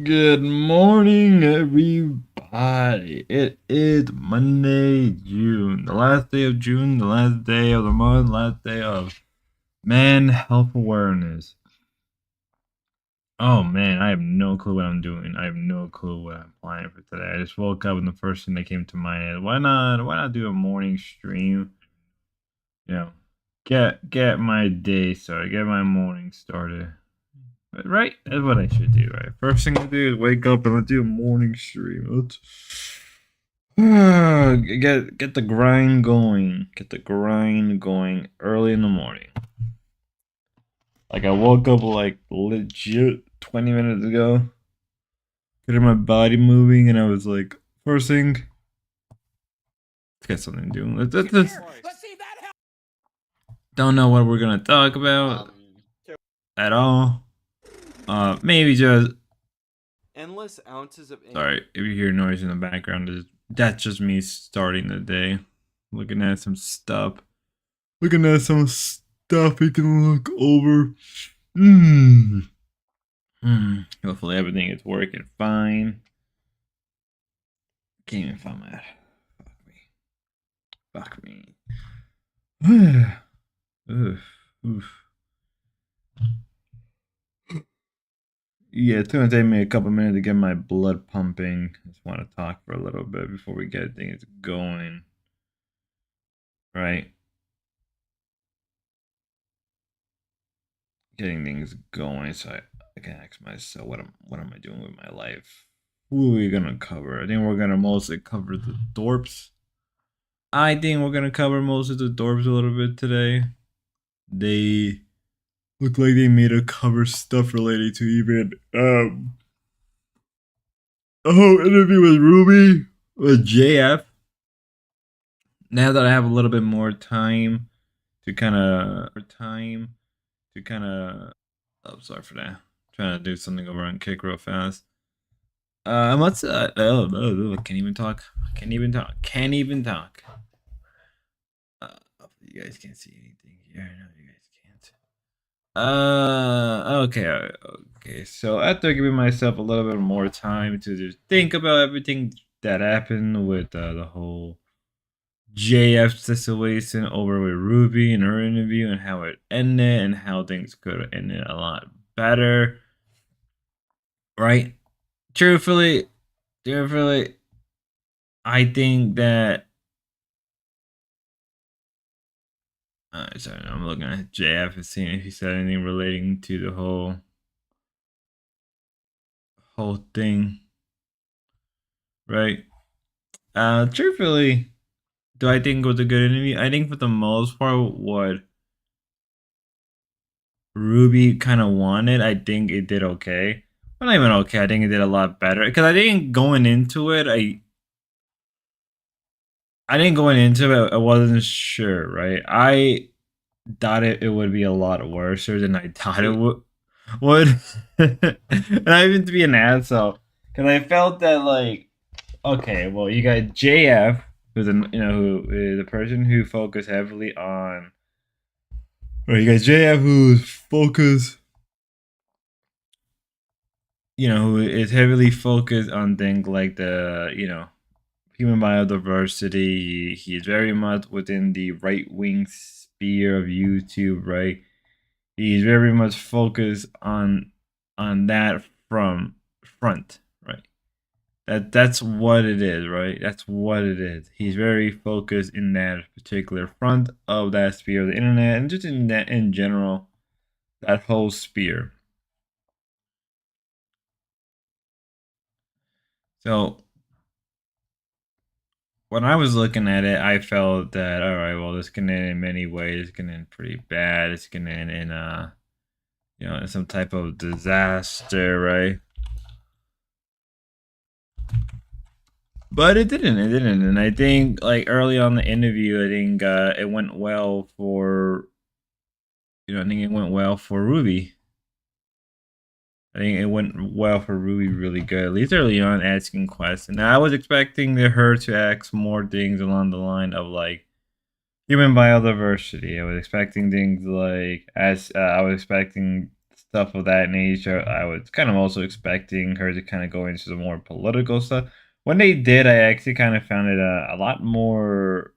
Good morning, everybody. It is Monday, June. The last day of June, the last day of the month, last day of health awareness. Oh man, I have no clue what I'm doing. I have no clue what I'm planning for today. I just woke up and the first thing that came to mind is why not do a morning stream? You know, get my day started, get my morning started. Right? That's what I should do, right? First thing I do is wake up and let's do a morning stream. Let's get the grind going. Get the grind going early in the morning. Like I woke up like legit 20 minutes ago. Getting my body moving and I was like, first thing, let's get something to do. Let's see if that helps. Don't know what we're gonna talk about at all. Maybe just endless ounces of ink. Sorry, if you hear noise in the background, that's just me starting the day. Looking at some stuff. We can look over. Hopefully everything is working fine. Can't even find my... Fuck me. Oof. Yeah, it's gonna take me a couple minutes to get my blood pumping. I just want to talk for a little bit before we get things going. Right? Getting things going so I can ask myself what am I doing with my life? Who are we gonna cover? I think we're gonna mostly cover the dorps. I think we're gonna cover most of the dorps a little bit today. They look like they made a cover stuff related to even a whole interview with Ruby, with JF. Now that I have a little bit more time to kind of oh, sorry for that. Trying to do something over on Kick real fast. What's can't even talk. Can't even talk. You guys can't see anything here. No, you guys can't. Okay. So after giving myself a little bit more time to just think about everything that happened with the whole JF situation over with Ruby and her interview and how it ended and how things could have ended a lot better. Right? Truthfully, I think that sorry, I'm looking at JF and seeing if he said anything relating to the whole thing. Right? Truthfully, do I think it was a good interview? I think for the most part, what Ruby kind of wanted, I think it did okay. But not even okay. I think it did a lot better because I think going into it, I didn't going into it. I wasn't sure, right? I thought it would be a lot worse than I thought it would. And I even to be an asshole because I felt that like okay, well you got JF who's an who is a person who focused heavily on. Right, you got JF who's focused, who is heavily focused on things like the human biodiversity. He's very much within the right wing sphere of YouTube, right? He's very much focused on that from front, right? That's what it is, right? That's what it is. He's very focused in that particular front of that sphere of the internet and just in that in general, that whole sphere. So when I was looking at it, I felt that all right, well, this can end in many ways. It can end pretty bad. It's gonna end in in some type of disaster, right? But it didn't. It didn't. And I think like early on the interview, I think it went well for I think it went well for Ruby. I think it went well for Ruby really good. At least early on asking questions. Now I was expecting her to ask more things along the line of like human biodiversity. I was expecting things like I was expecting stuff of that nature. I was kind of also expecting her to kind of go into some more political stuff. When they did, I actually kind of found it a lot more.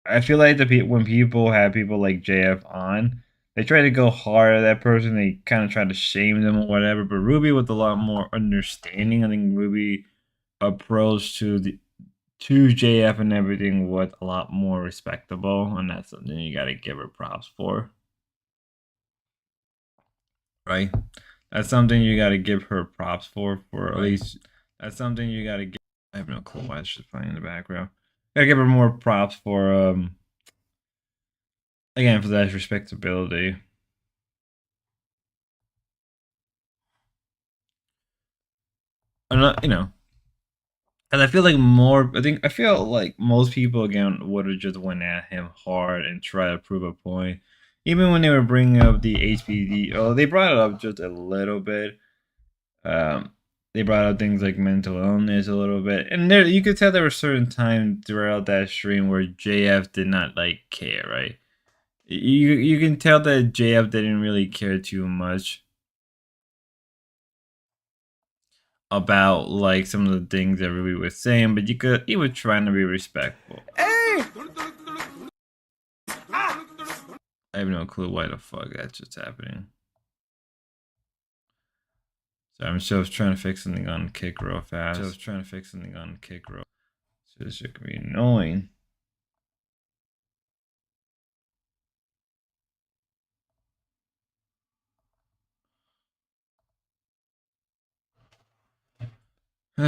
I feel like when people have people like JF on, they try to go hard at that person. They kind of try to shame them or whatever. But Ruby with a lot more understanding. I think Ruby approach to JF and everything was a lot more respectable, and that's something you got to give her props for, right? That's something you got to give her props for at least. That's something you got to give. I have no clue why it's just playing in the background. Gotta give her more props for again for that respectability. And and I feel like I feel like most people again would have just went at him hard and try to prove a point. Even when they were bringing up the HPD, oh, they brought it up just a little bit. Um, they brought up things like mental illness a little bit, and there you could tell there were certain times throughout that stream where JF did not like care, right? You can tell that JF didn't really care too much about like some of the things that Ruby was saying, but he was trying to be respectful. Hey! I have no clue why the fuck that's just happening. So I'm just trying to fix something on Kick real fast. So this shit could be annoying. Give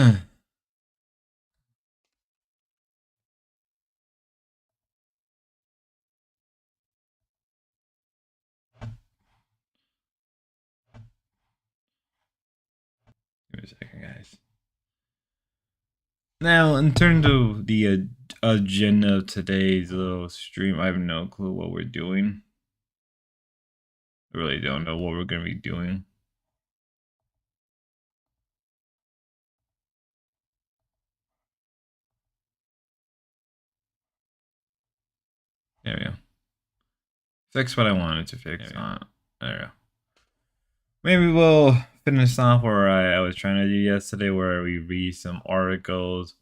me a second, guys. Now, in terms of the agenda of today's little stream, I have no clue what we're doing. I really don't know what we're gonna be doing. There we go. Fix what I wanted to fix. There we go. Maybe we'll finish off where I was trying to do yesterday, where we read some articles,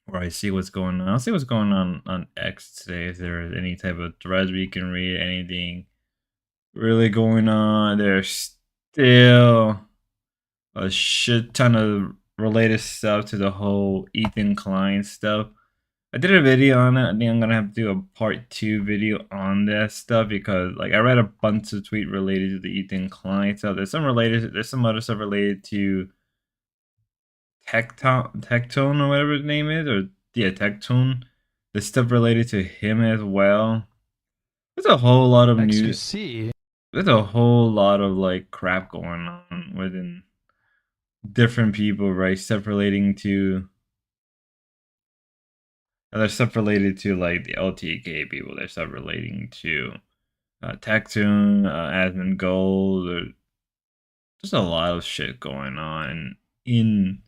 where I see what's going on. I'll see what's going on X today. If there is any type of threads we can read, anything really going on. There's still a shit ton of related stuff to the whole Ethan Klein stuff. I did a video on it. I think I'm gonna have to do a part 2 video on that stuff because like I read a bunch of tweets related to the Ethan Klein stuff. There's some other stuff related to Tectone or whatever his name is, or yeah, Tectone. the stuff related to him as well. There's a whole lot of news. XQC. There's a whole lot of like crap going on within different people, right? Stuff relating to there's stuff related to like the LTK people. There's stuff relating to Tectoon, Admin Gold. There's a lot of shit going on in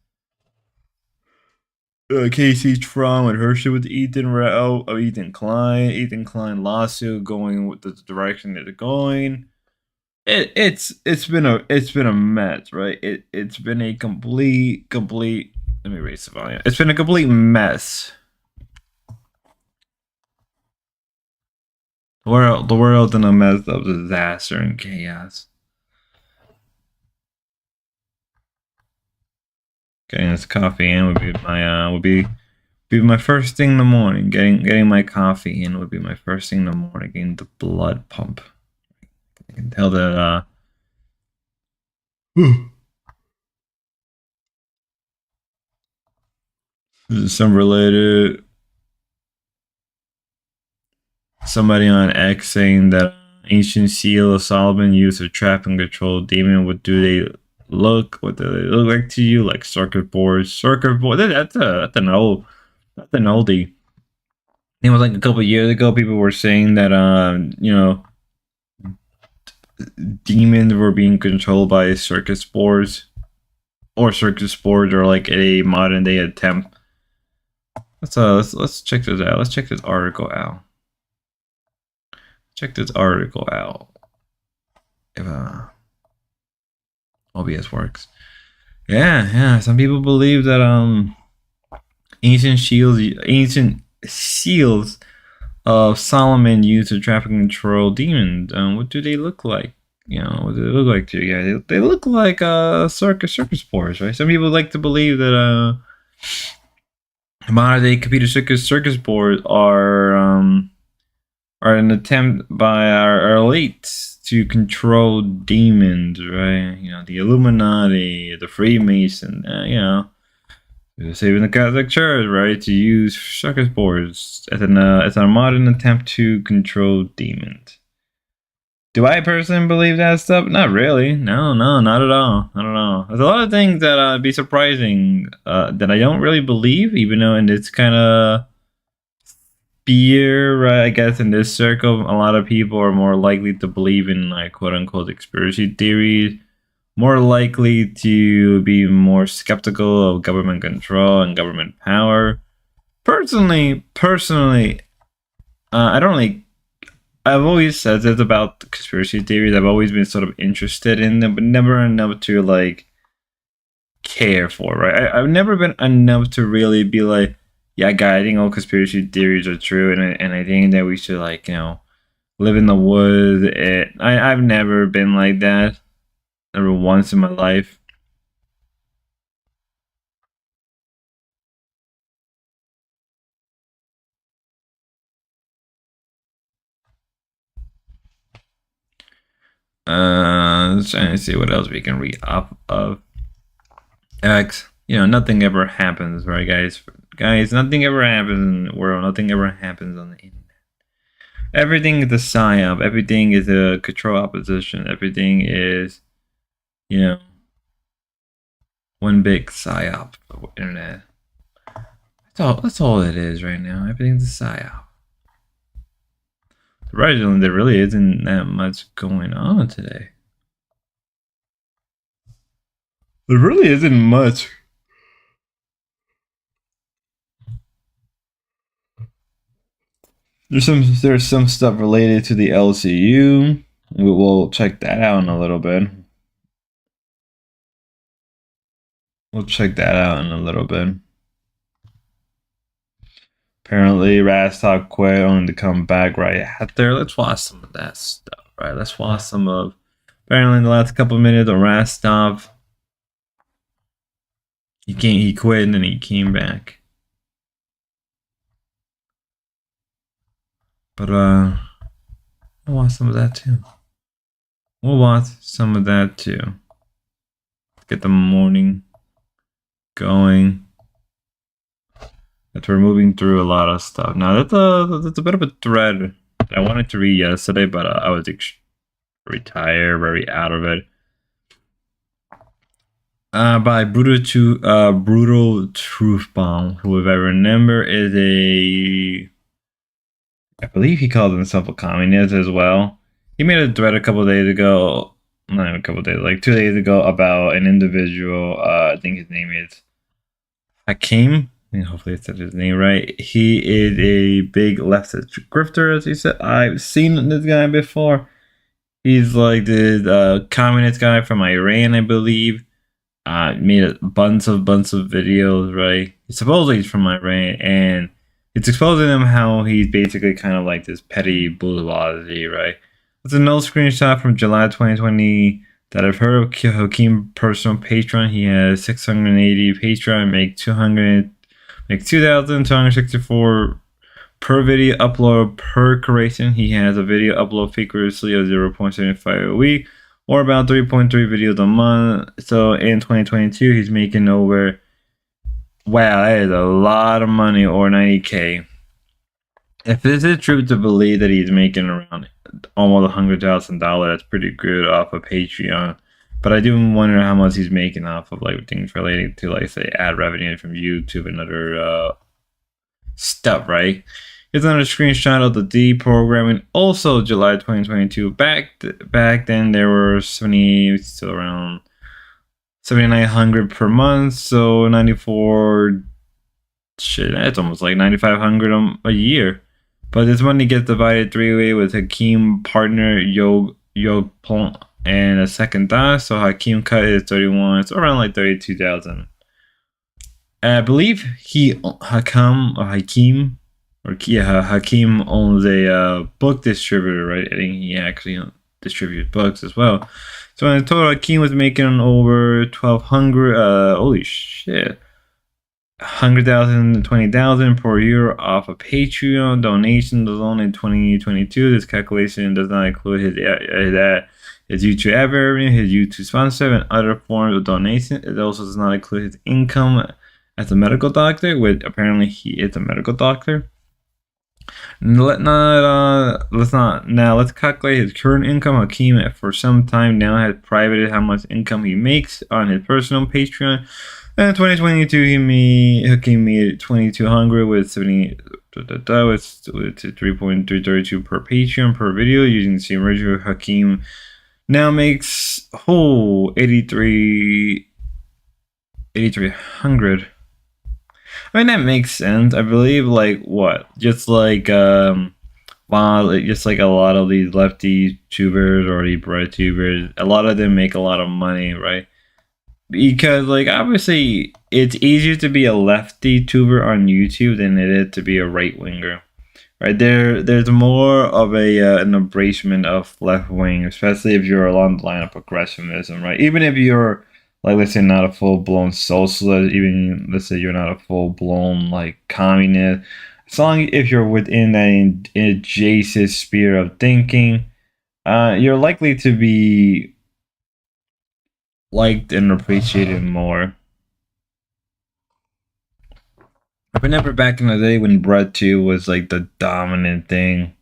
Casey Tron with her shit with Ethan Klein lawsuit going with the direction that they're going. It's been a mess, right? It's been a complete. Let me raise the volume. It's been a complete mess. The world's in a mess of disaster and chaos. Getting this coffee in would be my first thing in the morning. Getting my coffee in would be my first thing in the morning. Getting the blood pump. I can tell that this is some related. Somebody on X saying that ancient seal of Solomon used to trap and control demon. What do they look like to you? Like circuit boards. That's an oldie. It was like a couple years ago. People were saying that demons were being controlled by circuit boards, or like a modern day attempt. Let's check this out. Let's check this article out. Check this article out. If OBS works. Yeah. Some people believe that ancient seals of Solomon used to trap and control demons. What do they look like? What do they look like to you guys? They look like circus boards, right? Some people like to believe that modern day computer circus boards are an attempt by our elites to control demons, right? The Illuminati, the Freemason, saving the Catholic Church, right? To use circus boards as a modern attempt to control demons. Do I personally believe that stuff? Not really. No, not at all. Not at all. There's a lot of things that be surprising that I don't really believe, even though it's kind of fear, right? I guess in this circle, a lot of people are more likely to believe in like quote unquote conspiracy theories, more likely to be more skeptical of government control and government power. Personally, I don't really. I've always said this about conspiracy theories. I've always been sort of interested in them, but never enough to like care for. Right? I've never been enough to really be like, yeah, guy, I think all conspiracy theories are true, and I think that we should live in the woods. I've never been like that, never once in my life. Let's try and see what else we can read off of X. Nothing ever happens, right, guys? Guys, nothing ever happens in the world. Nothing ever happens on the internet. Everything is a psyop. Everything is a control opposition. Everything is, one big psyop of internet. That's all it is right now. Everything's a psyop. Surprisingly, there really isn't that much going on today. There really isn't much. There's some stuff related to the LCU. We'll check that out in a little bit. Apparently, Rastov quit only to come back right after. Let's watch some of that stuff, right? Let's watch some of. Apparently, in the last couple of minutes of Rastov, he quit and then he came back. But we'll watch some of that too. Get the morning going. that we're moving through a lot of stuff. Now that's a bit of a thread that I wanted to read yesterday, but I was very tired, very out of it. By Brutal Truth Bomb, who, if I remember, is I believe he called himself a communist as well. He made a thread a couple days ago, not even a couple days, like 2 days ago, about an individual. I think his name is Hakim. Hopefully I said his name right. He is a big leftist grifter, as he said. I've seen this guy before. He's like this communist guy from Iran, I believe. Made a bunch of videos, right? Supposedly he's from Iran, and it's exposing him how he's basically kind of like this petty bourgeoisie, right? It's a no screenshot from July 2020 that I've heard of Hakeem personal Patreon. He has 680 Patreon, make 2,264 per video upload per creation. He has a video upload frequency of 0.75 a week, or about 3.3 videos a month. So in 2022, he's making over, wow, that is a lot of money, or 90K. If this is true to believe that he's making around almost $100,000, that's pretty good off of Patreon. But I do wonder how much he's making off of like things relating to, like, say, ad revenue from YouTube and other stuff, right? Here's another screenshot of the deprogramming. Also, July 2022. Back then, there were still around 7,900 per month. So 94. Shit, that's almost like 9,500 a year. But this money gets divided three-way with Hakeem partner Yo Pont and a second dot. So Hakeem cut is 31. It's around like 32,000. I believe Hakeem owns a book distributor, right? I think he actually distributes books as well. So in total, Hakeem was making over 1,200. Holy shit. 100,000 to 20,000 per year off of Patreon donations alone in 2022. This calculation does not include his YouTube ad revenue, his YouTube sponsor, and other forms of donation. It also does not include his income as a medical doctor, which apparently he is a medical doctor. Let's calculate his current income. Hakeem, for some time now, has privated how much income he makes on his personal Patreon. In 2022, Hakeem made 2,200 with 3.332 per Patreon per video using the same ratio. Hakeem now makes 8,300. I mean, that makes sense. I believe, like, just like a lot of these lefty tubers or these bread tubers, a lot of them make a lot of money, right? Because, like, obviously, it's easier to be a lefty tuber on YouTube than it is to be a right winger, right? There's more of an embracement of left wing, especially if you're along the line of progressivism, right? Even if you're, like, let's say, not a full blown socialist, even let's say you're not a full blown like communist, as long as if you're within that adjacent sphere of thinking, you're likely to be liked and appreciated more. I remember back in the day when Bread 2 was like the dominant thing.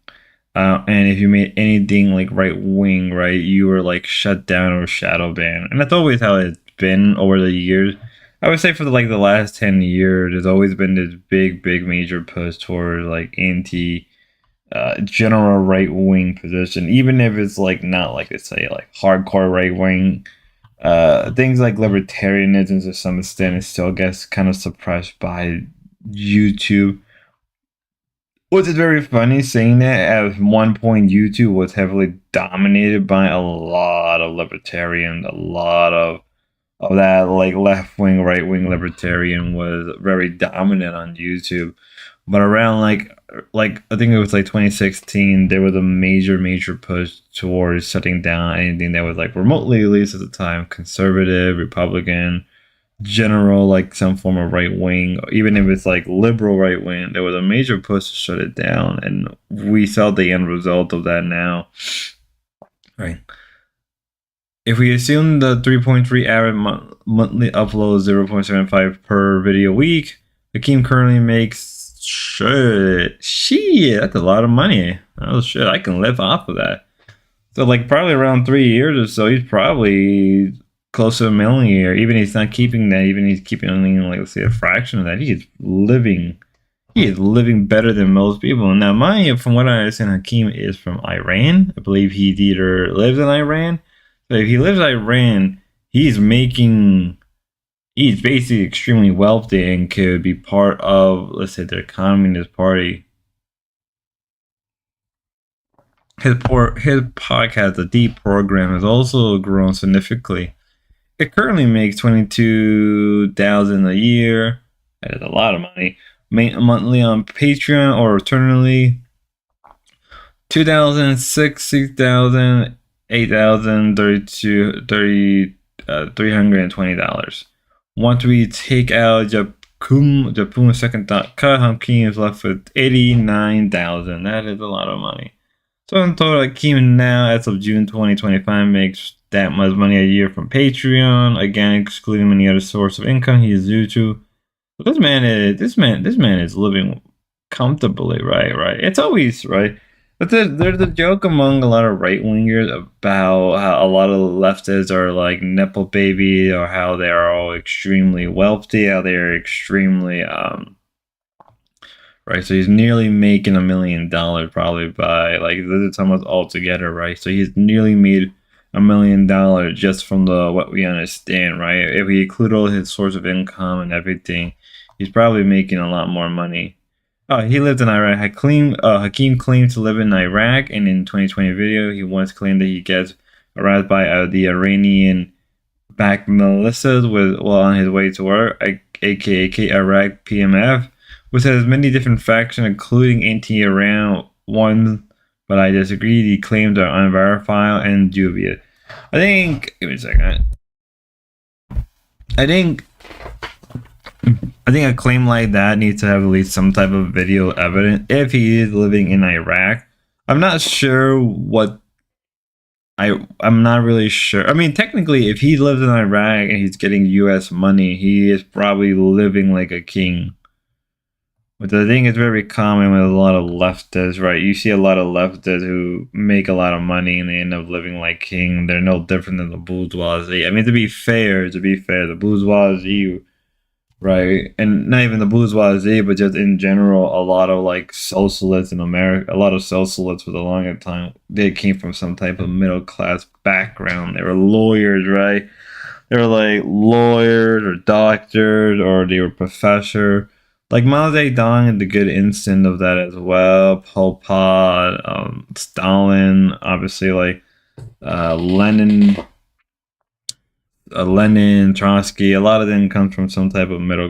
And if you made anything like right wing, right, you were like shut down or shadow banned. And that's always how it's been over the years. I would say for the last 10 years, there's always been this big major push towards like anti general right wing position, even if it's like not like, let's say, like hardcore right wing. Things like libertarianism to some extent is still, I guess, kind of suppressed by YouTube. Which is very funny saying that. At one point, YouTube was heavily dominated by a lot of libertarians. A lot of that, like, left wing, right wing libertarian was very dominant on YouTube. But around like I think it was like 2016, there was a major push towards shutting down anything that was like remotely, at least at the time, conservative, Republican, general, like some form of right wing, even if it's like liberal right wing. There was a major push to shut it down, and we saw the end result of that now. Right. If we assume the 3.3 average monthly upload 0.75 per video week, Hakeem currently makes shit. That's a lot of money. Oh shit, I can live off of that. So like probably around 3 years or so, he's probably close to a million a year. Even if he's not keeping that, even if he's keeping only like let's say a fraction of that, he is living better than most people. Now, mind you, from what I understand, Hakeem is from Iran. I believe he either lives in Iran. So if he lives in Iran, he's making he's basically extremely wealthy and could be part of, let's say, the Communist Party. His podcast, the Deep Program, has also grown significantly. It currently makes 22,000 a year. That is a lot of money. Monthly on Patreon or eternally. 2,000, 6,000, 8,000, 32, 30, $320. Once we take out Japun second cut, Hakeem is left with 89,000. That is a lot of money. So in total, Hakeem now, as of June 2025, makes that much money a year from Patreon. Again, excluding any other source of income he is due to. But this man is living comfortably, right? Right. It's always right. But there's a joke among a lot of right wingers about how a lot of leftists are like nepo baby, or how they are all extremely wealthy, how they're extremely right. So he's nearly making $1 million probably by like this is almost all together, right? So he's nearly made $1 million just from the what we understand, right? If we include all his source of income and everything, he's probably making a lot more money. He lived in Iraq. Hakeem claimed to live in Iraq, and in 2020 video, he once claimed that he gets harassed by the Iranian-backed militias while on his way to work, aka Iraq PMF, which has many different factions, including anti-Iran ones. But I disagree. The claims are unverified and dubious. I think. Give me a second. I think a claim like that needs to have at least some type of video evidence if he is living in Iraq. I'm not sure what I'm not really sure. I mean, technically, if he lives in Iraq and he's getting US money, he is probably living like a king. But I think it's very common with a lot of leftists, right? You see a lot of leftists who make a lot of money and they end up living like king. They're no different than the bourgeoisie. I mean, to be fair, the bourgeoisie, right, and not even the bourgeoisie, but just in general, a lot of like socialists in America, a lot of socialists for the longest time, they came from some type of middle class background. They were lawyers, right? They were like lawyers or doctors, or they were professor. Like Mao Zedong is the good instant of that as well. Pol Pot, Stalin, obviously, like Lenin, Trotsky. A lot of them come from some type of middle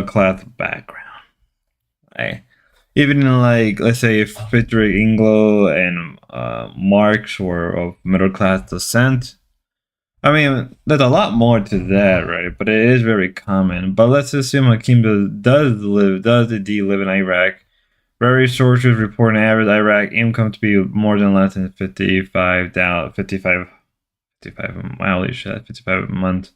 class background. Right? Even in like, let's say, if Friedrich Engels and Marx were of middle class descent. I mean, there's a lot more to that, right? But it is very common. But let's assume Hakeem does indeed live in Iraq. Various sources report an average Iraq income to be more than less than 55 hourly shit, 55 a month,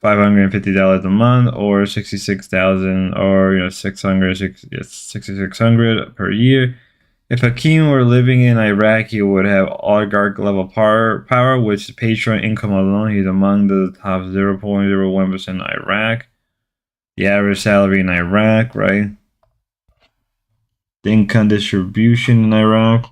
$550 a month, or 66,000, or 6,600 per year. If Hakeem were living in Iraq, he would have oligarch level power, which Patreon income alone, he's among the top 0.01% in Iraq. The average salary in Iraq, right? The income distribution in Iraq.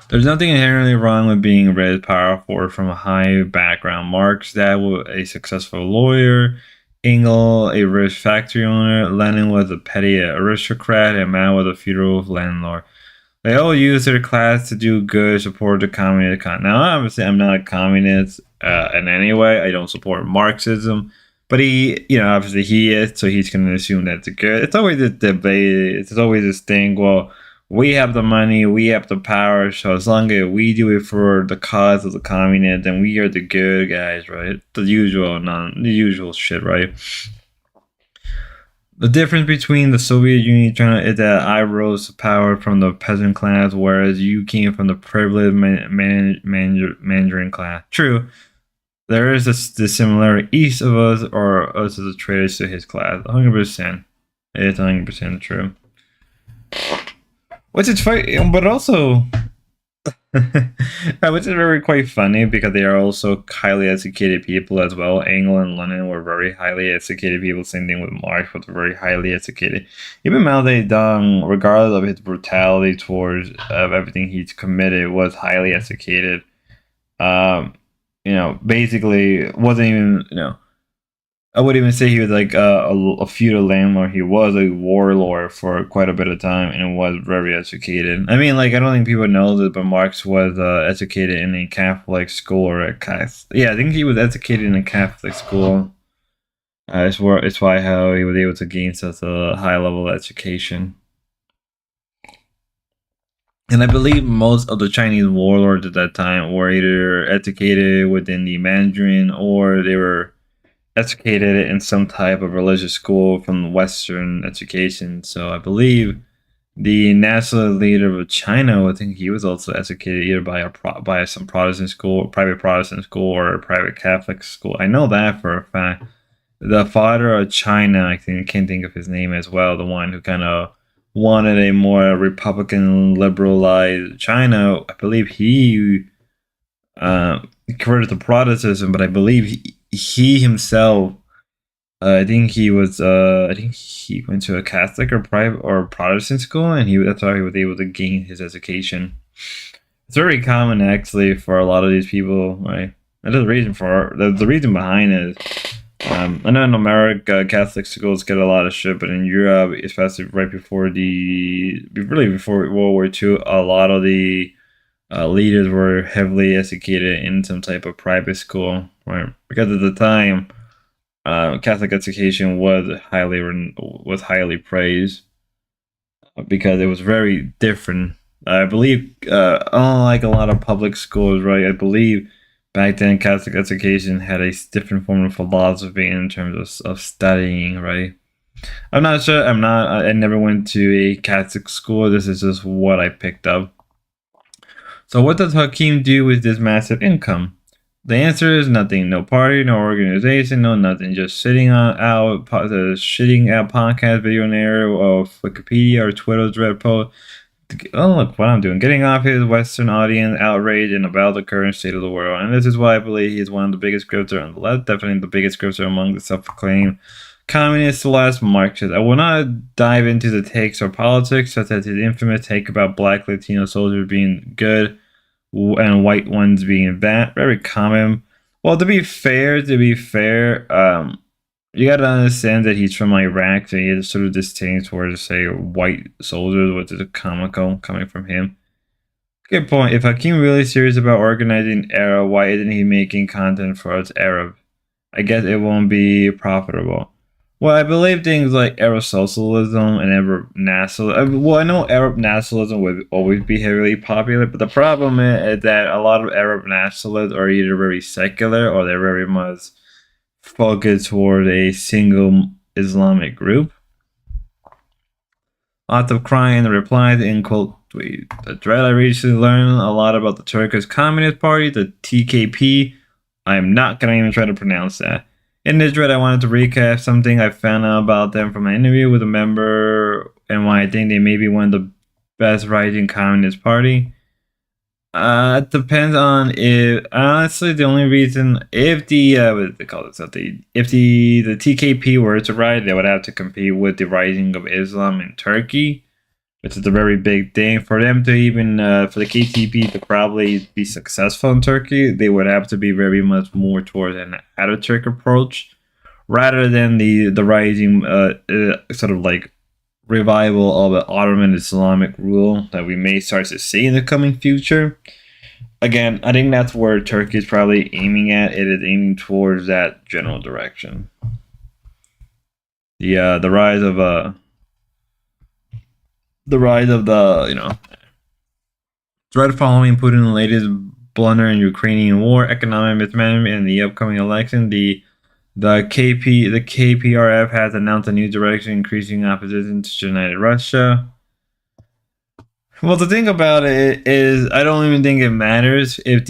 There's nothing inherently wrong with being raised powerful from a high background. Marx, that was a successful lawyer. Engels, a rich factory owner. Lenin was a petty aristocrat, and Mao was a feudal landlord. They all used their class to do good, support the communist. Now, obviously, I'm not a communist in any way. I don't support Marxism. But obviously he is, so he's going to assume that's good. It's always a debate. It's always this thing, well, we have the money, we have the power, so as long as we do it for the cause of the communists, then we are the good guys, right? The usual shit, right? The difference between the Soviet Union and China is that I rose to power from the peasant class, whereas you came from the privileged mandarin class. True. there is a similarity east of us, or us as a traitors to his class. 100%. It's 100% true. Which is funny, but also which is very quite funny because they are also highly educated people as well. England and London were very highly educated people. Same thing with Marx was very highly educated. Even Mao Zedong, regardless of his brutality towards everything he's committed, was highly educated. Um, basically wasn't even I would even say he was like a feudal landlord. He was a warlord for quite a bit of time and was very educated. I mean, like, I don't think people know this, but Marx was educated in a Catholic school or a Catholic. Yeah, I think he was educated in a Catholic school. It's why how he was able to gain such a high level of education. And I believe most of the Chinese warlords at that time were either educated within the Mandarin or they were educated in some type of religious school from Western education. So I believe the national leader of China, I think he was also educated either by some Protestant school, private Protestant school, or a private Catholic school. I know that for a fact. The father of China, I think, I can't think of his name as well. The one who kind of wanted a more Republican, liberalized China. I believe he converted to Protestantism, but I believe he himself, I think he was. I think he went to a Catholic or private or Protestant school, and that's how he was able to gain his education. It's very common actually for a lot of these people, right? And the reason for the reason behind it is, I know in America Catholic schools get a lot of shit, but in Europe, especially right before before World War II, a lot of the leaders were heavily educated in some type of private school, right? Because at the time, Catholic education was highly praised because it was very different. I believe, unlike a lot of public schools, right? I believe back then Catholic education had a different form of philosophy in terms of studying, right? I'm not sure. I never went to a Catholic school. This is just what I picked up. So what does Hakeem do with this massive income? The answer is nothing. No party, no organization, no nothing. Just shitting out podcast video narrative of Wikipedia or Twitter thread post. Oh, look what I'm doing. Getting off his Western audience outrage and about the current state of the world. And this is why I believe he's one of the biggest grifters on the left, definitely the biggest grifter among the self-proclaimed communist slash Marxists. I will not dive into the takes or politics, such as his infamous take about black Latino soldiers being good and white ones being bad. Very common. Well, to be fair, you gotta understand that he's from Iraq, so he has sort of disdain towards, say, white soldiers, which is comical coming from him. Good point. If Hakim really serious about organizing Arab, why isn't he making content for us Arab? I guess it won't be profitable. Well, I believe things like Arab socialism and Arab nationalism. Well, I know Arab nationalism would always be heavily popular, but the problem is that a lot of Arab nationalists are either very secular or they're very much focused toward a single Islamic group. Lots of crying in the replies in quote tweet. The dread I recently learned a lot about the Turkish Communist Party, the TKP. I'm not gonna even try to pronounce that. In this thread, I wanted to recap something I found out about them from an interview with a member and why I think they may be one of the best rising Communist Party. It depends on if honestly the only reason if the what they call it if the TKP were to rise, they would have to compete with the rising of Islam in Turkey, which is a very big thing for them to even for the KTP to probably be successful in Turkey. They would have to be very much more towards an Ataturk approach rather than the rising sort of like revival of the Ottoman Islamic rule that we may start to see in the coming future. Again, I think that's where Turkey is probably aiming at. It is aiming towards that general direction. The rise of threat following Putin's latest blunder in Ukrainian war, economic mismanagement, and the upcoming election. The KPRF has announced a new direction, increasing opposition to United Russia. Well, the thing about it is, I don't even think it matters if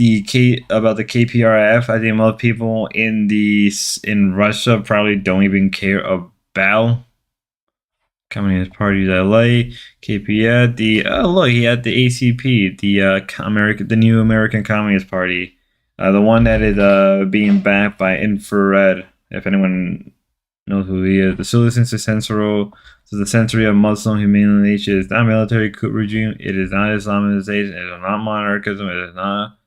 about the KPRF. I think most people in Russia probably don't even care about Communist Party LA, KPF. Look, he had the ACP, the new American Communist Party, the one that is being backed by infrared. If anyone knows who he is, the Citizens Central. So the century of Muslim humanity is not a military coup regime. It is not Islamization. It is not monarchism. It is not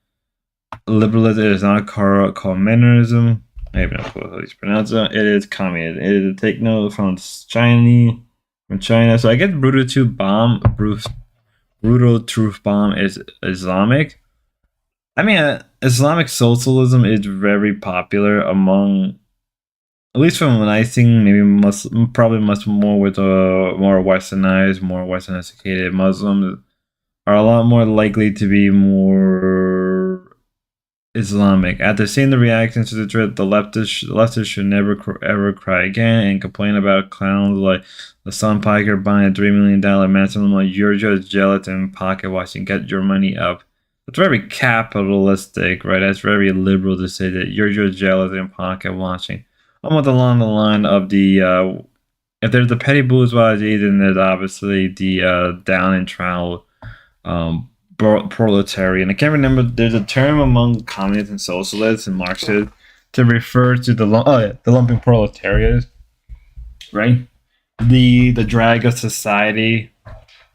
liberalism. It is not communism. I have no clue how you pronounce it. It is communism. It is a take note from China. So I guess brutal truth bomb is Islamic. I mean, Islamic socialism is very popular among, at least from what I think, probably much more with more westernized, educated Muslims are a lot more likely to be more Islamic. After seeing the reactions to the trip, the leftists should never ever cry again and complain about clowns like the Sun Piker buying a $3 million maximum like you're just gelatin pocket watching. Get your money up. It's very capitalistic, right? That's very liberal to say that you're just gelatin pocket watching. Almost along the line of the if there's the petty bourgeoisie, then there's obviously the down and trowel proletarian. I can't remember. There's a term among communists and socialists and Marxists to refer to the lumping proletariat, right? The drag of society.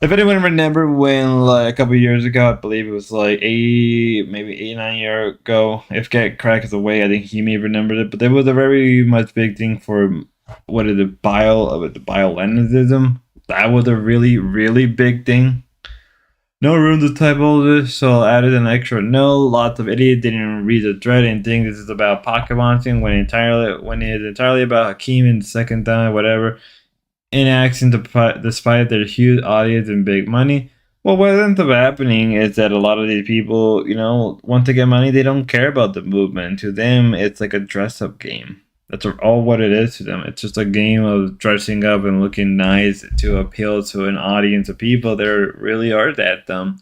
If anyone remember when, like a couple of years ago, I believe it was like maybe 8 9 years ago. If Get Crack is away, I think he may have remembered it. But there was a very much big thing for what is it, biolenism. That was a really really big thing. No room to type all this, so I added an extra no. Lots of idiots didn't even read the thread and think this is about pocket watching when it is entirely about Hakeem and the second time, whatever. Inaction despite their huge audience and big money. Well, what ends up happening is that a lot of these people, want to get money. They don't care about the movement. To them, it's like a dress-up game. That's all what it is to them. It's just a game of dressing up and looking nice to appeal to an audience of people that really are that dumb.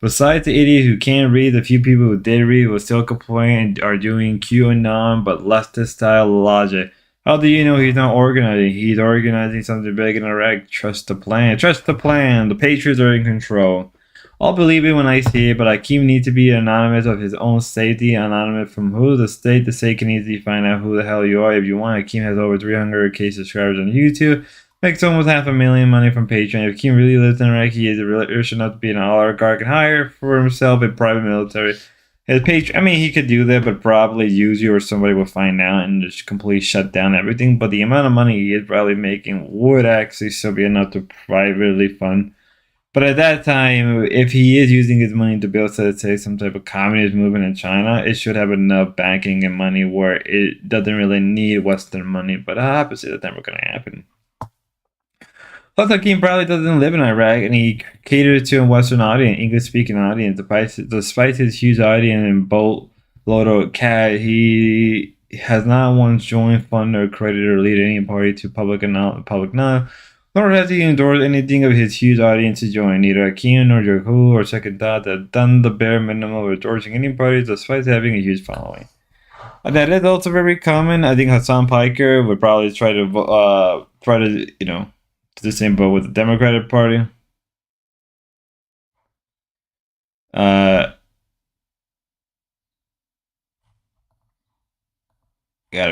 Besides the idiot who can't read, the few people who did read will still complain and are doing QAnon but leftist style logic. How do you know he's not organizing? He's organizing something big in Iraq. Trust the plan. Trust the plan. The Patriots are in control. I'll believe it when I see it, but Akeem needs to be anonymous of his own safety. Anonymous from who? The state can easily find out who the hell you are if you want. Akeem has over 300K subscribers on YouTube. Makes almost $500,000 money from Patreon. If Akeem really lives in Iraq, he is rich enough to be an oligarch and hire for himself a private military. His page, I mean, he could do that, but probably use you or somebody will find out and just completely shut down everything. But the amount of money he is probably making would actually still be enough to privately fund. But at that time, if he is using his money to build, say, some type of communist movement in China, it should have enough backing and money where it doesn't really need Western money. But opposite, that's never going to happen. Plus, Hakeem probably doesn't live in Iraq, and he caters to a Western audience, English-speaking audience. Despite his huge audience and boatload of cat, he has not once joined, funded, or credited, or lead any party to public knowledge. Nor has he endorsed anything of his huge audience to join. Neither Hakeem nor Yahoo or Second Thought have done the bare minimum of endorsing any party, despite having a huge following. And that is also very common. I think Hassan Piker would probably try to to the same boat with the Democratic Party. Gotta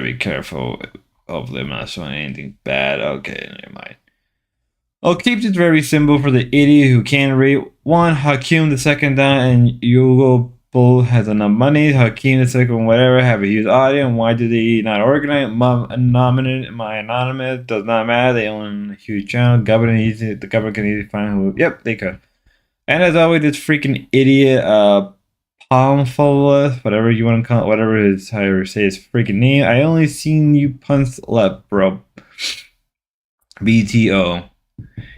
be careful. Hopefully I'm not showing anything bad. Okay, never mind. I'll keep it very simple for the idiot who can't read. One, Hakeem the second and Hugo Bull has enough money. Hakeem the second, whatever, have a huge audience. Why do they not organize? My anonymous does not matter. They own a huge channel. The government can easily find who. Yep, they could. And as always, this freaking idiot, Palmfulus, whatever you want to call it, whatever his how you say his freaking name. I only seen you punch left, bro. BTO.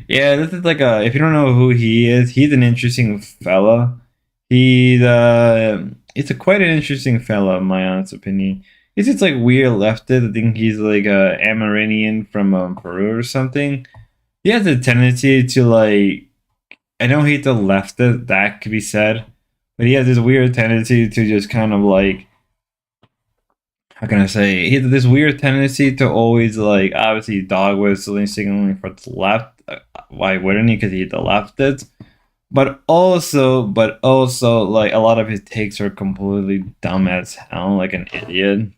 Yeah, this is like if you don't know who he is, he's an interesting fella. He's quite an interesting fella, in my honest opinion. He's just like weird leftist. I think he's like a Amerindian from Peru or something. He has a tendency to like I don't hate the leftist, that could be said, but he has this weird tendency to just kind of like, how can I say, he has this weird tendency to always like obviously dog whistling, signaling for the left. Why wouldn't he? Because he's the leftist. But also, like a lot of his takes are completely dumb as hell, like an idiot.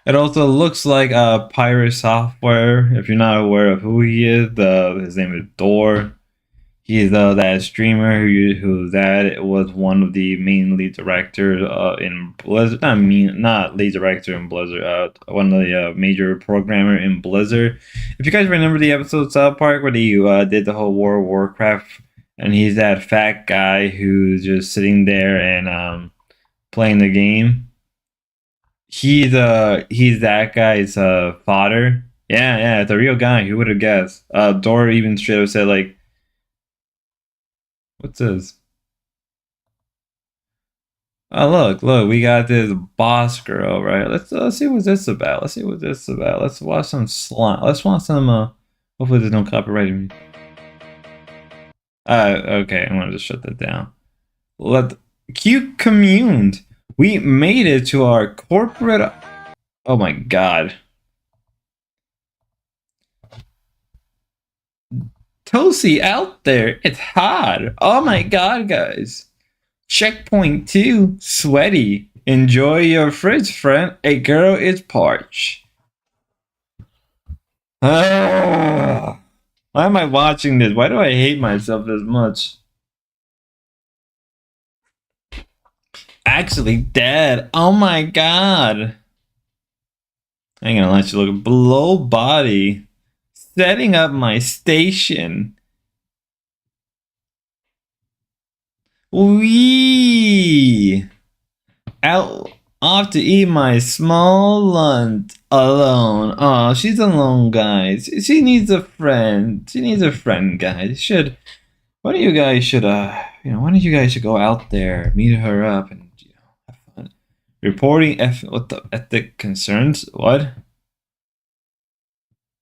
It also looks like pirate software. If you're not aware of who he is, his name is Door. He's that streamer who that was one of the main lead directors in Blizzard. Not lead director in Blizzard. One of the major programmer in Blizzard. If you guys remember the episode of South Park where he did the whole World of Warcraft, and he's that fat guy who's just sitting there and playing the game. He's that guy's father. Yeah, it's a real guy. Who would have guessed? Dora even straight up said like, "What's this?" Oh look, we got this boss girl, right? Let's see what this about. Let's see what this about. Let's watch some slime. Let's watch some. Hopefully there's no copyright. Okay, I'm gonna just shut that down. Let Q communed. We made it to our corporate. Oh my god. Toasty out there. It's hot. Oh my god, guys. Checkpoint 2. Sweaty. Enjoy your fridge, friend. A girl is parched. Why am I watching this? Why do I hate myself this much? Actually dead. Oh my god. I ain't gonna let you look below body. Setting up my station. Wee! Out off to eat my small lunch alone. Oh, she's alone, guys. She needs a friend. She needs a friend, guys. Should why don't you guys should why don't you guys should go out there, meet her up, and have fun. Reporting what the ethic concerns? What?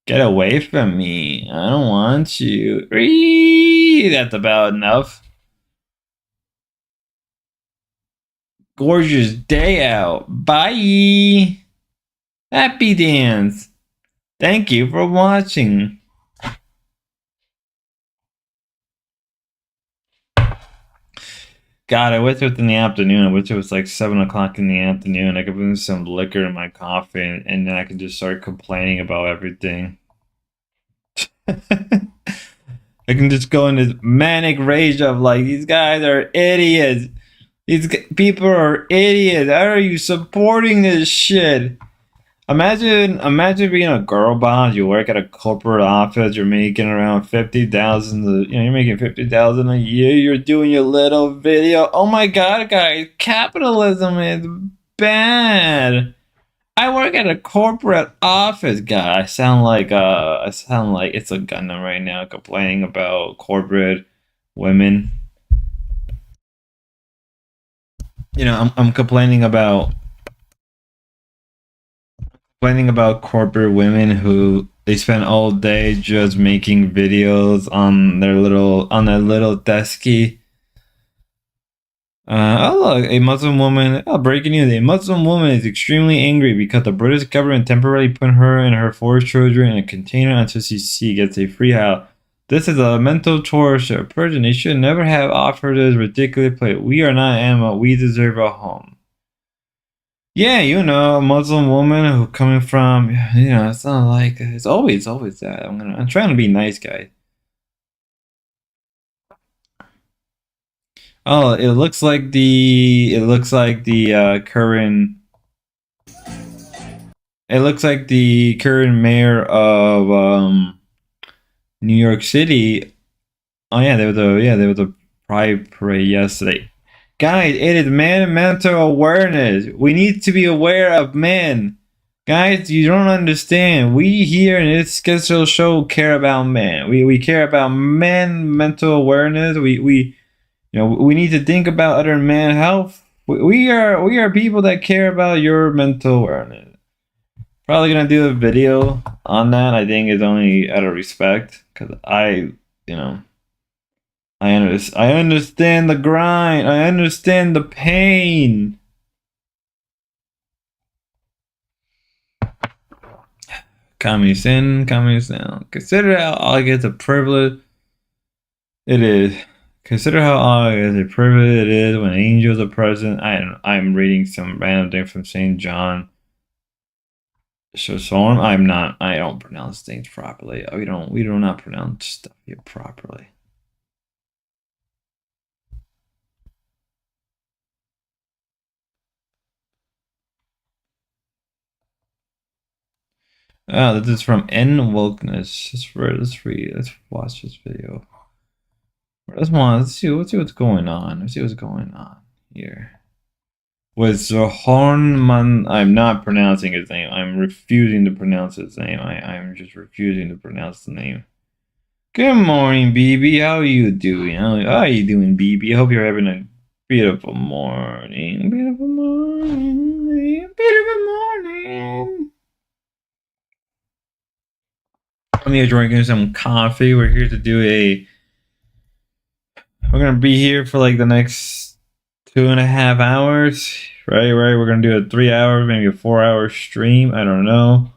Get away from me. I don't want you. That's about enough. Gorgeous day out. Bye. Happy dance. Thank you for watching. God, I wish it was in the afternoon. I wish it was like 7 o'clock in the afternoon. I could put some liquor in my coffee and then I can just start complaining about everything. I can just go in this manic rage of like, these guys are idiots. These people are idiots. How are you supporting this shit? Imagine being a girl boss. You work at a corporate office. You're making around 50,000. You're making 50,000 a year. You're doing your little video. Oh my god, guys! Capitalism is bad. I work at a corporate office, guy. I sound like it's a Gundam right now, complaining about corporate women. I'm complaining about corporate women who they spend all day just making videos on their little desky. Oh look, a Muslim woman. Oh, breaking news! A Muslim woman is extremely angry because the British government temporarily put her and her 4 children in a container until she gets a free house. This is a mental torture. Person, they should never have offered this ridiculous place. We are not animal. We deserve a home. Yeah, a Muslim woman who coming from, it's not like it's always that. I'm trying to be nice, guy. Oh, it looks like the current. It looks like the current mayor of New York City. Oh yeah, there was a pride parade yesterday. Guys, it is mental awareness. We need to be aware of men. Guys, you don't understand. We here in this Schizo show care about men. We care about men mental awareness. We need to think about other men health. We are people that care about your mental awareness. Probably gonna do a video on that. I think it's only out of respect because you know, I understand the grind. I understand the pain. Communist in, communist out. Consider how obvious a privilege it is. Consider how obvious a privilege it is when angels are present. I'm reading some random thing from St. John. So I'm not. I don't pronounce things properly. We do not pronounce stuff here properly. This is from N Wokeness. Let's watch this video. Let's see what's going on. Let's see what's going on here. With Zohornman, I'm not pronouncing his name. I'm refusing to pronounce his name. I'm just refusing to pronounce the name. Good morning, BB. How are you doing? How are you doing, BB? I hope you're having a beautiful morning. Beautiful morning. Beautiful morning. I'm here drinking some coffee. We're here to do we're gonna be here for like the next 2.5 hours. Right. We're gonna do a 3 hour, maybe a 4 hour stream. I don't know.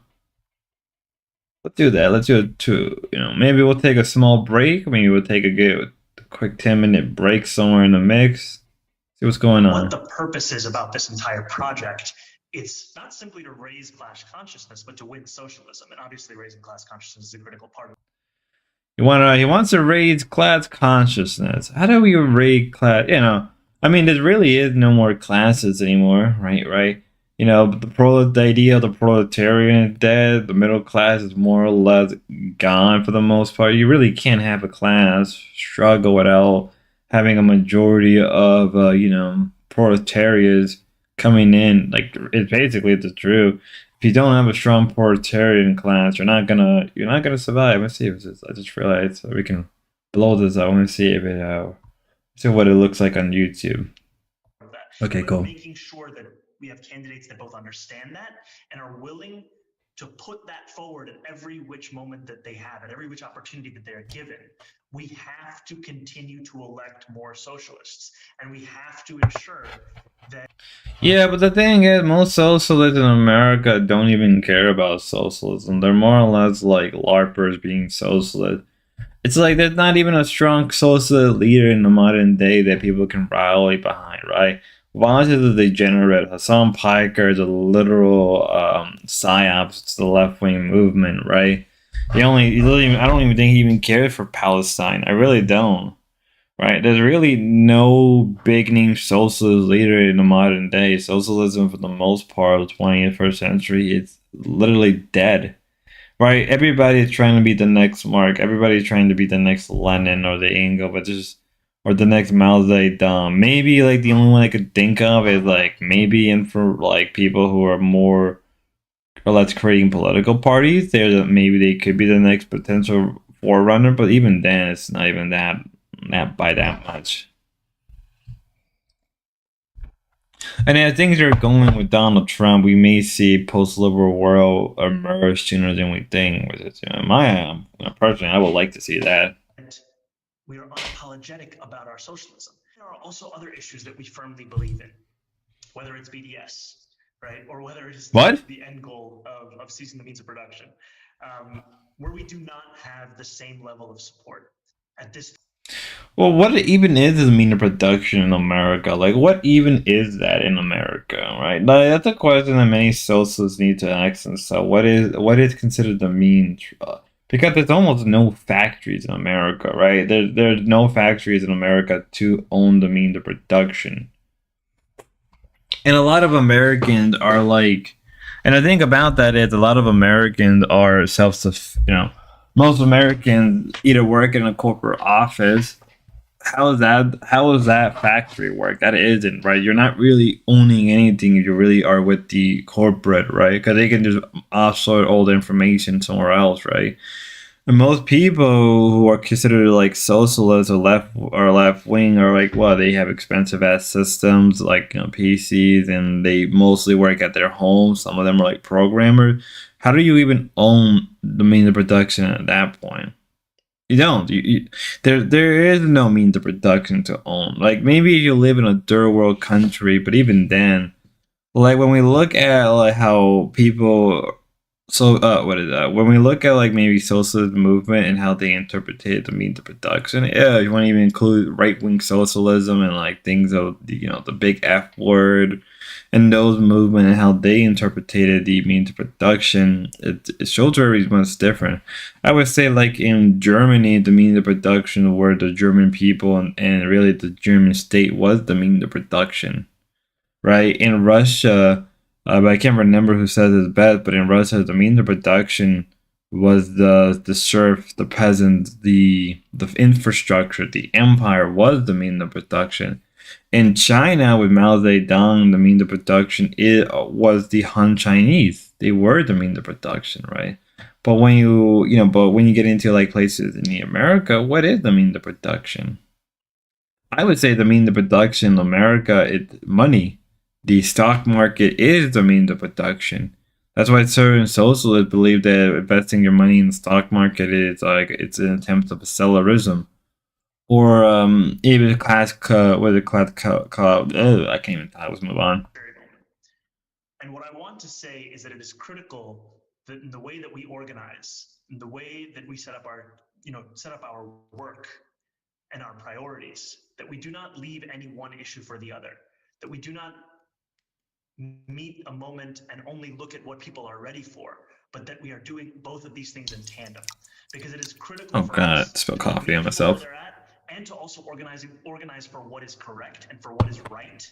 Let's do that. Let's do it too. Maybe we'll take a small break. Maybe we'll take a quick 10-minute break somewhere in the mix. See what's going on. What the purpose is about this entire project. It's not simply to raise class consciousness, but to win socialism. And obviously raising class consciousness is a critical part of it. He wants to raise class consciousness. How do we raise class? I mean, there really is no more classes anymore, right? The idea of the proletarian is dead. The middle class is more or less gone for the most part. You really can't have a class struggle without having a majority of, proletarians coming in. Like, it's basically the truth. If you don't have a strong proletarian class, you're not gonna survive. Let's see if I just realized we can blow this up. I want to see if see what it looks like on YouTube. Okay, cool. Making sure that we have candidates that both understand that and are willing to put that forward at every which moment that they have, at every which opportunity that they're given. We have to continue to elect more socialists, and we have to ensure that. Yeah, but the thing is, most socialists in America don't even care about socialism. They're more or less like LARPers being socialist. It's like there's not even a strong socialist leader in the modern day that people can rally behind, right? Voss is a degenerate. Hassan Piker is a literal psyops to the left-wing movement, right? I don't even think he even cares for Palestine. I really don't, right? There's really no big-name socialist leader in the modern day. Socialism, for the most part of the 21st century, it's literally dead, right? Everybody's trying to be the next Mark. Everybody's trying to be the next Lenin or the Engel, or the next Mao Zedong. Maybe like the only one I could think of is like maybe in for like people who are more or less creating political parties. Maybe they could be the next potential forerunner, but even then, it's not even that by that much. And as things are going with Donald Trump, we may see post-liberal world emerge sooner than we think. Personally, I would like to see that. We are unapologetic about our socialism. There are also other issues that we firmly believe in, whether it's BDS, right, or whether it's the end goal of ceasing the means of production, where we do not have the same level of support at this. Well, what even is the means of production in America? Like, what even is that in America, right? Like, that's a question that many socialists need to ask themselves. What is considered the mean? Because there's almost no factories in America, right? There's no factories in America to own the means of production. And a lot of Americans are like, and the thing about that is a lot of Americans are most Americans either work in a corporate office. How is that factory work? That isn't, right? You're not really owning anything. You really are with the corporate, right? Because they can just offload all the information somewhere else, right? And most people who are considered like socialists or left wing are like, well, they have expensive ass systems like PCs, and they mostly work at their homes. Some of them are like programmers. How do you even own the means of production at that point? You don't. There is no means of production to own. Like maybe you live in a third world country, but even then, like when we look at like how people what is that? When we look at like maybe socialist movement and how they interpreted the means of production, yeah, you want to even include right wing socialism and like things of the big F word and those movement and how they interpreted the means of production, it shows very much different. I would say like in Germany, the means of production were the German people and really the German state was the means of production, right? In Russia, but I can't remember who said this best, but in Russia, the means of production was the serf, the peasant, the infrastructure, the empire was the means of production. In China, with Mao Zedong, the means of production it was the Han Chinese. They were the means of production, right? But when you get into like places in America, what is the means of production? I would say the means of production in America is money. The stock market is the means of production. That's why certain socialists believe that investing your money in the stock market is like it's an attempt of acceleratism, or even what is it called? I can't even talk. Let's move on. And what I want to say is that it is critical that in the way that we organize, in the way that we set up our work and our priorities, that we do not leave any one issue for the other, that we do not meet a moment and only look at what people are ready for, but that we are doing both of these things in tandem, because it is critical. Oh God, spill coffee on myself. And to also organize for what is correct and for what is right,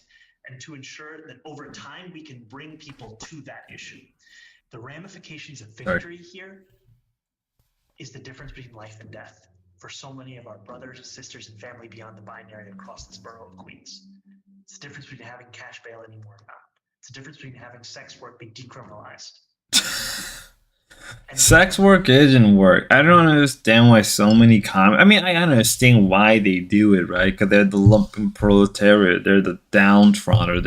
and to ensure that over time we can bring people to that issue. The ramifications of victory here is the difference between life and death for so many of our brothers, sisters, and family beyond the binary across this borough of Queens. It's the difference between having cash bail anymore or not. It's the difference between having sex work be decriminalized. Sex work isn't work. I don't understand why so many I mean, I understand why they do it, right? Because they're the lumpen proletariat. They're the downtrodden.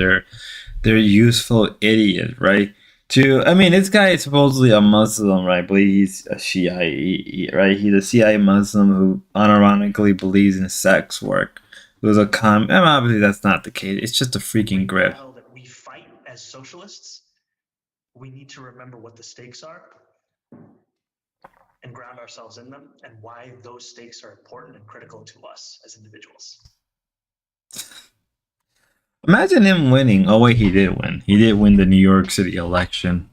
They're useful idiot, right? This guy is supposedly a Muslim, right? I believe he's a Shiite, right? He's a Shiite Muslim who unironically believes in sex work. It was obviously that's not the case. It's just a freaking grip. That we fight as socialists, we need to remember what the stakes are and ground ourselves in them, and why those stakes are important and critical to us as individuals. Imagine him winning. Oh wait, he did win. He did win the New York City election.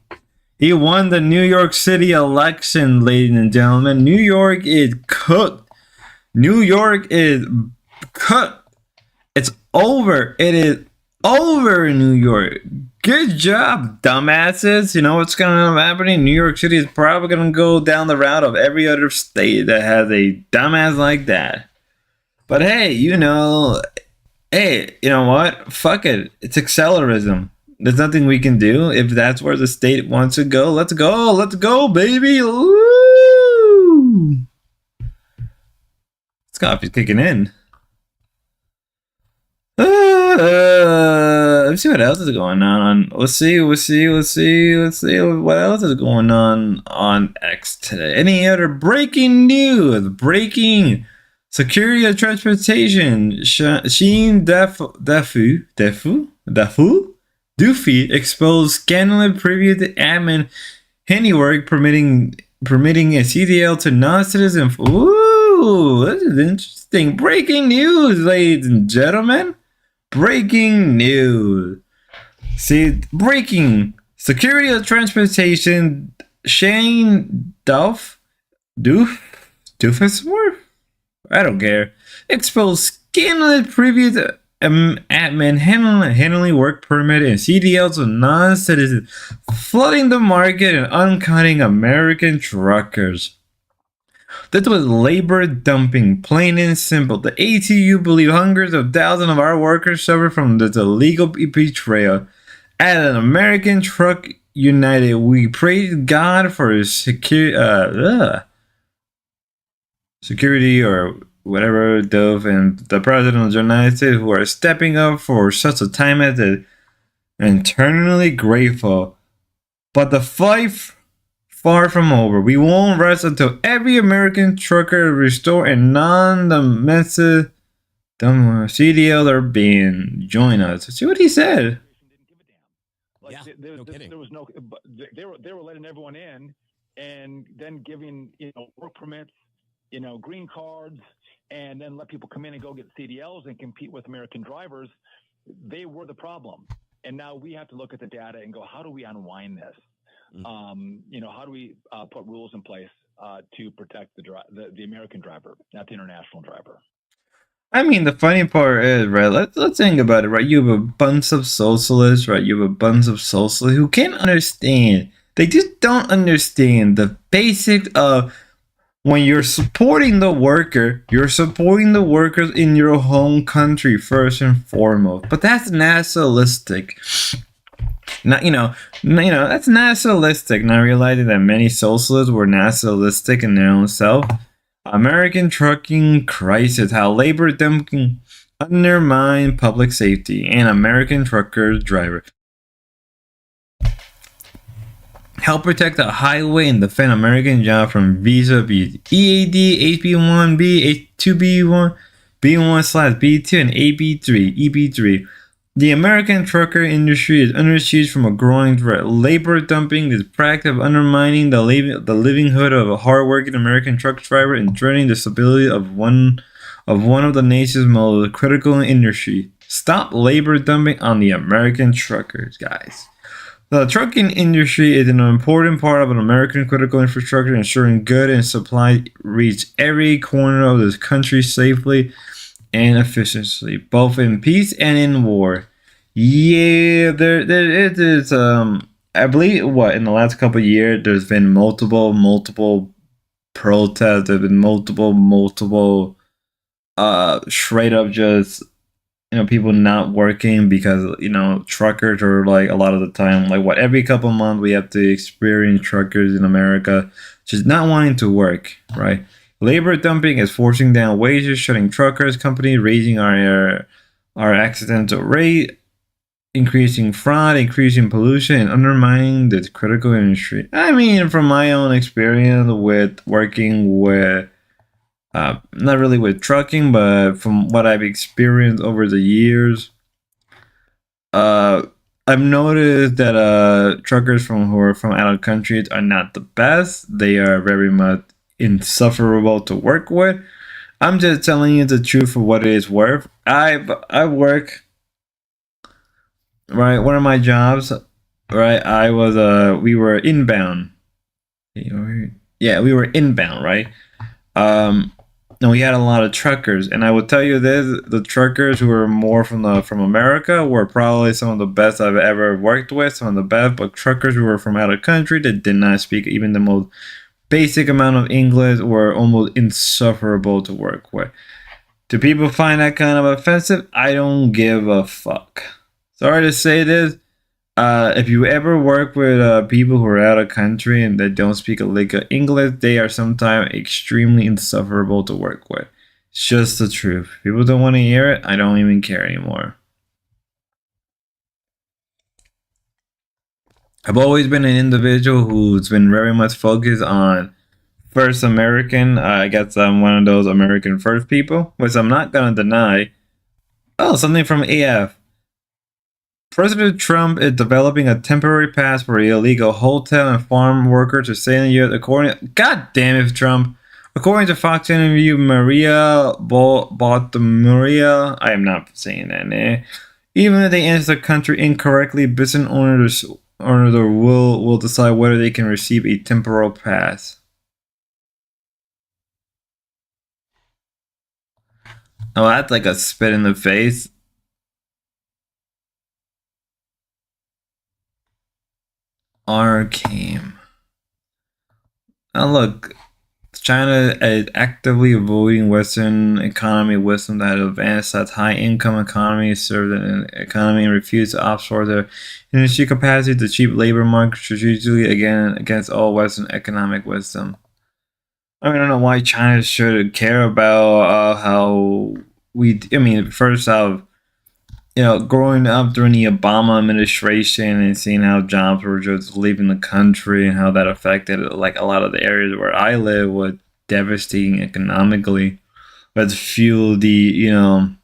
He won the New York City election, ladies and gentlemen. New York is cooked. New York is cooked. It's over. It is over in New York. Good job, dumbasses. You know what's going to happen? New York City is probably going to go down the route of every other state that has a dumbass like that. But hey, you know what? Fuck it. It's acceleratism. There's nothing we can do. If that's where the state wants to go, let's go. Let's go, baby. Woo! This coffee's kicking in. Let's see what else is going on. Let's see what else is going on X today. Any other breaking news? Breaking security of transportation. Sheen Duffy exposed scandalous previous admin handiwork permitting a CDL to non-citizens. Ooh, this is interesting. Breaking news, ladies and gentlemen. Breaking news. See, breaking security of transportation. Shane Doofusworth? I don't care. Exposed scandalous previous admin handling work permit and CDLs of non-citizens, flooding the market and undercutting American truckers. This was labor dumping, plain and simple. The ATU believe hundreds of thousands of our workers suffer from this illegal betrayal. At an American Truck United, we praise God for his security. security or whatever, Dove, and the president of the United States, who are stepping up for such a time as it, internally grateful. But the fight far from over. We won't rest until every American trucker restore and non-domestic CDL are being join us. See what he said. Like yeah, no kidding. There was no. They were letting everyone in, and then giving work permits, green cards, and then let people come in and go get CDLs and compete with American drivers. They were the problem, and now we have to look at the data and go, how do we unwind this? How do we put rules in place to protect the American driver, not the international driver? I mean, the funny part is, right, let's think about it, right? You have a bunch of socialists, right? You have a bunch of socialists who can't understand. They just don't understand the basics of when you're supporting the worker, you're supporting the workers in your home country first and foremost. But that's nationalistic. Not, that's nationalistic. Not realizing that many socialists were nationalistic in their own self. American trucking crisis, how labor dumping undermine public safety, and American truckers driver help protect the highway and defend American jobs from visa abuse. EAD, HB1B, H2B1, B1/B2, and EB3. The American trucker industry is under siege from a growing threat. Labor dumping is practice of undermining the livelihood of a hardworking American truck driver and threatening the stability of one of the nation's most critical industry. Stop labor dumping on the American truckers, guys. The trucking industry is an important part of an American critical infrastructure, ensuring goods and supply reach every corner of this country safely and efficiently, both in peace and in war. Yeah, there it is. I believe in the last couple of years, there's been multiple protests. There's been multiple, straight up just people not working because truckers are like a lot of the time every couple of months we have to experience truckers in America just not wanting to work, right? Labor dumping is forcing down wages, shutting truckers companies, raising our accidental rate, increasing fraud, increasing pollution, and undermining this critical industry. I mean, from my own experience with working with, not really with trucking, but from what I've experienced over the years, I've noticed that truckers who are from out of countries are not the best. They are very much insufferable to work with. I'm just telling you the truth for what it is worth. I work, right, one of my jobs, right, we were inbound. Yeah, we were inbound, right? And we had a lot of truckers, and I will tell you this: the truckers who were more from America were probably some of the best I've ever worked with, some of the best. But truckers who were from out of country that did not speak even the most basic amount of English were almost insufferable to work with. Do people find that kind of offensive? I don't give a fuck. Sorry to say this. If you ever work with people who are out of country and that don't speak a lick of English, they are sometimes extremely insufferable to work with. It's just the truth. People don't want to hear it. I don't even care anymore. I've always been an individual who's been very much focused on first American. I guess I'm one of those American first people, which I'm not going to deny. Oh, something from AF. President Trump is developing a temporary pass for illegal hotel and farm workers to stay in the U.S. God damn it, Trump. According to Fox interview, Maria Bottomuria, I am not saying that name. Even if they enter the country incorrectly, business owners will decide whether they can receive a temporal pass. Oh, that's like a spit in the face. Came. Now look, China is actively avoiding Western economy wisdom that advanced that high-income economies serve an economy and refuse to outsource their industry capacity to cheap labor market strategically against all Western economic wisdom. I mean, I don't know why China should care about how we. I mean, first off, growing up during the Obama administration and seeing how jobs were just leaving the country and how that affected like a lot of the areas where I live was devastating economically. But fuel the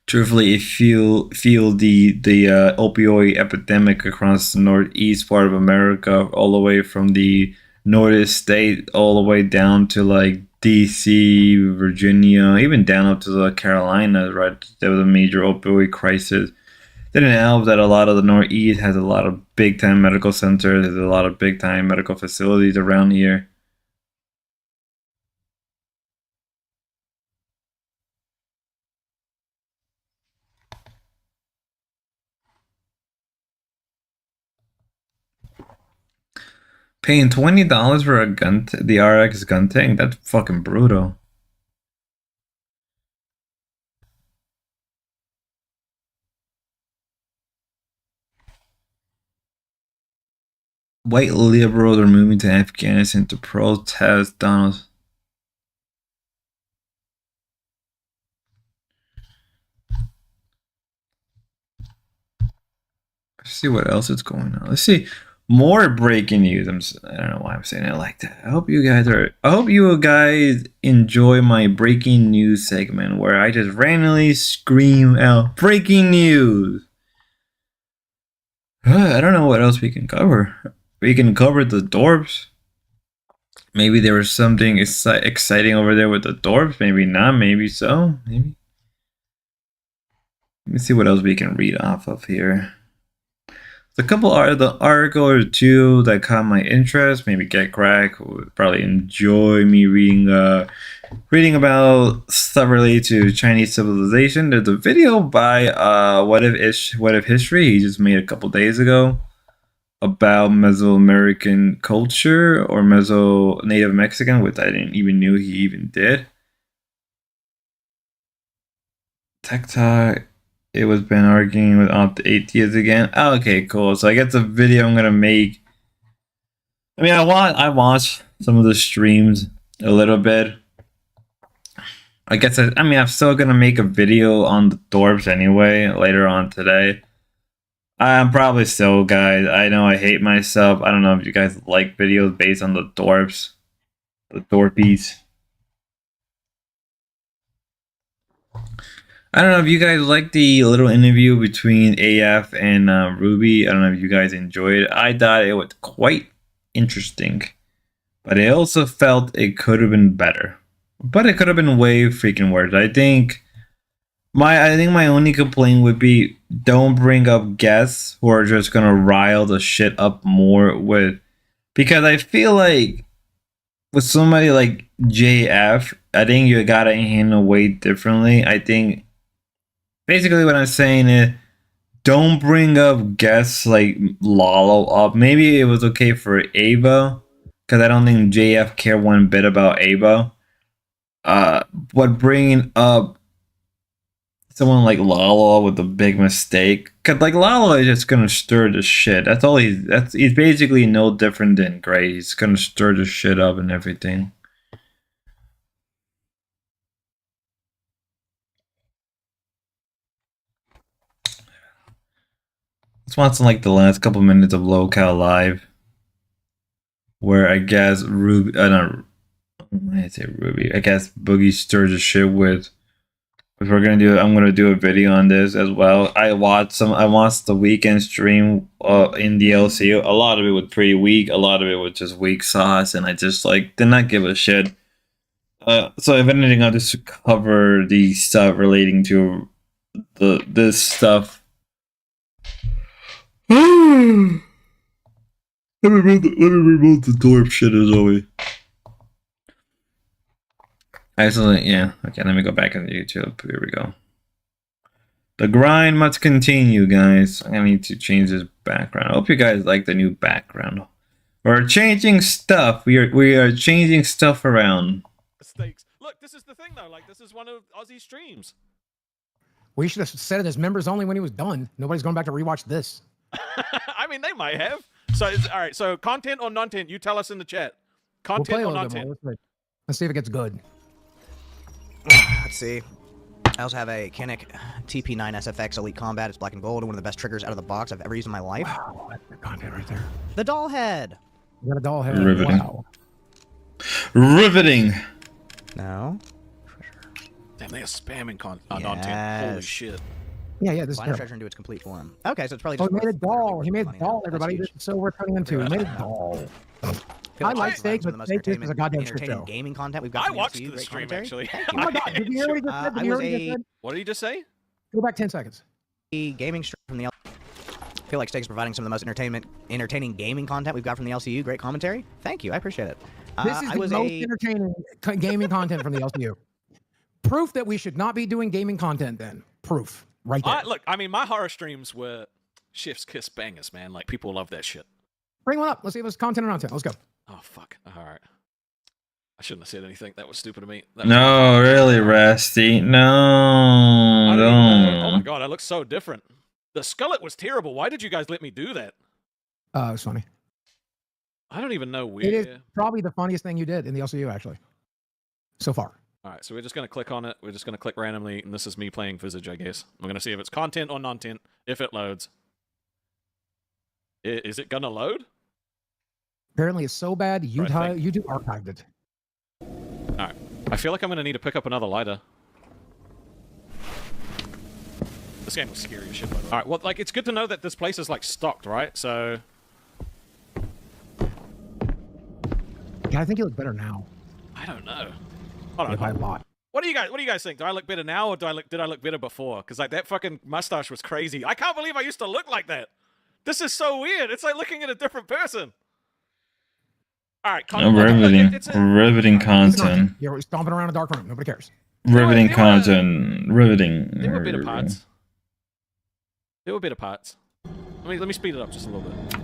truthfully, if feel the opioid epidemic across the northeast part of America, all the way from the northeast state, all the way down to like D.C., Virginia, even down up to the Carolinas. Right, there was a major opioid crisis. Didn't help that a lot of the northeast has a lot of big time medical centers. There's a lot of big time medical facilities around here. Paying $20 for a gun, the RX gun tank, that's fucking brutal. White liberals are moving to Afghanistan to protest Donald. Let's see what else is going on. Let's see more breaking news. I don't know why I'm saying it like that. I hope you guys enjoy my breaking news segment where I just randomly scream out breaking news. I don't know what else we can cover. We can cover the Dorps. Maybe there was something exciting over there with the Dorps. Maybe not. Maybe so. Maybe. Let me see what else we can read off of here. A couple the article or two that caught my interest. Maybe Get Crack would probably enjoy me reading about stuff related to Chinese civilization. There's a video by What If History he just made a couple days ago about Mesoamerican culture or Native Mexican, which I didn't even knew he even did. TikTok. It was been arguing with atheists again. Oh, okay, cool. So I guess the video I'm gonna make. I mean, I watched some of the streams a little bit. I guess I'm still gonna make a video on the Dorps anyway later on today. I'm probably still, guys. I know I hate myself. I don't know if you guys like videos based on the Dorps, the Dorpies. I don't know if you guys liked the little interview between AF and Ruby. I don't know if you guys enjoyed it. I thought it was quite interesting, but I also felt it could have been better. But it could have been way freaking worse. I think my only complaint would be don't bring up guests who are just gonna rile the shit up more with, because I feel like with somebody like JF, I think you gotta handle way differently. I think basically what I'm saying is don't bring up guests like Lalo up. Maybe it was okay for Ava, because I don't think JF cared one bit about Ava. But bringing up someone like Lalo with a big mistake, because like Lalo is just gonna stir the shit. That's all he's basically no different than Gray. He's gonna stir the shit up and everything. Let's watch like the last couple minutes of Locale Live, where I guess Ruby, I say Ruby. I guess Boogie stirs the shit with. If we're gonna do it, I'm gonna do a video on this as well. I watched the weekend stream in DLC. A lot of it was pretty weak. A lot of it was just weak sauce, and I just like did not give a shit. So if anything, I'll just cover the stuff relating to this stuff. Let me remove the Dorp shit as always. Yeah. Okay, let me go back into YouTube. Here we go. The grind must continue, guys. I need to change this background. I hope you guys like the new background. We're changing stuff. We are changing stuff around. Mistakes. Look, this is the thing though. Like, this is one of Ozzy's streams. We should have said it as members only when he was done. Nobody's going back to rewatch this. I mean, they might have. So, all right. So, content or non-content? You tell us in the chat. Content play a or little bit non-tent? more. Let's see if it gets good. Let's see. I also have a Kinnick TP9 SFX Elite Combat. It's black and gold, one of the best triggers out of the box I've ever used in my life. Wow, that's the content right there. The doll head. You got a doll head. Riveting. Wow. Riveting. No. Damn, they are spamming Yes. non-tent. Holy shit. Yeah, this is Find a terrible. treasure into its complete form. Okay, so it's probably Oh, just. he made a doll. He made a money. doll, That's everybody. huge. This is so worth turning into. He made a doll. Feel I like it's steak, some of but the most steak is a goddamn shit entertaining show. gaming content we've got. I from the watched LCU. the Great stream, commentary. actually. Thank you. Oh my god, did you hear what he just said? Did I you hear was what he just said? What did you just say? Go back 10 seconds. Gaming stream from the. I feel like Steak is providing some of the most entertaining gaming content we've got from the LCU. Great commentary. Thank you. I appreciate it. This is the most entertaining gaming content from the LCU. Proof that we should not be doing gaming content then. Proof. Right there. Look, I mean, my horror streams were Chef's Kiss bangers, man. Like, people love that shit. Bring one up. Let's see if it's content or nonsense. Let's go. Oh, fuck. All right. I shouldn't have said anything. That was stupid of me. That was No, really, Rusty. No, I don't even know. Oh my don't. god, I look so different. The skullet was terrible. Why did you guys let me do that? It was funny. I don't even know where. It is probably the funniest thing you did in the LCU, actually. So far. All right, so we're just going to click on it. We're just going to click randomly, and this is me playing Visage, I guess. We're going to see if it's content or non-tent, if it loads. Is it going to load? Apparently it's so bad, YouTube archived it. All right. I feel like I'm going to need to pick up another lighter. This game was scary as shit, by the way. All right, well, like, it's good to know that this place is, like, stocked, right? So... Yeah, I think you look better now. I don't know. Hold on. Yeah, by a lot. What do you guys think? Do I look better now, or did I look better before? Because like that fucking mustache was crazy. I can't believe I used to look like that. This is so weird. It's like looking at a different person. All right, Riveting content. You're stomping around a dark room. Nobody cares. Riveting content. Riveting. There were better parts. Let me speed it up just a little bit.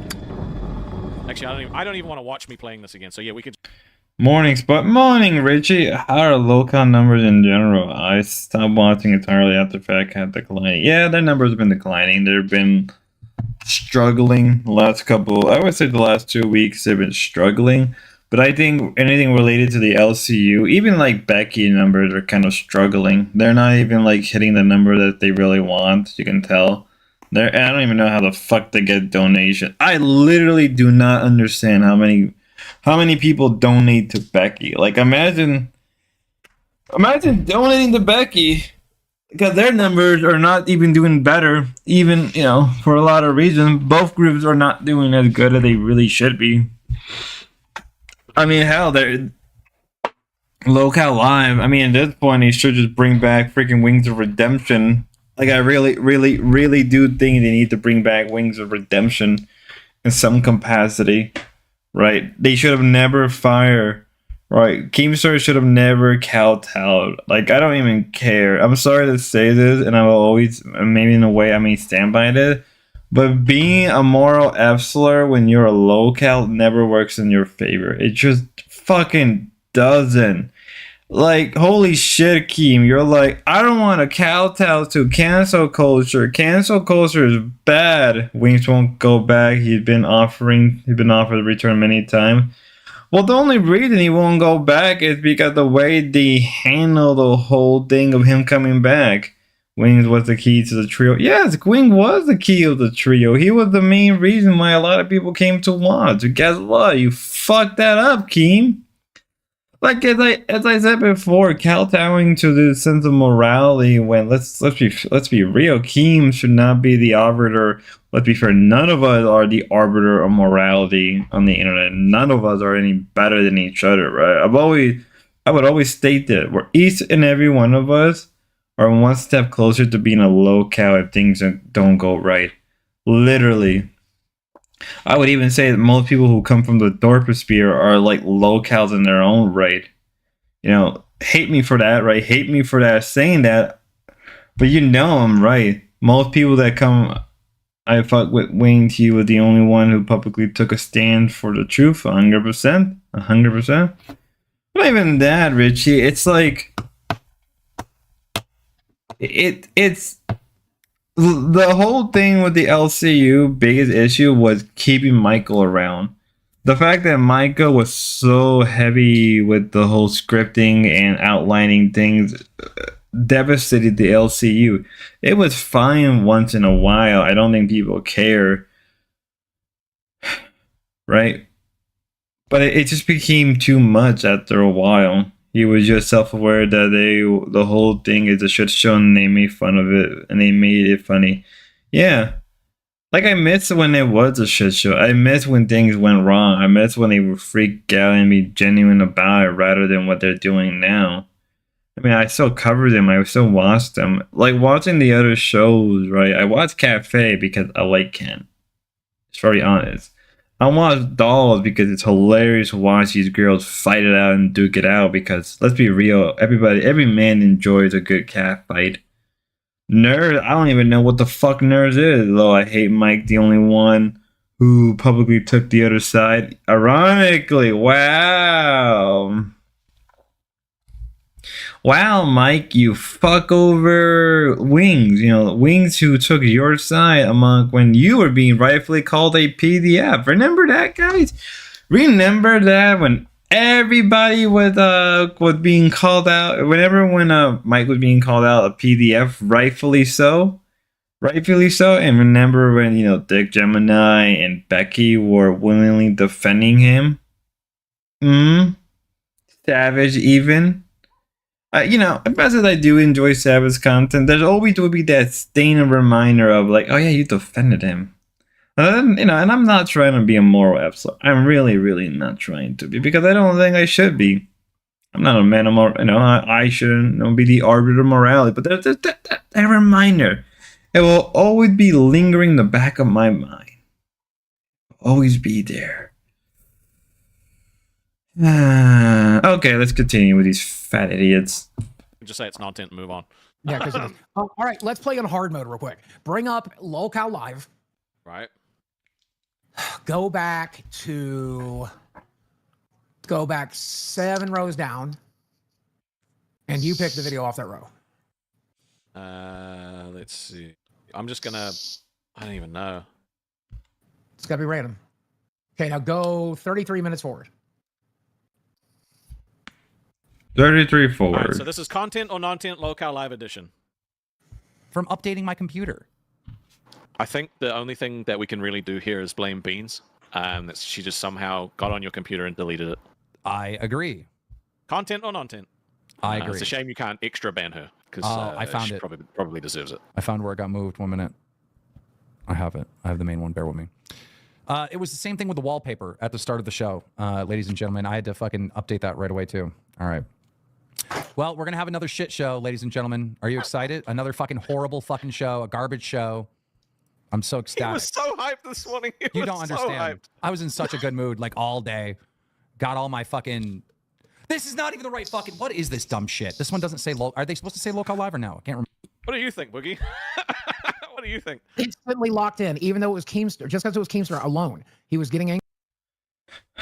Actually, I don't even want to watch me playing this again. So yeah, we could. Morning, Spot. Morning, Richie. How are local numbers in general? I stopped watching entirely after Fat Cat declining. Yeah, their numbers have been declining. They've been struggling the last couple. I would say the last 2 weeks they've been struggling. But I think anything related to the LCU, even like Becky numbers are kind of struggling. They're not even like hitting the number that they really want. You can tell. I don't even know how the fuck they get donation. I literally do not understand how many people donate to Becky. Like, imagine donating to Becky, because their numbers are not even doing better. Even, for a lot of reasons, both groups are not doing as good as they really should be. I mean, hell, they're Local Live. I mean, at this point, they should just bring back freaking Wings of Redemption. Like, I really, really, really do think they need to bring back Wings of Redemption in some capacity. Right, they should have never fired. Right, Keemstar should have never kowtowed. Like, I don't even care. I'm sorry to say this, and I will always, maybe in a way, I may stand by it. But being a moral F-slur when you're a local never works in your favor. It just fucking doesn't. Like, holy shit, Keem. You're like, I don't want to kowtow to cancel culture. Cancel culture is bad. Wings won't go back. He's been offered to return many times. Well, the only reason he won't go back is because the way they handle the whole thing of him coming back. Wings was the key to the trio. Yes, Wing was the key of the trio. He was the main reason why a lot of people came to watch. Guess what? You fucked that up, Keem. Like, as I said before, kowtowing to the sense of morality when let's be real, Keem should not be the arbiter. Let's be fair, none of us are the arbiter of morality on the internet. None of us are any better than each other, right? I would always state that where each and every one of us are one step closer to being a local if things don't go right. Literally. I would even say that most people who come from the Dorposphere are like locals in their own right. Hate me for that, right? Hate me for that, saying that. But I'm right. Most people that come, I fuck with Wings, he was the only one who publicly took a stand for the truth, 100%. 100%. Not even that, Richie. It's like, it's... The whole thing with the LCU biggest issue was keeping Michael around. The fact that Micah was so heavy with the whole scripting and outlining things devastated the LCU. It was fine once in a while. I don't think people care. Right? But it just became too much after a while. He was just self-aware that the whole thing is a shit show and they made fun of it and they made it funny. Yeah. Like, I miss when it was a shit show. I miss when things went wrong. I miss when they would freak out and be genuine about it rather than what they're doing now. I mean, I still cover them. I still watch them. Like, watching the other shows, right? I watch Cafe because I like Ken. It's very honest. I watch Dolls because it's hilarious to watch these girls fight it out and duke it out because, let's be real, every man enjoys a good cat fight. Nerd, I don't even know what the fuck Nerds is, though I hate Mike, the only one who publicly took the other side. Ironically, wow. Wow, Mike, you fuck over Wings. You know, Wings who took your side among when you were being rightfully called a PDF. Remember that, guys? Remember that when everybody was being called out, when Mike was being called out a PDF, rightfully so, and remember when Dick Gemini and Becky were willingly defending him, Savage even. As much as I do enjoy Savage content, there's always will be that stain of reminder of like, oh yeah, you defended him. And I'm not trying to be a moral absolute. I'm really, really not trying to be because I don't think I should be. I'm not a man of moral. I shouldn't be the arbiter of morality. But there's that reminder. It will always be lingering in the back of my mind. Always be there. Okay, let's continue with these fat idiots. Just say it's non-tint and move on. Yeah, because all right, let's play on hard mode real quick. Bring up Locale Live. Right. Go back 7 rows down, and you pick the video off that row. Let's see. I'm just gonna. I don't even know. It's gotta be random. Okay, now go 33 minutes forward. 33 forward. All right, so this is content or non-tint Locale Live edition. From updating my computer. I think the only thing that we can really do here is blame Beans. That she just somehow got on your computer and deleted it. I agree. Content or non-tint? I agree. It's a shame you can't extra ban her because I found she it. Probably deserves it. I found where it got moved. 1 minute. I have it. I have the main one. Bear with me. It was the same thing with the wallpaper at the start of the show, ladies and gentlemen. I had to fucking update that right away too. All right. Well, we're gonna have another shit show, ladies and gentlemen. Are you excited? Another fucking horrible fucking show, a garbage show. I'm so ecstatic. He was so hyped this morning. You don't understand. I was in such a good mood, like all day. Got all my fucking. This is not even the right fucking. What is this dumb shit? This one doesn't say local. Are they supposed to say Locale Live or no? I can't remember. What do you think, Boogie? What do you think? Instantly locked in, even though it was Keemstar. Just because it was Keemstar alone, he was getting angry.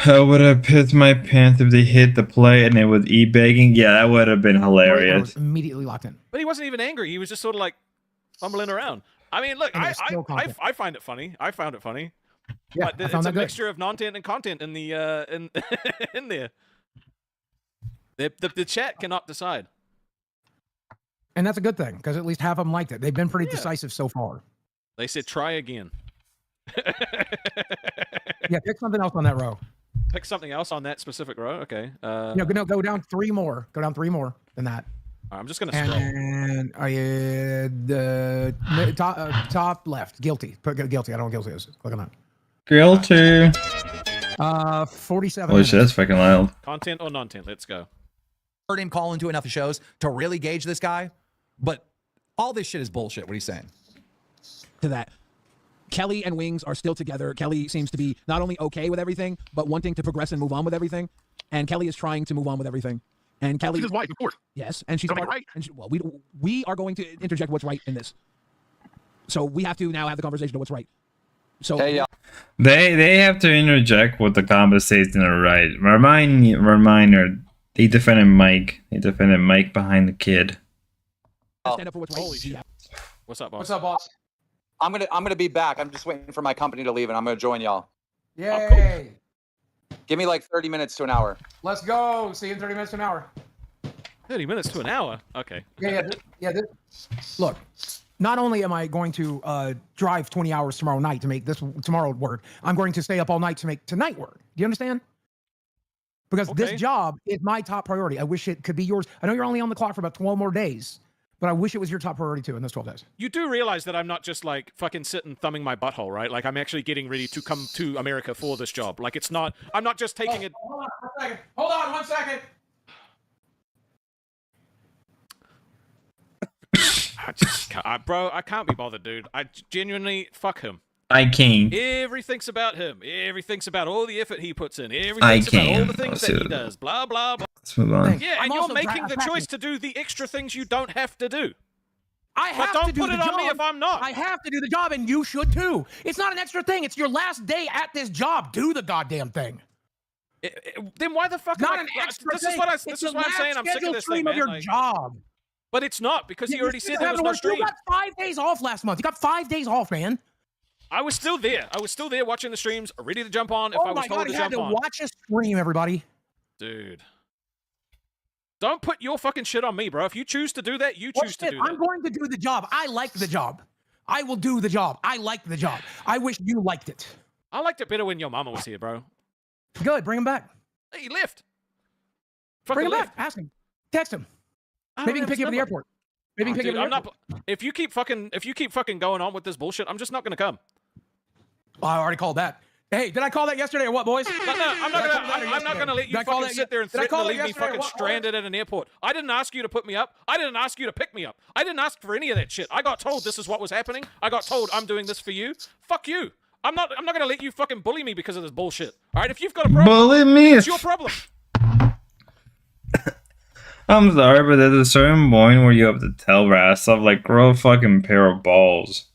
I would have pissed my pants if they hit the play and it was e-begging. Yeah, that would have been hilarious. Was immediately locked in. But he wasn't even angry. He was just sort of like fumbling around. I mean, look, I find it funny. I found it funny. Yeah, but it's a mixture of non-tint and content in the in there. The chat cannot decide. And that's a good thing, because at least half of them liked it. They've been pretty decisive so far. They said try again. Yeah, pick something else on that row. Pick something else on that specific row. Okay. No, go down 3 more. Go down 3 more than that. I'm just gonna scroll. And the top left, guilty. Put guilty. I don't know what guilty is. Click on that. Guilty. 47. Holy shit, that's fucking loud. Content or non-tint? Let's go. Heard him call into enough shows to really gauge this guy, but all this shit is bullshit. What he's saying. To that. Kelly and Wings are still together. Kelly seems to be not only okay with everything, but wanting to progress and move on with everything. And Kelly is trying to move on with everything. And Kelly, She's his wife, of course. Yes, and she's right. And well, we are going to interject what's right in this. So we have to now have the conversation of what's right. So they have to interject with the conversation are right. Reminder. They defended Mike. They defended Mike behind the kid. Stand up for what's right. Holy shit. What's up, boss? What's up, boss? I'm gonna be back. I'm just waiting for my company to leave, and I'm gonna join y'all. Yay! Give me like 30 minutes to an hour. Let's go. See you in 30 minutes to an hour. 30 minutes to an hour? Okay. Look, not only am I going to drive 20 hours tomorrow night to make this tomorrow work, I'm going to stay up all night to make tonight work. Do you understand? Because this job is my top priority. I wish it could be yours. I know you're only on the clock for about 12 more days, but I wish it was your top priority too in those 12 days. You do realize that I'm not just like fucking sitting thumbing my butthole, right? Like I'm actually getting ready to come to America for this job. Like it's not, I'm not just taking it. Hold on 1 second. Hold on 1 second. I just can't, bro, I can't be bothered, dude. I genuinely, fuck him. I can't. Everything's about him. Everything's about all the effort he puts in. Everything's about all the things that he does. Blah, blah, blah. Let's move on. Yeah, and you're making the choice to do the extra things you don't have to do. I have but to do don't put it on me if I'm not. I have to do the job, and you should too. It's not an extra thing. It's your last day at this job. Do the goddamn thing. Then why the fuck? Not an extra this thing. This is why I'm saying I'm sick of this thing, man. Of your job. But it's not because he already said there was no stream. You got 5 days off last month. You got 5 days off, man. I was still there. I was still there watching the streams, ready to jump on if I was told to jump on. Watch a stream, everybody. Dude. Don't put your fucking shit on me, bro. If you choose to do that, you choose to do that. I'm going to do the job. I like the job. I will do the job. I like the job. I wish you liked it. I liked it better when your mama was here, bro. Good. Bring him back. Hey, he left. Bring him back. Ask him. Text him. Maybe he can pick you up at the airport. Maybe he can pick you up at the airport. If you keep fucking going on with this bullshit, I'm just not gonna come. Oh, I already called that. Hey, did I call that yesterday or what, boys? No, I'm not gonna let you fucking sit there and threaten to leave me fucking stranded at an airport. I didn't ask you to put me up. I didn't ask you to pick me up. I didn't ask for any of that shit. I got told this is what was happening. I got told I'm doing this for you. Fuck you. I'm not gonna let you fucking bully me because of this bullshit. All right, if you've got a problem, bully me. It's your problem. I'm sorry, but there's a certain point where you have to tell Rastov, like, grow a fucking pair of balls.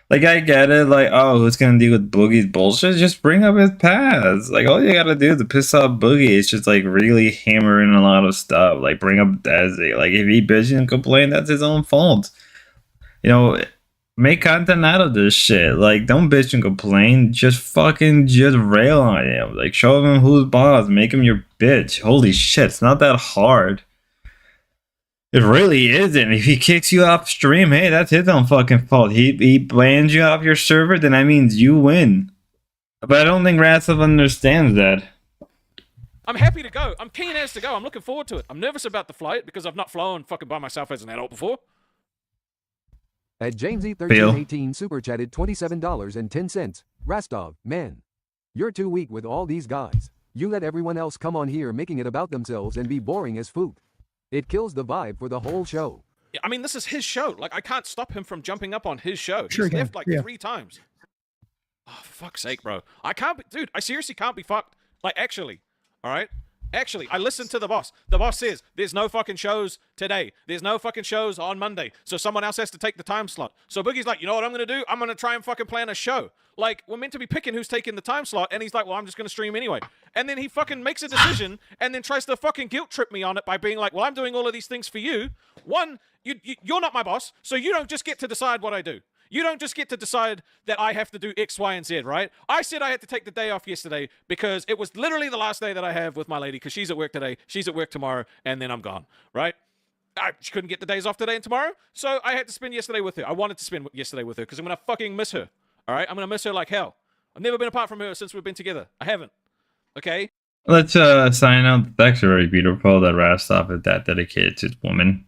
Like, I get it, like, oh, who's gonna deal with Boogie's bullshit? Just bring up his past. Like, all you gotta do to piss off Boogie is just, like, really hammer in a lot of stuff. Like, bring up Desi. Like, if he bitches and complain, that's his own fault. You know, make content out of this shit. Like, don't bitch and complain. Just rail on him. Like, show him who's boss. Make him your bitch. Holy shit, it's not that hard. It really isn't. If he kicks you off stream, hey, that's his own fucking fault. He bans you off your server, then that means you win. But I don't think Rastov understands that. I'm happy to go. I'm keen as to go. I'm looking forward to it. I'm nervous about the flight because I've not flown fucking by myself as an adult before. At Jamesy1318 super chatted $27.10. Rastov, man, you're too weak with all these guys. You let everyone else come on here making it about themselves and be boring as food. It kills the vibe for the whole show. Yeah, I mean, this is his show. Like, I can't stop him from jumping up on his show. Sure He's left like 3 times. Oh, for fuck's sake, bro. I can't be... Dude, I seriously can't be fucked. Like, actually. All right? Actually, I listened to the boss. The boss says, there's no fucking shows today. There's no fucking shows on Monday. So someone else has to take the time slot. So Boogie's like, you know what I'm going to do? I'm going to try and fucking plan a show. Like, we're meant to be picking who's taking the time slot. And he's like, well, I'm just going to stream anyway. And then he fucking makes a decision and then tries to fucking guilt trip me on it by being like, well, I'm doing all of these things for you. One, you're not my boss. So you don't just get to decide what I do. You don't just get to decide that I have to do X, Y, and Z, right? I said I had to take the day off yesterday because it was literally the last day that I have with my lady because she's at work today, she's at work tomorrow, and then I'm gone, right? She couldn't get the days off today and tomorrow, so I had to spend yesterday with her. I wanted to spend yesterday with her because I'm going to fucking miss her, all right? I'm going to miss her like hell. I've never been apart from her since we've been together. I haven't, okay? Let's sign out. It's actually very beautiful that Rastov is that dedicated to his woman.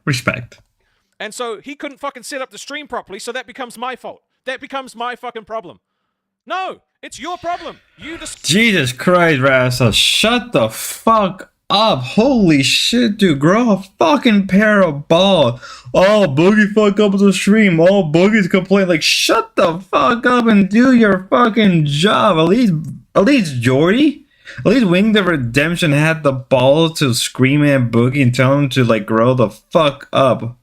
Respect. And so he couldn't fucking set up the stream properly, so that becomes my fault. That becomes my fucking problem. No, it's your problem. You just... Jesus Christ, Rastov, shut the fuck up. Holy shit, dude. Grow a fucking pair of balls. Oh, Boogie fuck up the stream. Oh, Boogie's complaining. Like, shut the fuck up and do your fucking job. At least Jordy, at least Wing the Redemption had the balls to scream at Boogie and tell him to, like, grow the fuck up.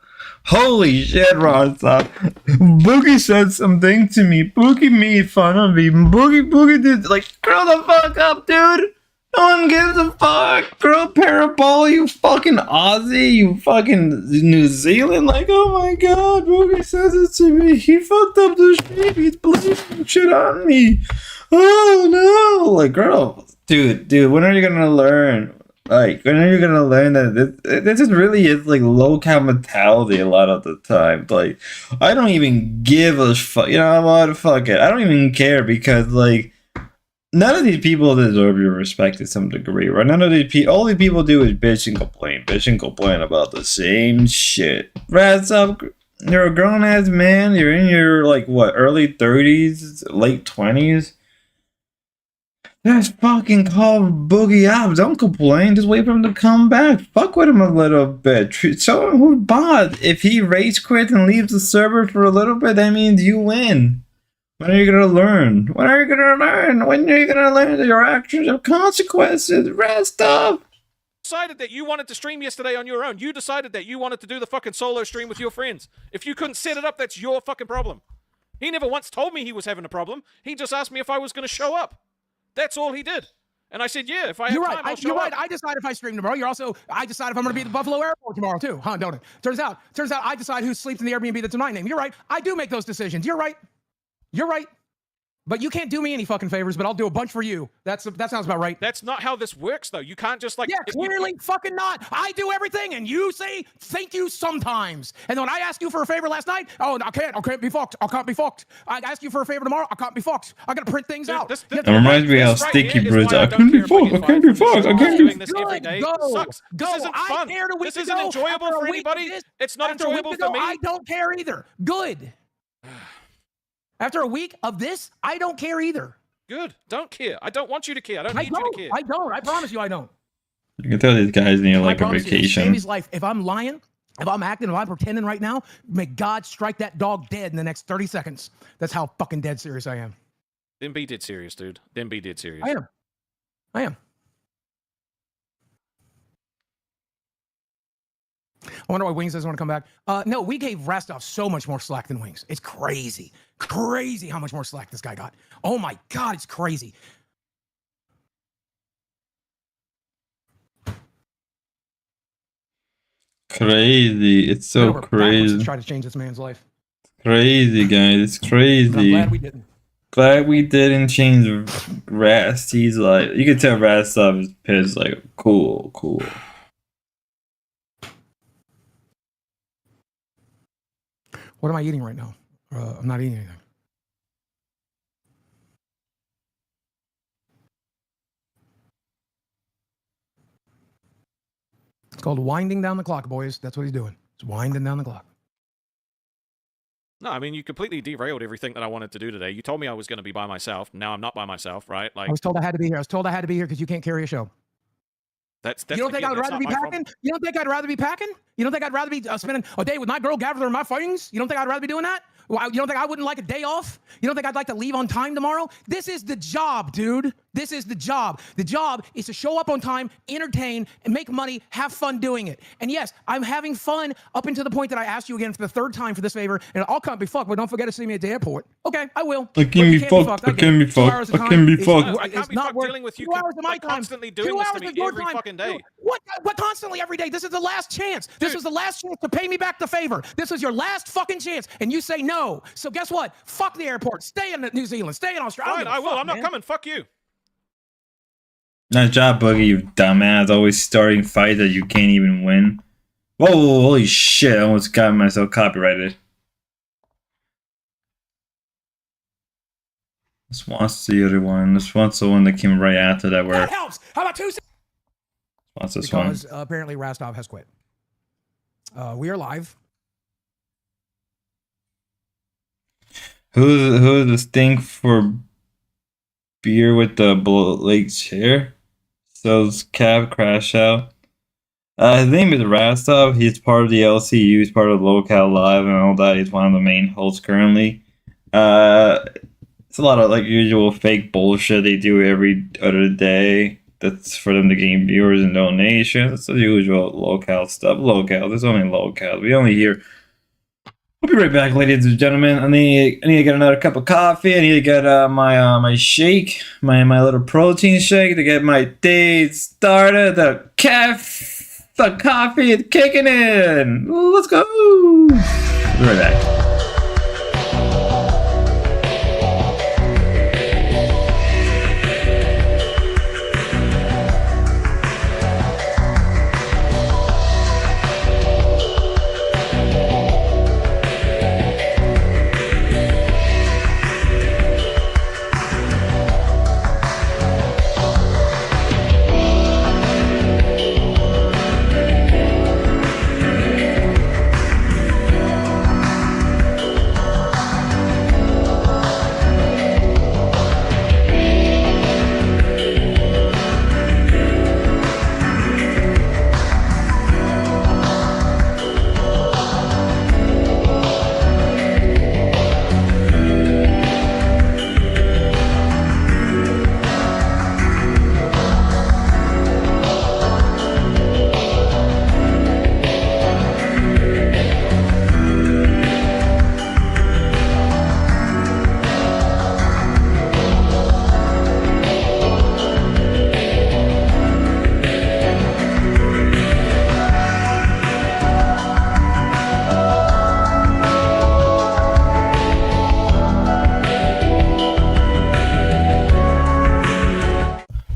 Holy shit, Rastov. Boogie said something to me. Boogie made fun of me. Boogie did, like, grow the fuck up, dude. No one gives a fuck. Grow a pair of balls, you fucking Aussie, you fucking New Zealand. Like, oh my god, Boogie says it to me. He fucked up the stream. He's blaming shit on me. oh no, like girl, dude, when are you gonna learn? Like, when are you gonna learn that this just really is like low-cal mentality a lot of the time? Like, I don't even give a fuck. You know what? Fuck it. I don't even care because like none of these people deserve your respect to some degree, right? None of these people. All these people do is bitch and complain about the same shit. Rats up. You're a grown ass man. You're in your like what, early 30s, late 20s. Just fucking call Boogie up. Don't complain. Just wait for him to come back. Fuck with him a little bit. Show him who bought. If he rage quits and leaves the server for a little bit, that means you win. When are you gonna learn? When are you gonna learn? When are you gonna learn that your actions have consequences? Rest up. Decided that you wanted to stream yesterday on your own. You decided that you wanted to do the fucking solo stream with your friends. If you couldn't set it up, that's your fucking problem. He never once told me he was having a problem. He just asked me if I was going to show up. That's all he did. And I said, yeah, if I have time, I'll show up. You're right. I decide if I stream tomorrow. I decide if I'm going to be at the Buffalo Airport tomorrow too, huh? Don't it? Turns out I decide who sleeps in the Airbnb that's my name. You're right. I do make those decisions. You're right. But you can't do me any fucking favors, but I'll do a bunch for you. That sounds about right. That's not how this works, though. You can't just like... Yeah, clearly fucking not. I do everything, and you say thank you sometimes. And then when I asked you for a favor last night, oh, I can't be fucked. I can't be fucked. I asked you for a favor tomorrow, I can't be fucked. I gotta print things out. It reminds me how Sticky Bruce. I can't be fucked. I can't be fucked. I can't be this every day. It sucks. Go. This isn't fun. This isn't enjoyable for anybody. It's not enjoyable for me. I don't care either. Good. After a week of this, I don't care either. Good. Don't care. I don't want you to care. I don't need you to care. I don't. I promise you I don't. You can tell these guys need like a vacation. Baby's life. If I'm lying, if I'm acting, if I'm pretending right now, may God strike that dog dead in the next 30 seconds. That's how fucking dead serious I am. Then be dead serious, dude. Then be dead serious. I am. I wonder why Wings doesn't want to come back. No, we gave Rastov so much more slack than Wings. It's crazy. Crazy how much more slack this guy got. Oh my God, it's crazy. Crazy. It's so crazy. To try to change this man's life. Crazy, guys. It's crazy. But I'm glad we didn't. Glad we didn't change Rasty's life. You can tell Rastov is pissed. Like, cool. What am I eating right now? I'm not eating anything. It's called winding down the clock, boys. That's what he's doing. It's winding down the clock. No, I mean, you completely derailed everything that I wanted to do today. You told me I was going to be by myself. Now I'm not by myself, right? Like, I was told I had to be here. I was told I had to be here because you can't carry a show. That's you don't think I'd rather be packing? You don't think I'd rather be packing? You don't think I'd rather be spending a day with my girl gathering my things? You don't think I'd rather be doing that? Well, you don't think I wouldn't like a day off? You don't think I'd like to leave on time tomorrow? This is the job, dude. This is the job. The job is to show up on time, entertain, and make money, have fun doing it. And yes, I'm having fun up until the point that I asked you again for the third time for this favor, and I'll come be fucked, but don't forget to see me at the airport. Okay, I will. I can't be fucked. I can't be fucked. I can't be fucked. I can't be fucked dealing with you constantly doing this to me every fucking day. What constantly every day? This is the last chance. This was the last chance to pay me back the favor. This was your last fucking chance, and you say no. So guess what? Fuck the airport. Stay in New Zealand. Stay in Australia. Fine, I will. I'm not coming. Fuck you. Nice job, Boogie, you dumbass. Always starting fights that you can't even win. Whoa, holy shit. I almost got myself copyrighted. This one's the other one. This one's the one that came right after that. Where that helps. How about Tuesday? What's this because, one? Apparently Rastov has quit. We are live. Who's this thing for beer with the like chair? Sells cab crash out. His name is Rastov. He's part of the LCU. He's part of Local Live and all that. He's one of the main hosts currently. It's a lot of like usual fake bullshit they do every other day. That's for them to gain viewers and donations. It's the usual local stuff. Local. There's only local. We only hear. We'll be right back, ladies and gentlemen. I need to get another cup of coffee. I need to get my shake, my little protein shake to get my day started. The coffee is kicking in. Let's go. We'll be right back.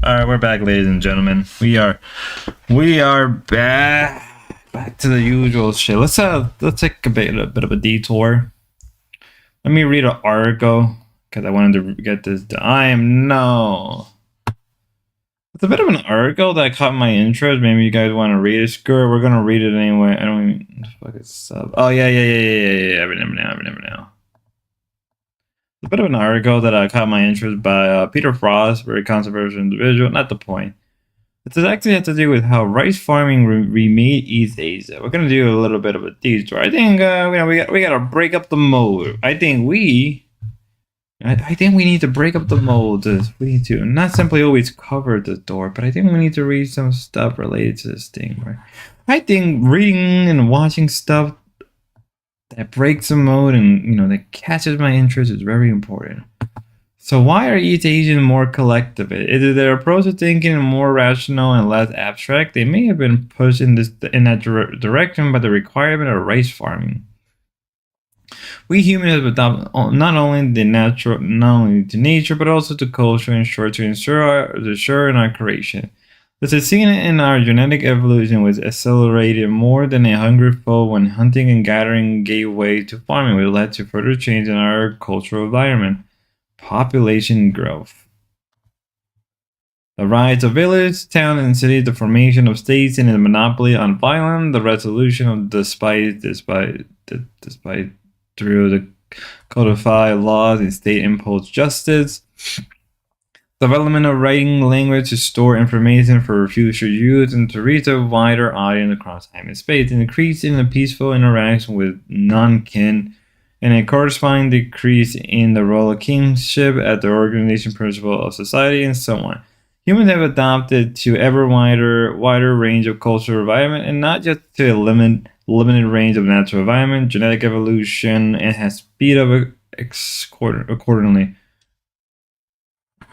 Alright, we're back, ladies and gentlemen. We are back to the usual shit. Let's take a bit of a detour. Let me read an article because I wanted to get this done. It's a bit of an article that caught my interest. Maybe you guys want to read it. Screw it, we're gonna read it anyway. I don't even fuck it sub. Oh yeah. I remember now. It's a bit of an article that caught my interest by Peter Frost, very controversial individual. Not the point. It actually has to do with how rice farming remade East Asia. We're gonna do a little bit of a detour. I think we gotta break up the mold. I think we need to break up the mold. We need to not simply always cover the door, but I think we need to read some stuff related to this thing. Right? I think reading and watching stuff that breaks the mold and that catches my interest is very important. So why are East Asians more collective? Is their approach to thinking more rational and less abstract? They may have been pushed in that direction by the requirement of rice farming. We humans have adopted not only to nature, but also to culture to ensure in our creation. The succeeding in our genetic evolution was accelerated more than a hungry foe when hunting and gathering gave way to farming, which led to further change in our cultural environment. Population growth. The rise of villages, towns, and cities, the formation of states, and the monopoly on violence, the resolution of despite through the codified laws and state-imposed justice, development of writing language to store information for future use and to reach a wider audience across time and space, an increase in the peaceful interaction with non-kin, and a corresponding decrease in the role of kingship at the organization principle of society, and so on. Humans have adopted to ever wider range of cultural environment, and not just to a limited range of natural environment, genetic evolution, and has speed up accordingly.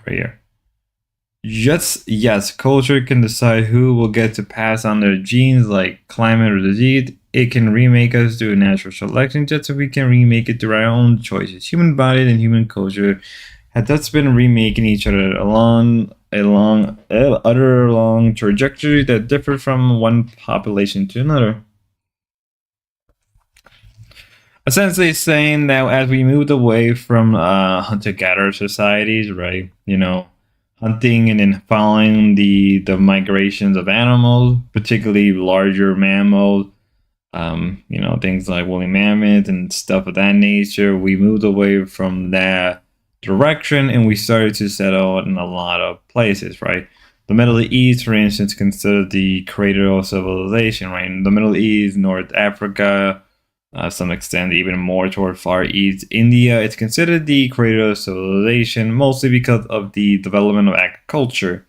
Right here. Yes, culture can decide who will get to pass on their genes, like climate or disease. It can remake us through natural selection, just so we can remake it through our own choices. Human body and human culture have thus been remaking each other along a long trajectory that differ from one population to another. Essentially saying that as we moved away from hunter-gatherer societies, right, hunting and then following the migrations of animals, particularly larger mammals, things like woolly mammoths and stuff of that nature, we moved away from that direction and we started to settle in a lot of places, right? The Middle East, for instance, considered the cradle of civilization, right? In the Middle East, North Africa, some extent even more toward Far East India, it's considered the cradle of civilization, mostly because of the development of agriculture.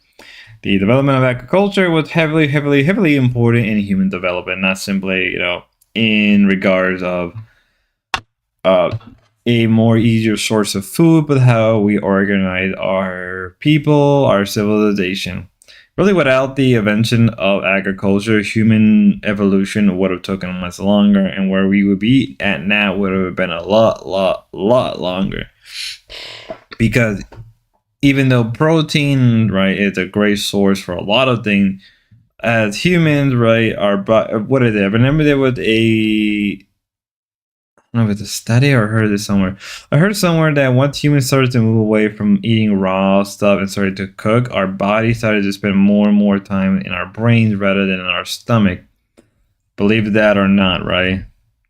The development of agriculture was heavily important in human development, not simply, in regards of a more easier source of food, but how we organize our people, our civilization. Really, without the invention of agriculture, human evolution would have taken much longer, and where we would be at now would have been a lot longer. Because even though protein, right, is a great source for a lot of things, as humans, right, what is it? I remember there was I don't know if it's a study or I heard it somewhere. I heard somewhere that once humans started to move away from eating raw stuff and started to cook, our body started to spend more and more time in our brains rather than in our stomach. Believe that or not, right?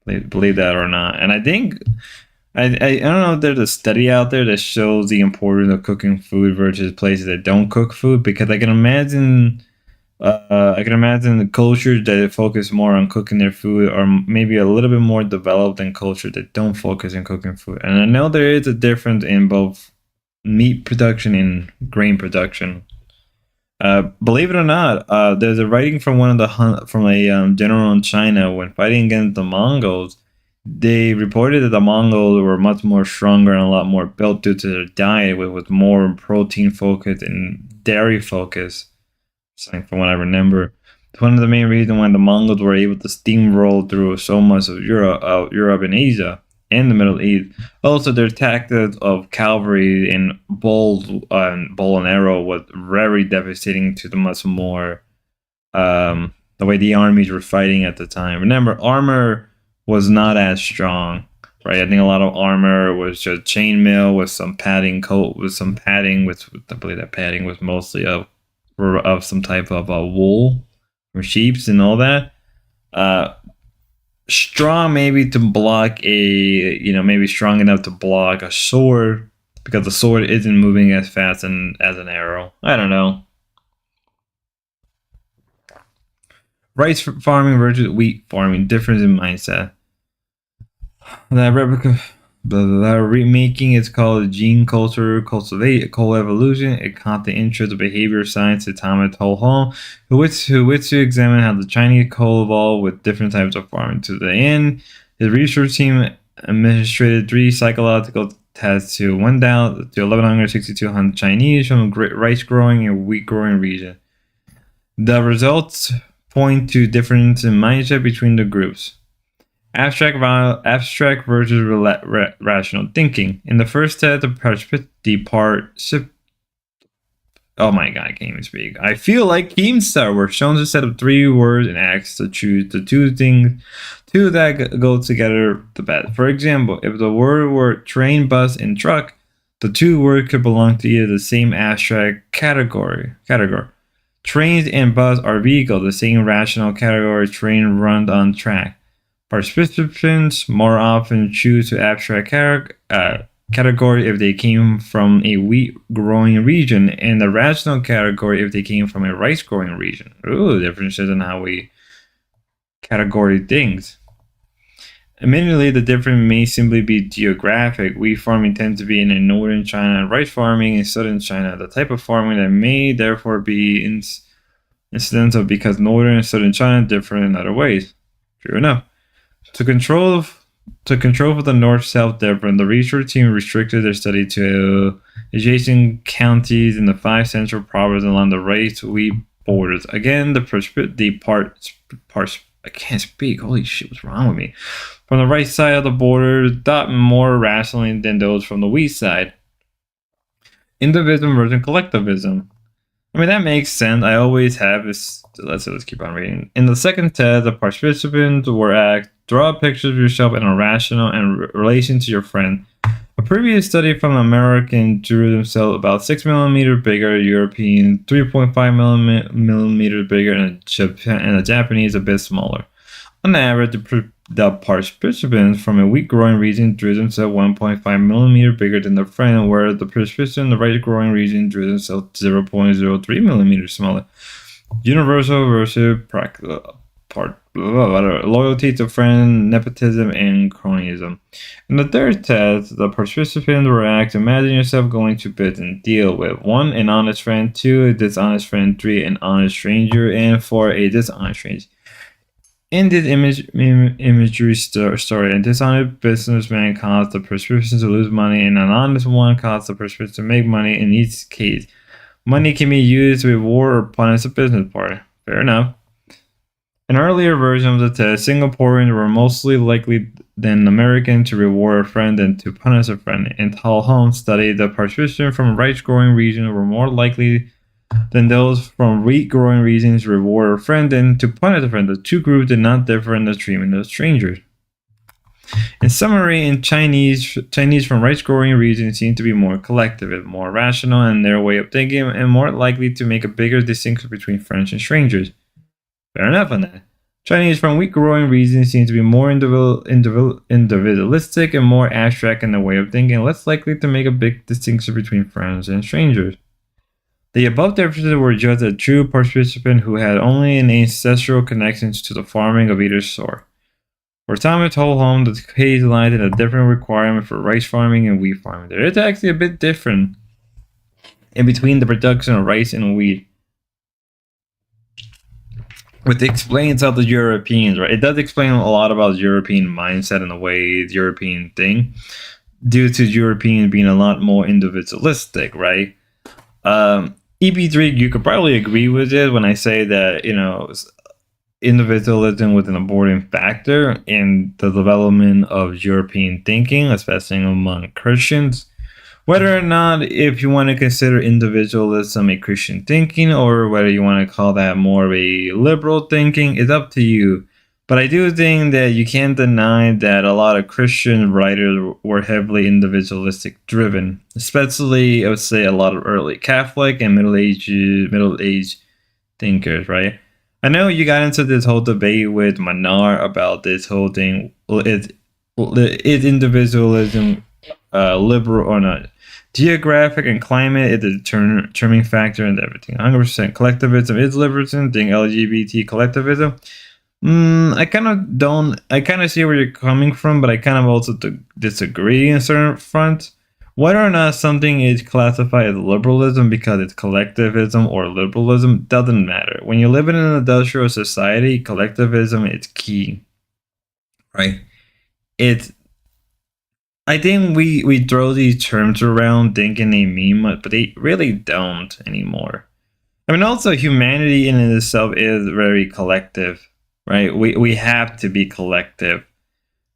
Believe that or not. And I think, I don't know if there's a study out there that shows the importance of cooking food versus places that don't cook food, because I can imagine the cultures that focus more on cooking their food are maybe a little bit more developed than cultures that don't focus on cooking food. And I know there is a difference in both meat production and grain production. Believe it or not, there's a writing from a general in China when fighting against the Mongols. They reported that the Mongols were much more stronger and a lot more built due to their diet, with more protein focus and dairy focus. From what I remember, it's one of the main reasons why the Mongols were able to steamroll through so much of Europe and Asia. in the Middle East. Also, their tactics of cavalry and bow and arrow was very devastating to the much more the way the armies were fighting at the time. Remember, armor was not as strong, right? I think a lot of armor was just chainmail with some padding coat, with some padding, with I believe that padding was mostly of some type of wool or sheeps and all that. Strong maybe to block maybe strong enough to block a sword, because the sword isn't moving as fast as an arrow. I don't know. Rice farming versus wheat farming, difference in mindset. That replica, the remaking is called gene culture co-evolution. It caught the interest of behavior science at Thomas Home, who wished to examine how the Chinese co-evolved with different types of farming. To the end, his research team administered 3 psychological tests to 1,162 Chinese from rice growing and wheat growing region. The results point to difference in mindset between the groups. Abstract versus rational thinking. In the first test, oh my god, I can't even speak. I feel like Keemstar were shown a set of 3 words and asked to choose the two that go together the best. For example, if the word were train, bus, and truck, the 2 words could belong to either the same abstract category. Trains and bus are vehicles, the same rational category. Train runs on track. Participants more often choose to abstract category if they came from a wheat growing region, and the rational category if they came from a rice growing region. Ooh, differences in how we category things. Admittedly, the difference may simply be geographic. Wheat farming tends to be in northern China and rice farming in southern China. The type of farming that may therefore be incidental because northern and southern China differ in other ways. True enough. To control for the north-south difference, the research team restricted their study to adjacent counties in the 5 central provinces along the rice-wheat borders. Again, I can't speak. Holy shit, what's wrong with me? From the right side of the border, thought more rationally than those from the wheat side. Individualism versus collectivism. I mean, that makes sense. I always have this. Let's keep on reading. In the second test, the participants were asked, draw pictures of yourself in a rational and relation to your friend. A previous study from American drew themselves about 6 millimeters bigger, European 3.5 millimeters bigger, and a Japanese a bit smaller. On average, the participants from a wheat growing region drew themselves 1.5 millimeters bigger than their friend, whereas the participants in the rice growing region drew themselves 0.03 millimeters smaller. Universal versus loyalty to friend, nepotism, and cronyism. In the third test, the participants were asked, imagine yourself going to bed and deal with 1, an honest friend, 2, a dishonest friend, 3, an honest stranger, and 4, a dishonest stranger. In this imagery story, a dishonest businessman caused the participants to lose money, and an honest one caused the participants to make money. In each case, money can be used to reward or punish a business partner. Fair enough. In earlier versions of the test, Singaporeans were mostly likely than Americans to reward a friend than to punish a friend. In Tal Holmes' study, the participants from rice-growing regions were more likely than those from wheat-growing regions to reward a friend than to punish a friend. The 2 groups did not differ in the treatment of strangers. In summary, in Chinese from rice-growing regions seem to be more collectivist, more rational in their way of thinking, and more likely to make a bigger distinction between friends and strangers. Fair enough on that. Chinese from wheat-growing regions seem to be more individualistic and more abstract in their way of thinking, less likely to make a big distinction between friends and strangers. The above differences were judged as true participants who had only an ancestral connections to the farming of either sort. For Thomas Holholm, the case lies in a different requirement for rice farming and wheat farming. There is actually a bit different in between the production of rice and wheat, which explains how the Europeans, right? It does explain a lot about European mindset and the way the European thing, due to Europeans being a lot more individualistic, right? EP3, you could probably agree with it when I say that, individualism was an important factor in the development of European thinking, especially among Christians. Whether or not, if you want to consider individualism a Christian thinking, or whether you want to call that more of a liberal thinking, is up to you. But I do think that you can't deny that a lot of Christian writers were heavily individualistic driven, especially, I would say, a lot of early Catholic and Middle Age thinkers, right? I know you got into this whole debate with Manar about this whole thing. Is individualism liberal or not? Geographic and climate is a determining factor in everything. 100% collectivism is liberalism. Think LGBT collectivism. I kind of see where you're coming from, but I kind of also disagree in certain fronts. Whether or not something is classified as liberalism because it's collectivism or liberalism doesn't matter. When you live in an industrial society, collectivism is key, right? I think we throw these terms around thinking they mean much, but they really don't anymore. I mean, also humanity in itself is very collective, right? We have to be collective.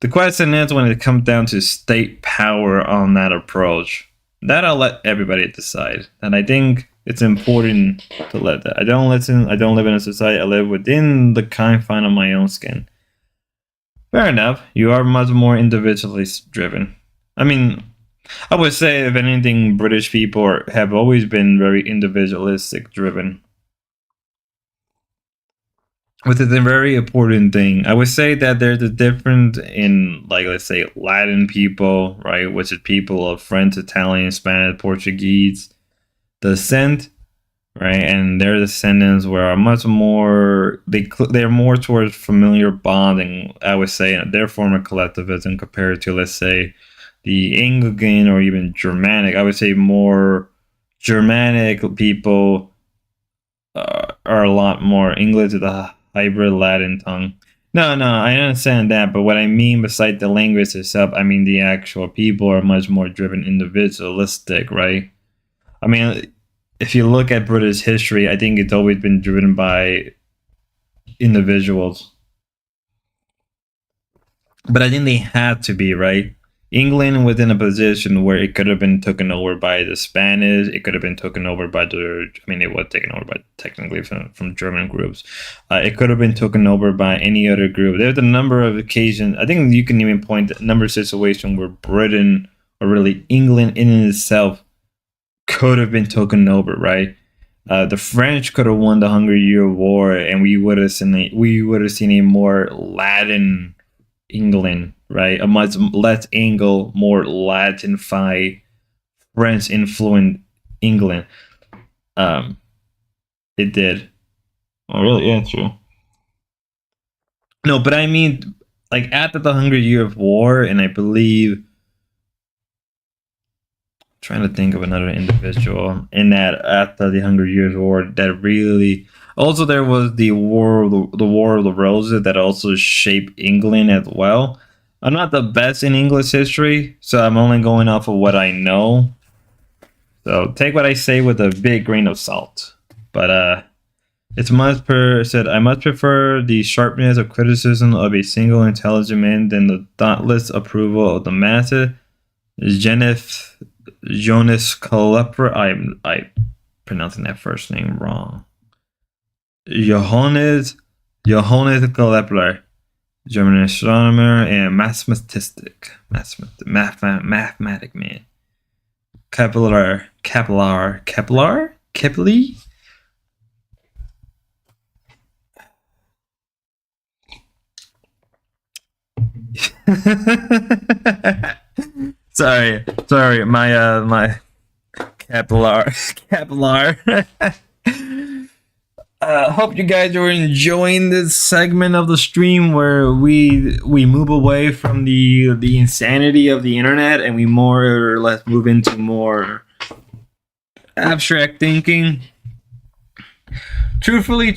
The question is when it comes down to state power on that approach. That I'll let everybody decide. And I think it's important to let that. I don't live in a society. I live within the confine of my own skin. Fair enough. You are much more individually driven. I mean, I would say, if anything, British people have always been very individualistic driven. Which is a very important thing. I would say that there's a difference in, like, let's say, Latin people, right? Which is people of French, Italian, Spanish, Portuguese descent, right? And their descendants were much more, they're more towards familiar bonding, I would say, their form of collectivism compared to, let's say, the Anglican or even Germanic. I would say more Germanic people are a lot more English to the hybrid Latin tongue. No, I understand that, but what I mean besides the language itself, I mean the actual people are much more driven individualistic, right? I mean, if you look at British history, I think it's always been driven by individuals. But I think they had to be, right? England was in a position where it could have been taken over by the Spanish. It could have been taken over by it was taken over by technically from German groups. It could have been taken over by any other group. There's a number of occasions. I think you can even point a number of situations where Britain, or really England in itself, could have been taken over, right? The French could have won the Hungry Year War, and we would have seen a more Latin England, right? A much less Anglo, more Latin-fied, French-influenced England. It did. Oh, really? Yeah, true. No, but I mean, like, after the Hungry Year of War, and I believe, trying to think of another individual in that after the Hungry Years War that really. Also, there was the War of the Roses that also shaped England as well. I'm not the best in English history, so I'm only going off of what I know. So take what I say with a big grain of salt. But I must prefer the sharpness of criticism of a single intelligent man than the thoughtless approval of the masses. Jonas Klepper. I'm pronouncing that first name wrong. Johannes Kepler, German astronomer and mathematic man. Kepler. Sorry, my Kepler. Hope you guys are enjoying this segment of the stream where we move away from the insanity of the internet and we more or less move into more abstract thinking. Truthfully,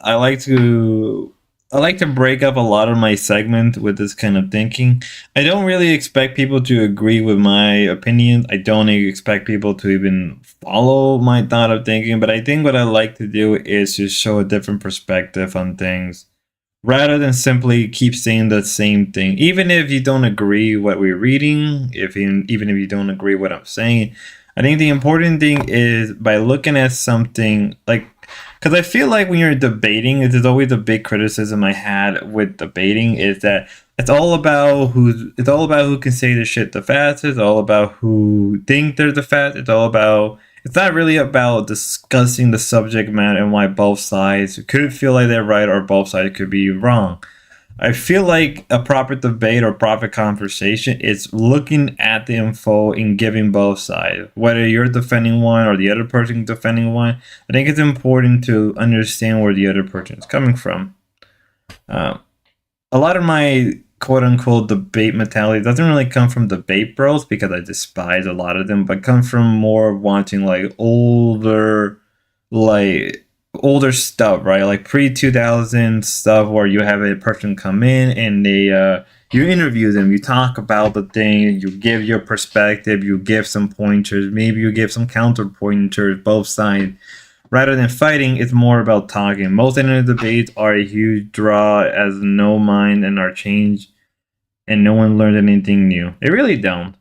I like to I like to break up a lot of my segment with this kind of thinking. I don't really expect people to agree with my opinions. I don't expect people to even follow my thought of thinking, but I think what I like to do is to show a different perspective on things rather than simply keep saying the same thing. Even if you don't agree what we're reading, even if you don't agree what I'm saying, I think the important thing is by looking at something like, because I feel like when you're debating, there's always a big criticism I had with debating is that it's all about who can say the shit the fastest. It's all about who think they're the fastest. It's not really about discussing the subject matter and why both sides could feel like they're right or both sides could be wrong. I feel like a proper debate or proper conversation is looking at the info and giving both sides. Whether you're defending one or the other person defending one, I think it's important to understand where the other person is coming from. A lot of my quote-unquote debate mentality doesn't really come from debate bros because I despise a lot of them, but come from more wanting like older stuff, right? Like pre-2000 stuff where you have a person come in and they you interview them, you talk about the thing, you give your perspective, you give some pointers, maybe you give some counter pointers, both sides. Rather than fighting, it's more about talking. Most internet debates are a huge draw as no mind and are changed and no one learned anything new. They really don't.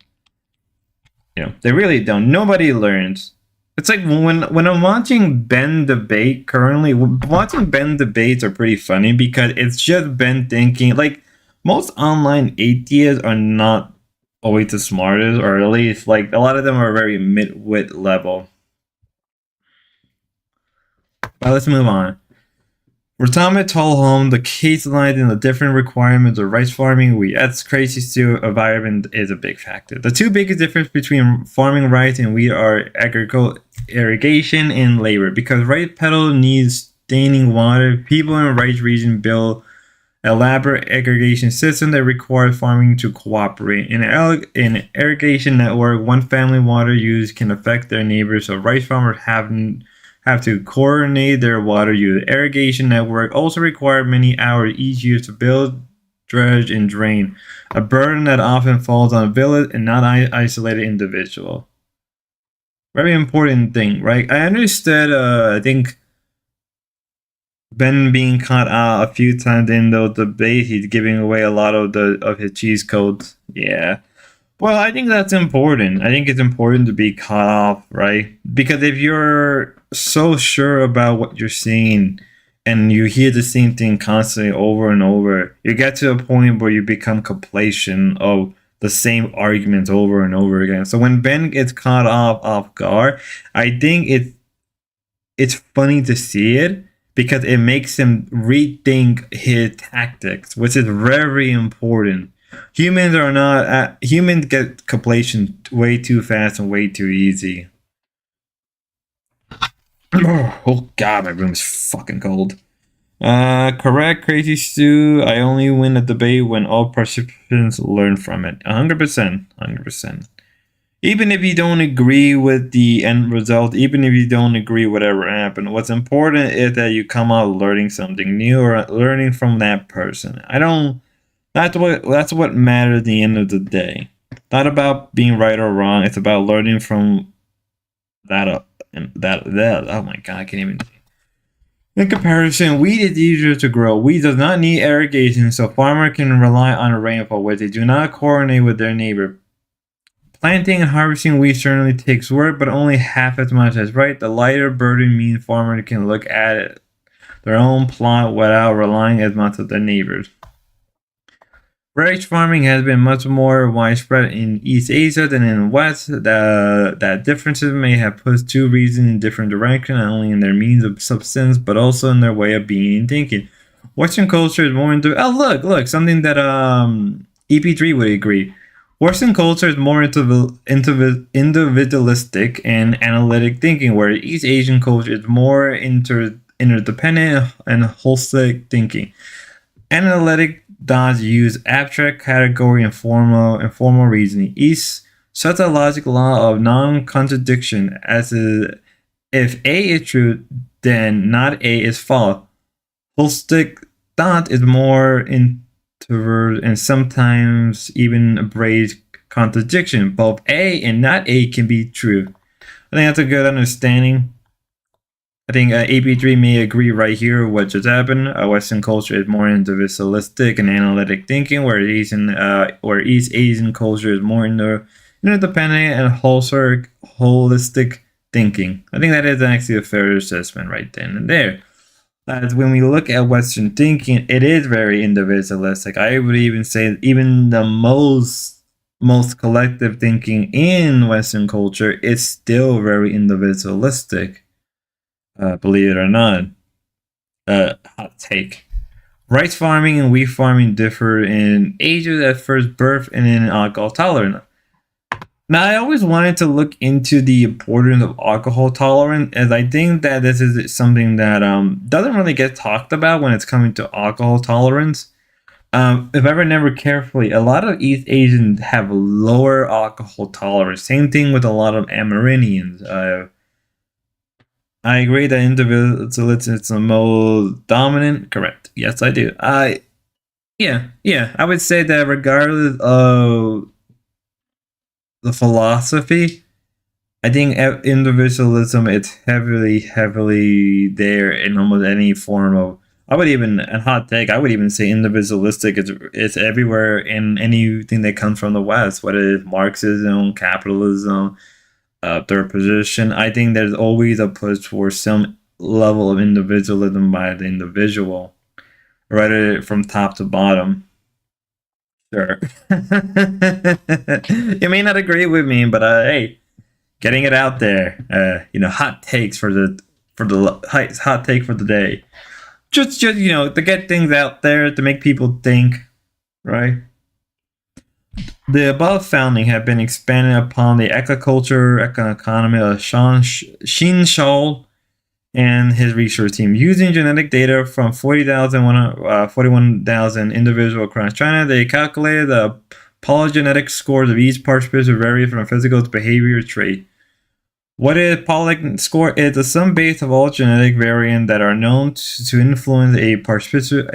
They really don't. Nobody learns. It's like when I'm watching Ben debate currently, watching Ben debates are pretty funny because it's just Ben thinking. Like, most online atheists are not always the smartest, or at least, like, a lot of them are very mid-wit level. But let's move on. Retirement told home the case lines and the different requirements of rice farming. That's crazy too. Environment is a big factor. The two biggest difference between farming rice and wheat are irrigation and labor. Because rice pedal needs staining water, people in rice region build elaborate irrigation system that requires farming to cooperate. In an irrigation network, one family water use can affect their neighbors, so rice farmers have to coordinate their water use. Irrigation network also require many hours each year to build, dredge, and drain, a burden that often falls on a village and not isolated individual. Very important thing, right? I understood, I think, Ben being caught out a few times in the debate, he's giving away a lot of his cheese codes. Yeah. Well, I think that's important. I think it's important to be caught off, right? Because if you're so sure about what you're saying and you hear the same thing constantly over and over, you get to a point where you become complacent of the same arguments over and over again. So when Ben gets caught off guard, I think it's funny to see it because it makes him rethink his tactics, which is very important. Humans get complacent way too fast and way too easy. Oh god, my room is fucking cold. Correct, Crazy Stu. I only win a debate when all participants learn from it. 100%. Even if you don't agree with the end result, even if you don't agree whatever happened, what's important is that you come out learning something new or learning from that person. That's what matters at the end of the day. Not about being right or wrong. It's about learning from that. Oh my god, I can't even. In comparison, wheat is easier to grow. Wheat does not need irrigation, so farmers can rely on rainfall, where they do not coordinate with their neighbor. Planting and harvesting wheat certainly takes work, but only half as much as right. The lighter burden means farmers can look at their own plot without relying as much on their neighbors. Rice farming has been much more widespread in East Asia than in the West. That differences may have pushed two regions in different directions, not only in their means of subsistence, but also in their way of being and thinking. Western culture is more into look something that EP3 would agree. Western culture is more individualistic and analytic thinking, where East Asian culture is more interdependent and holistic thinking. Analytic thoughts use abstract category and formal reasoning. East sets a logical law of non-contradiction, as if A is true, then not A is false. Holistic thought is more introvert and sometimes even embrace contradiction. Both A and not A can be true. I think that's a good understanding. I think AP3 may agree right here what just happened. Western culture is more individualistic and analytic thinking, where East Asian culture is more interdependent and holistic thinking. I think that is actually a fair assessment right then and there. As when we look at Western thinking, it is very individualistic. I would even say even the most collective thinking in Western culture is still very individualistic. Believe it or not. Hot take. Rice farming and wheat farming differ in ages at first birth and in alcohol tolerance. Now, I always wanted to look into the importance of alcohol tolerance, as I think that this is something that doesn't really get talked about when it's coming to alcohol tolerance. If I remember carefully, a lot of East Asians have lower alcohol tolerance. Same thing with a lot of Amerindians. I agree that individualism is the most dominant. Correct. Yes, I do. Yeah. I would say that regardless of the philosophy, I think individualism is heavily there in almost any form of. I would even say individualistic is everywhere in anything that comes from the West, whether it's Marxism, capitalism, third position. I think there's always a push for some level of individualism by the individual, right, from top to bottom. Sure. You may not agree with me, but hey, getting it out there. Hot takes for the hot take for the day. Just to get things out there to make people think, right? The above founding have been expanded upon the agriculture economy of Shin Shaol and his research team. Using genetic data from 41,000 individuals across China, they calculated the polygenetic scores of each participant vary from physical to behavior trait. What is poly score? It's the sum base of all genetic variants that are known to influence a particular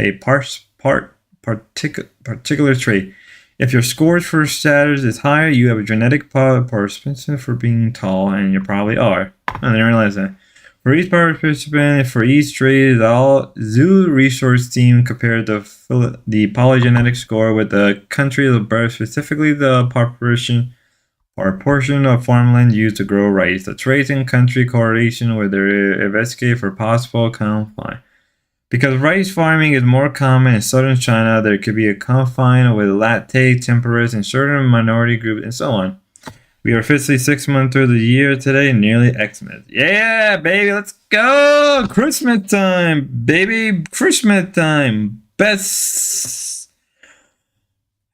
trait. If your score for status is higher, you have a genetic participant for being tall, and you probably are. I didn't realize that. For each participant, for each trait, all zoo resource team compared the polygenetic score with the country of birth, specifically the proportion of farmland used to grow rice. The traits and country correlation were investigated for possible conflict. Because rice farming is more common in southern China, there could be a confine with latte, temperance, and certain minority groups, and so on. We are officially 6 months through the year today, nearly Xmas. Yeah, baby, let's go! Christmas time, baby! Christmas time! Best...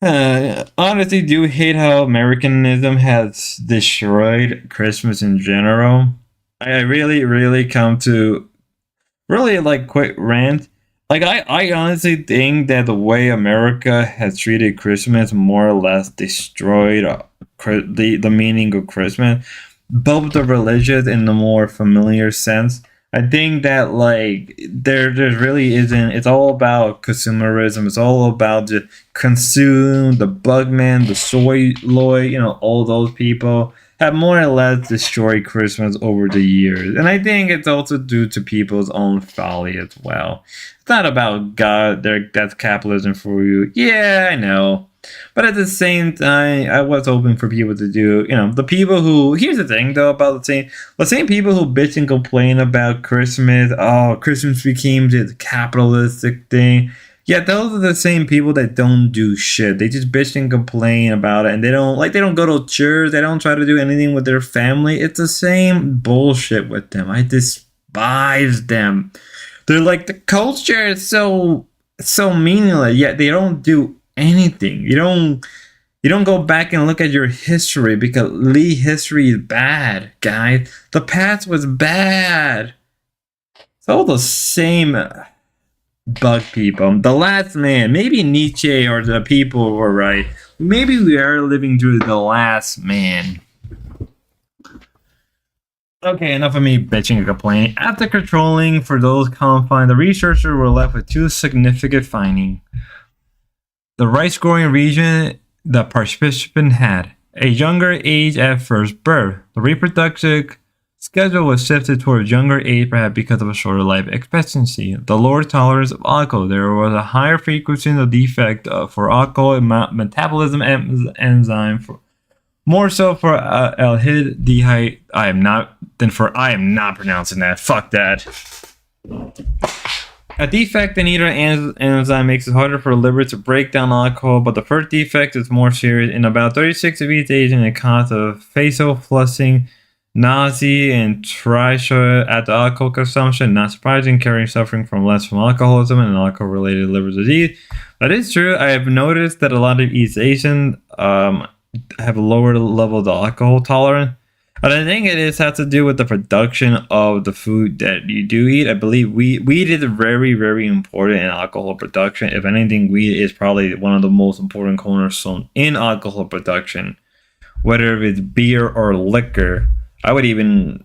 honestly, do hate how Americanism has destroyed Christmas in general. I really come to quick rant. I honestly think that the way America has treated Christmas more or less destroyed the meaning of Christmas, both the religious and the more familiar sense. I think that there really isn't. It's all about consumerism. It's all about the consume, the bugman, the soy loy. All those people have more or less destroyed Christmas over the years. And I think it's also due to people's own folly as well. It's not about God, that's capitalism for you. Yeah, I know. But at the same time, I was hoping for people to do, the people who, here's the thing though about the same people who bitch and complain about Christmas. Oh, Christmas became the capitalistic thing. Yeah, those are the same people that don't do shit. They just bitch and complain about it, and they don't go to church. They don't try to do anything with their family. It's the same bullshit with them. I despise them. They're like, the culture is so meaningless. Yet they don't do anything. You don't go back and look at your history, because history is bad, guys. The past was bad. It's all the same. Bug people. The last man. Maybe Nietzsche or the people were right. Maybe we are living through the last man. Okay, enough of me bitching and complaining. After controlling for those confined, the researchers were left with two significant findings. The rice growing region the participant had a younger age at first birth. The reproductive schedule was shifted towards younger age, perhaps because of a shorter life expectancy. The lower tolerance of alcohol. There was a higher frequency of defect for alcohol metabolism enzyme for more so for aldehyde. I am not pronouncing that. Fuck that. A defect in either enzyme makes it harder for the liver to break down alcohol, but the first defect is more serious. In about 36 of each age, and it causes facial flushing, nausea, and trisha at the alcohol consumption. Not surprising, carrying suffering from alcoholism and alcohol-related liver disease. That is true. I have noticed that a lot of East Asians have a lower level of alcohol tolerance. But I think it has to do with the production of the food that you do eat. I believe wheat is very, very important in alcohol production. If anything, wheat is probably one of the most important cornerstones in alcohol production. Whether it's beer or liquor. I would even,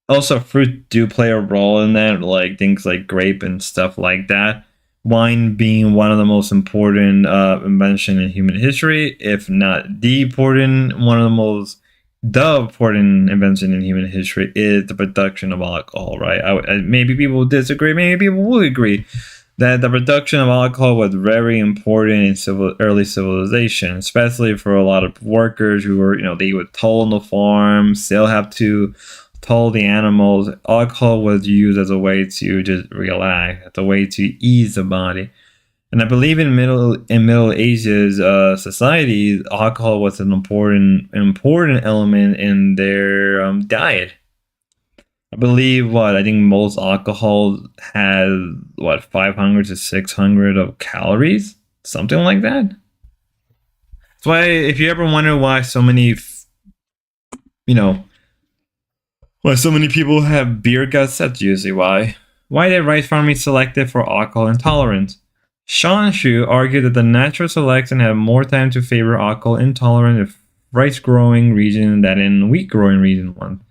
also fruit do play a role in that, like things like grape and stuff like that. Wine being one of the most important invention in human history, if not the important invention in human history is the production of alcohol, right? Maybe people will disagree, maybe people will agree that the production of alcohol was very important in early civilization, especially for a lot of workers who were, they would toll on the farm, still have to toll the animals. Alcohol was used as a way to just relax, as a way to ease the body. And I believe in Middle Ages societies, alcohol was an important element in their diet. I believe I think most alcohol has 500 to 600 of calories, something like that. That's why if you ever wonder why so many, why so many people have beer guts, that's usually why. Why did rice farming selected for alcohol intolerance? Sean Shu argued that the natural selection had more time to favor alcohol intolerant rice growing region than in wheat growing region one.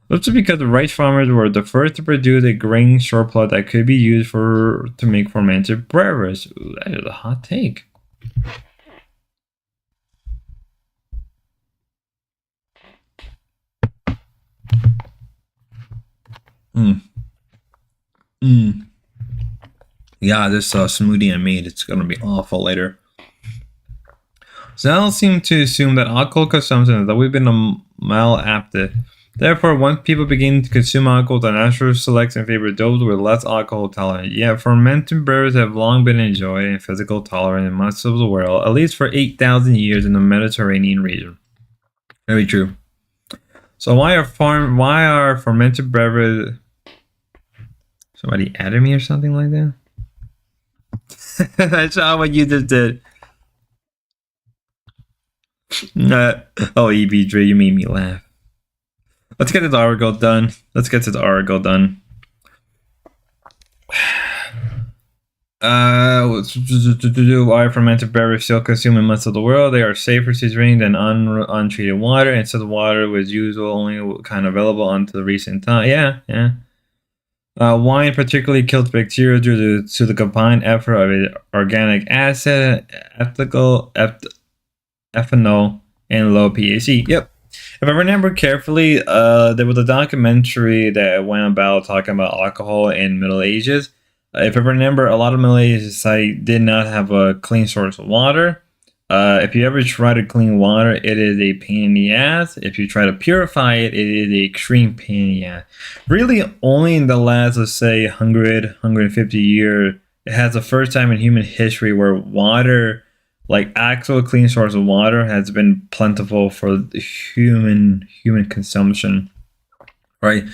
This is because the rice farmers were the first to produce a grain surplus that could be used to make fermented beverages. Ooh, that is a hot take. Yeah, this smoothie I made, it's gonna be awful later. Zell seemed to assume that alcohol consumption has always been a maladapted. Therefore, once people begin to consume alcohol, the natural selection favored those with less alcohol tolerance. Yet, fermented beverages have long been enjoyed in physical tolerance in much of the world, at least for 8,000 years in the Mediterranean region. Very true. So why are fermented beverages? Somebody added me or something like that? I saw what you just did. EB3, you made me laugh. Let's get this article done. Why fermented beverages still consumed in much of the world? They are safer to drink than untreated water, and so the water was usual only kind of available until the recent time. Yeah. Wine particularly kills bacteria due to the combined effort of organic acid, ethanol, and low pH. Yep. If I remember carefully, there was a documentary that went about talking about alcohol in Middle Ages. If I remember, a lot of Middle Ages society did not have a clean source of water. If you ever try to clean water, it is a pain in the ass. If you try to purify it, it is an extreme pain in the ass. Really, only in the last, let's say, 100, 150 years, it has the first time in human history where water, like actual clean source of water, has been plentiful for human consumption. Right,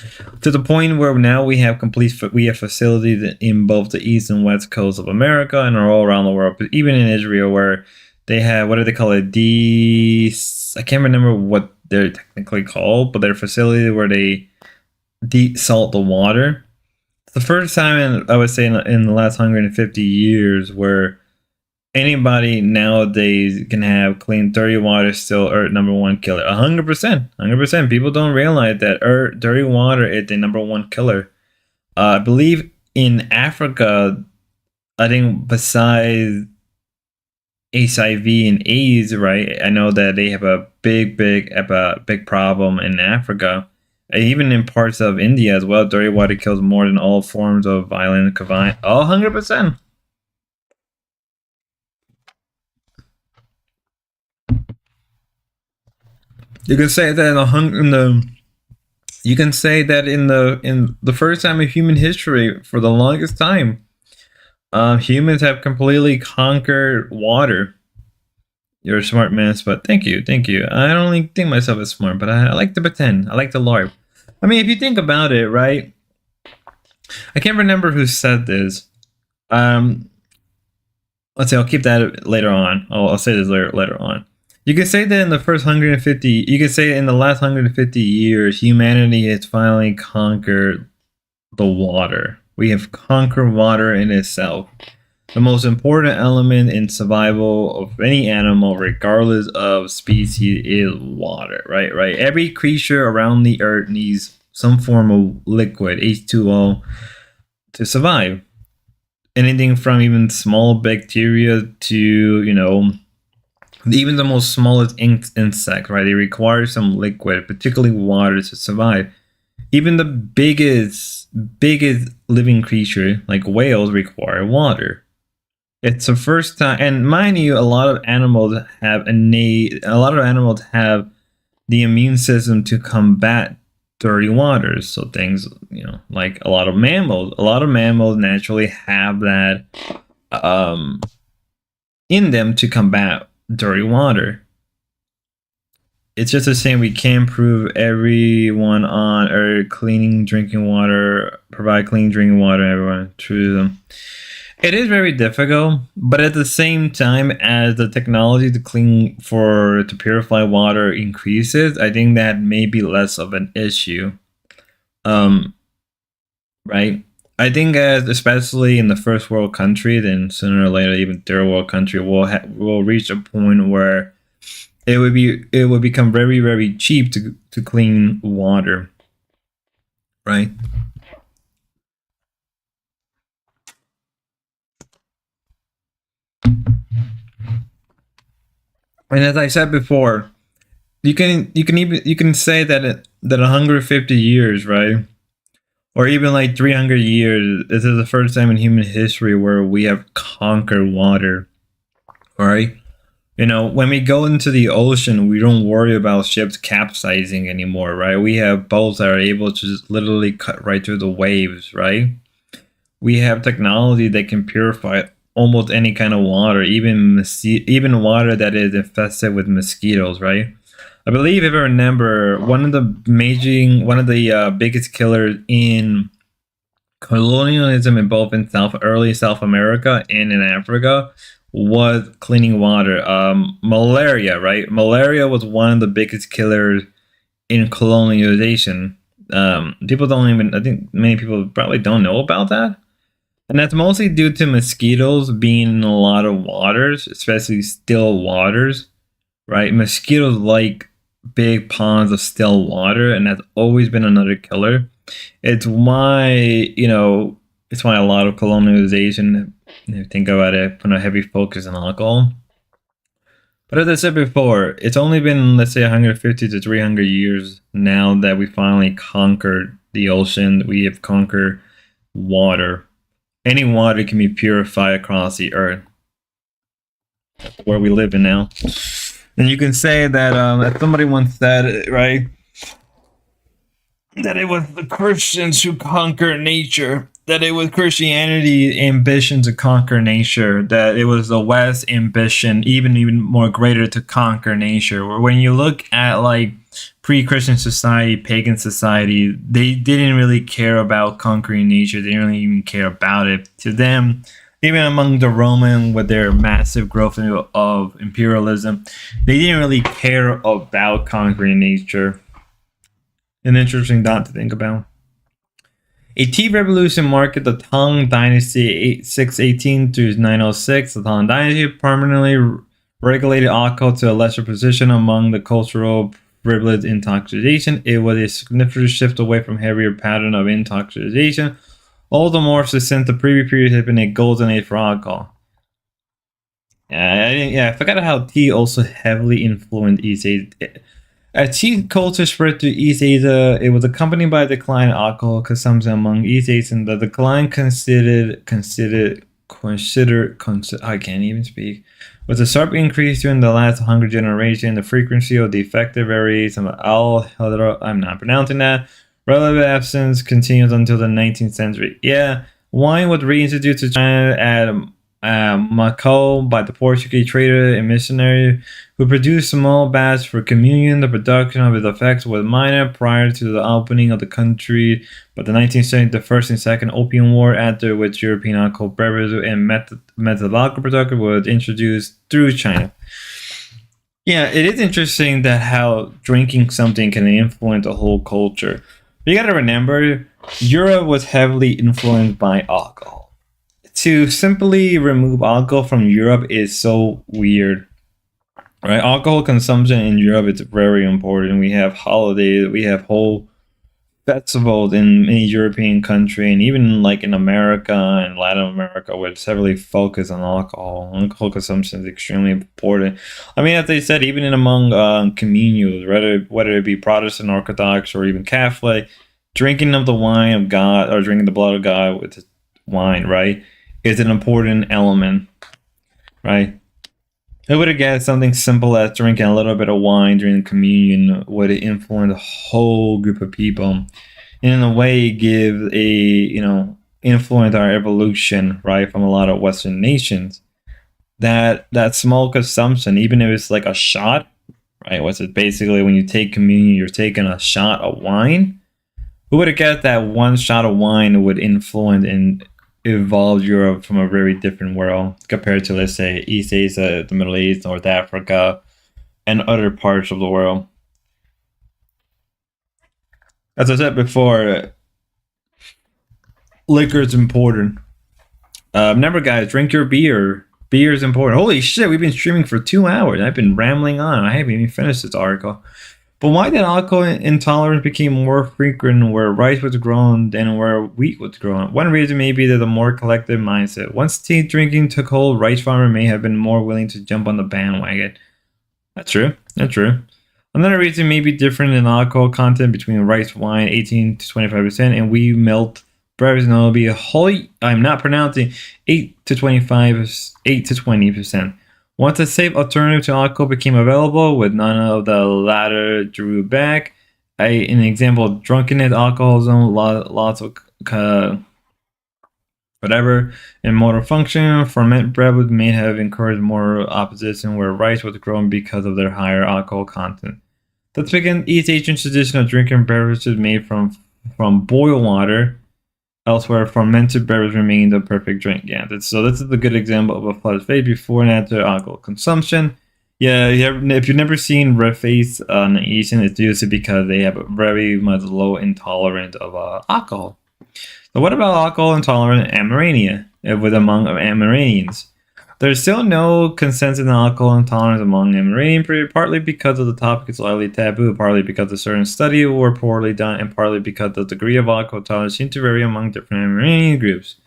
to the point where now we have facilities in both the east and west coast of America and are all around the world, but even in Israel, where they have, what do they call it? I can't remember what they're technically called, but they're facilities where they desalt the water. It's the first time I would say in the last 150 years where anybody nowadays can have clean, dirty water still Earth #1 killer. 100%. 100%. People don't realize that dirty water is the #1 killer. I believe in Africa, I think besides HIV and AIDS, right? I know that they have a big problem in Africa. Even in parts of India as well, dirty water kills more than all forms of violent combined. 100%. You can say that in the first time in human history, for the longest time, humans have completely conquered water. You're a smart man, but thank you. I don't really think myself as smart, but I like to pretend. I like to LARP. I mean, if you think about it, right? I can't remember who said this. Let's see. I'll keep that later on. I'll say this later on. You could say that in the first 150. You could say in the last 150 years, humanity has finally conquered the water. We have conquered water in itself. The most important element in survival of any animal, regardless of species, is water, right? Every creature around the earth needs some form of liquid, H2O, to survive. Anything from even small bacteria to, even the most smallest insect, right? They require some liquid, particularly water, to survive. Even the biggest living creature, like whales, require water. It's the first time, and mind you, a lot of animals have the immune system to combat dirty waters. So things, like a lot of mammals naturally have that in them to combat dirty water. It's just the same. We can't prove everyone on Earth provide clean drinking water, everyone through them. It is very difficult, but at the same time, as the technology to purify water increases, I think that may be less of an issue. Right? I think especially in the first world country, then sooner or later, even third world country, will reach a point where it would become very, very cheap to clean water. Right? And as I said before, you can say that 150 years, right? Or even like 300 years, this is the first time in human history where we have conquered water. Right? When we go into the ocean, we don't worry about ships capsizing anymore, right? We have boats that are able to just literally cut right through the waves, right? We have technology that can purify almost any kind of water, even water that is infested with mosquitoes, right? I believe, if I remember, one of the biggest killers in colonialism in both in early South America and in Africa was cleaning water. Malaria, right? Malaria was one of the biggest killers in colonialization. I think many people probably don't know about that. And that's mostly due to mosquitoes being in a lot of waters, especially still waters, right? Mosquitoes like big ponds of still water, and that's always been another killer. It's why, a lot of colonialization, if you think about it, put a heavy focus on alcohol. But as I said before, it's only been, let's say, 150 to 300 years now that we finally conquered the ocean. We have conquered water. Any water can be purified across the earth. That's where we live in now. And you can say that, as somebody once said, right, that it was the Christians who conquered nature, that it was Christianity's ambition to conquer nature, that it was the West's ambition, even more greater, to conquer nature. Where when you look at like pre-Christian society, pagan society, they didn't really care about conquering nature. They didn't really even care about it. To them, even among the Roman, with their massive growth of imperialism, they didn't really care about conquering nature. An interesting thought to think about. A tea revolution marked the Tang Dynasty 618 through 906. The Tang Dynasty permanently regulated alcohol to a lesser position among the cultural privileged intoxication. It was a significant shift away from heavier pattern of intoxication. All the more so since the previous period had been a golden age for alcohol. I forgot how tea also heavily influenced East Asia. As tea culture spread to East Asia, it was accompanied by a decline in alcohol consumption among East Asians. The decline considered I can't even speak. With a sharp increase during the last 100 generation, the frequency of defective variation of I'm not pronouncing that. Relative absence continued until the 19th century. Yeah, wine was reintroduced to China at Macau by the Portuguese trader and missionary who produced small batches for communion. The production of its effects was minor prior to the opening of the country, but the 19th century, the First and Second Opium War, after which European alcohol beverages and methyl alcohol production was introduced through China. Yeah, it is interesting that how drinking something can influence a whole culture. You gotta remember, Europe was heavily influenced by alcohol. To simply remove alcohol from Europe is so weird, right? Alcohol consumption in Europe is very important. We have holidays, we have whole festivals in many European countries, and even like in America and Latin America, where it's heavily focused on alcohol. Alcohol consumption is extremely important. I mean, as they said, even in among communions, whether it be Protestant, Orthodox, or even Catholic, drinking of the wine of God or drinking the blood of God with wine, right, is an important element, right? Who would have guessed something simple as drinking a little bit of wine during communion would influence a whole group of people, and in a way give influence our evolution, right, from a lot of Western nations. That small consumption, even if it's like a shot, right? What's it basically when you take communion, you're taking a shot of wine. Who would have guessed that one shot of wine would influence and evolved Europe from a very different world compared to, let's say, East Asia, the Middle East, North Africa, and other parts of the world. As I said before, liquor is important. Remember, guys, drink your beer. Beer is important. Holy shit, we've been streaming for 2 hours. I've been rambling on. I haven't even finished this article. But why did alcohol intolerance become more frequent where rice was grown than where wheat was grown? One reason may be that the more collective mindset. Once tea drinking took hold, rice farmers may have been more willing to jump on the bandwagon. That's true. That's true. Another reason may be different in alcohol content between rice wine, 18 to 25%, and wheat malt beverages, will be a whole, I'm not pronouncing, 8 to 20%. Once a safe alternative to alcohol became available, with none of the latter drew back. An example, drunkenness, alcoholism, lots of whatever, and motor function. Ferment bread may have encouraged more opposition where rice was grown because of their higher alcohol content. Let's begin East Asian tradition of drinking beverages made from boiled water. Elsewhere, fermented beverage remain the perfect drink. Yeah, so this is a good example of a flooded phase before and after alcohol consumption. Yeah, if you've never seen red face on Asian, it's usually because they have a very much low intolerance of alcohol. So what about alcohol intolerant Amerania with among Ameranians? There's still no consensus on alcohol intolerance among Ameranians, partly because of the topic is slightly taboo, partly because of certain studies were poorly done, and partly because the degree of alcohol tolerance seems to vary among different Ameranian groups.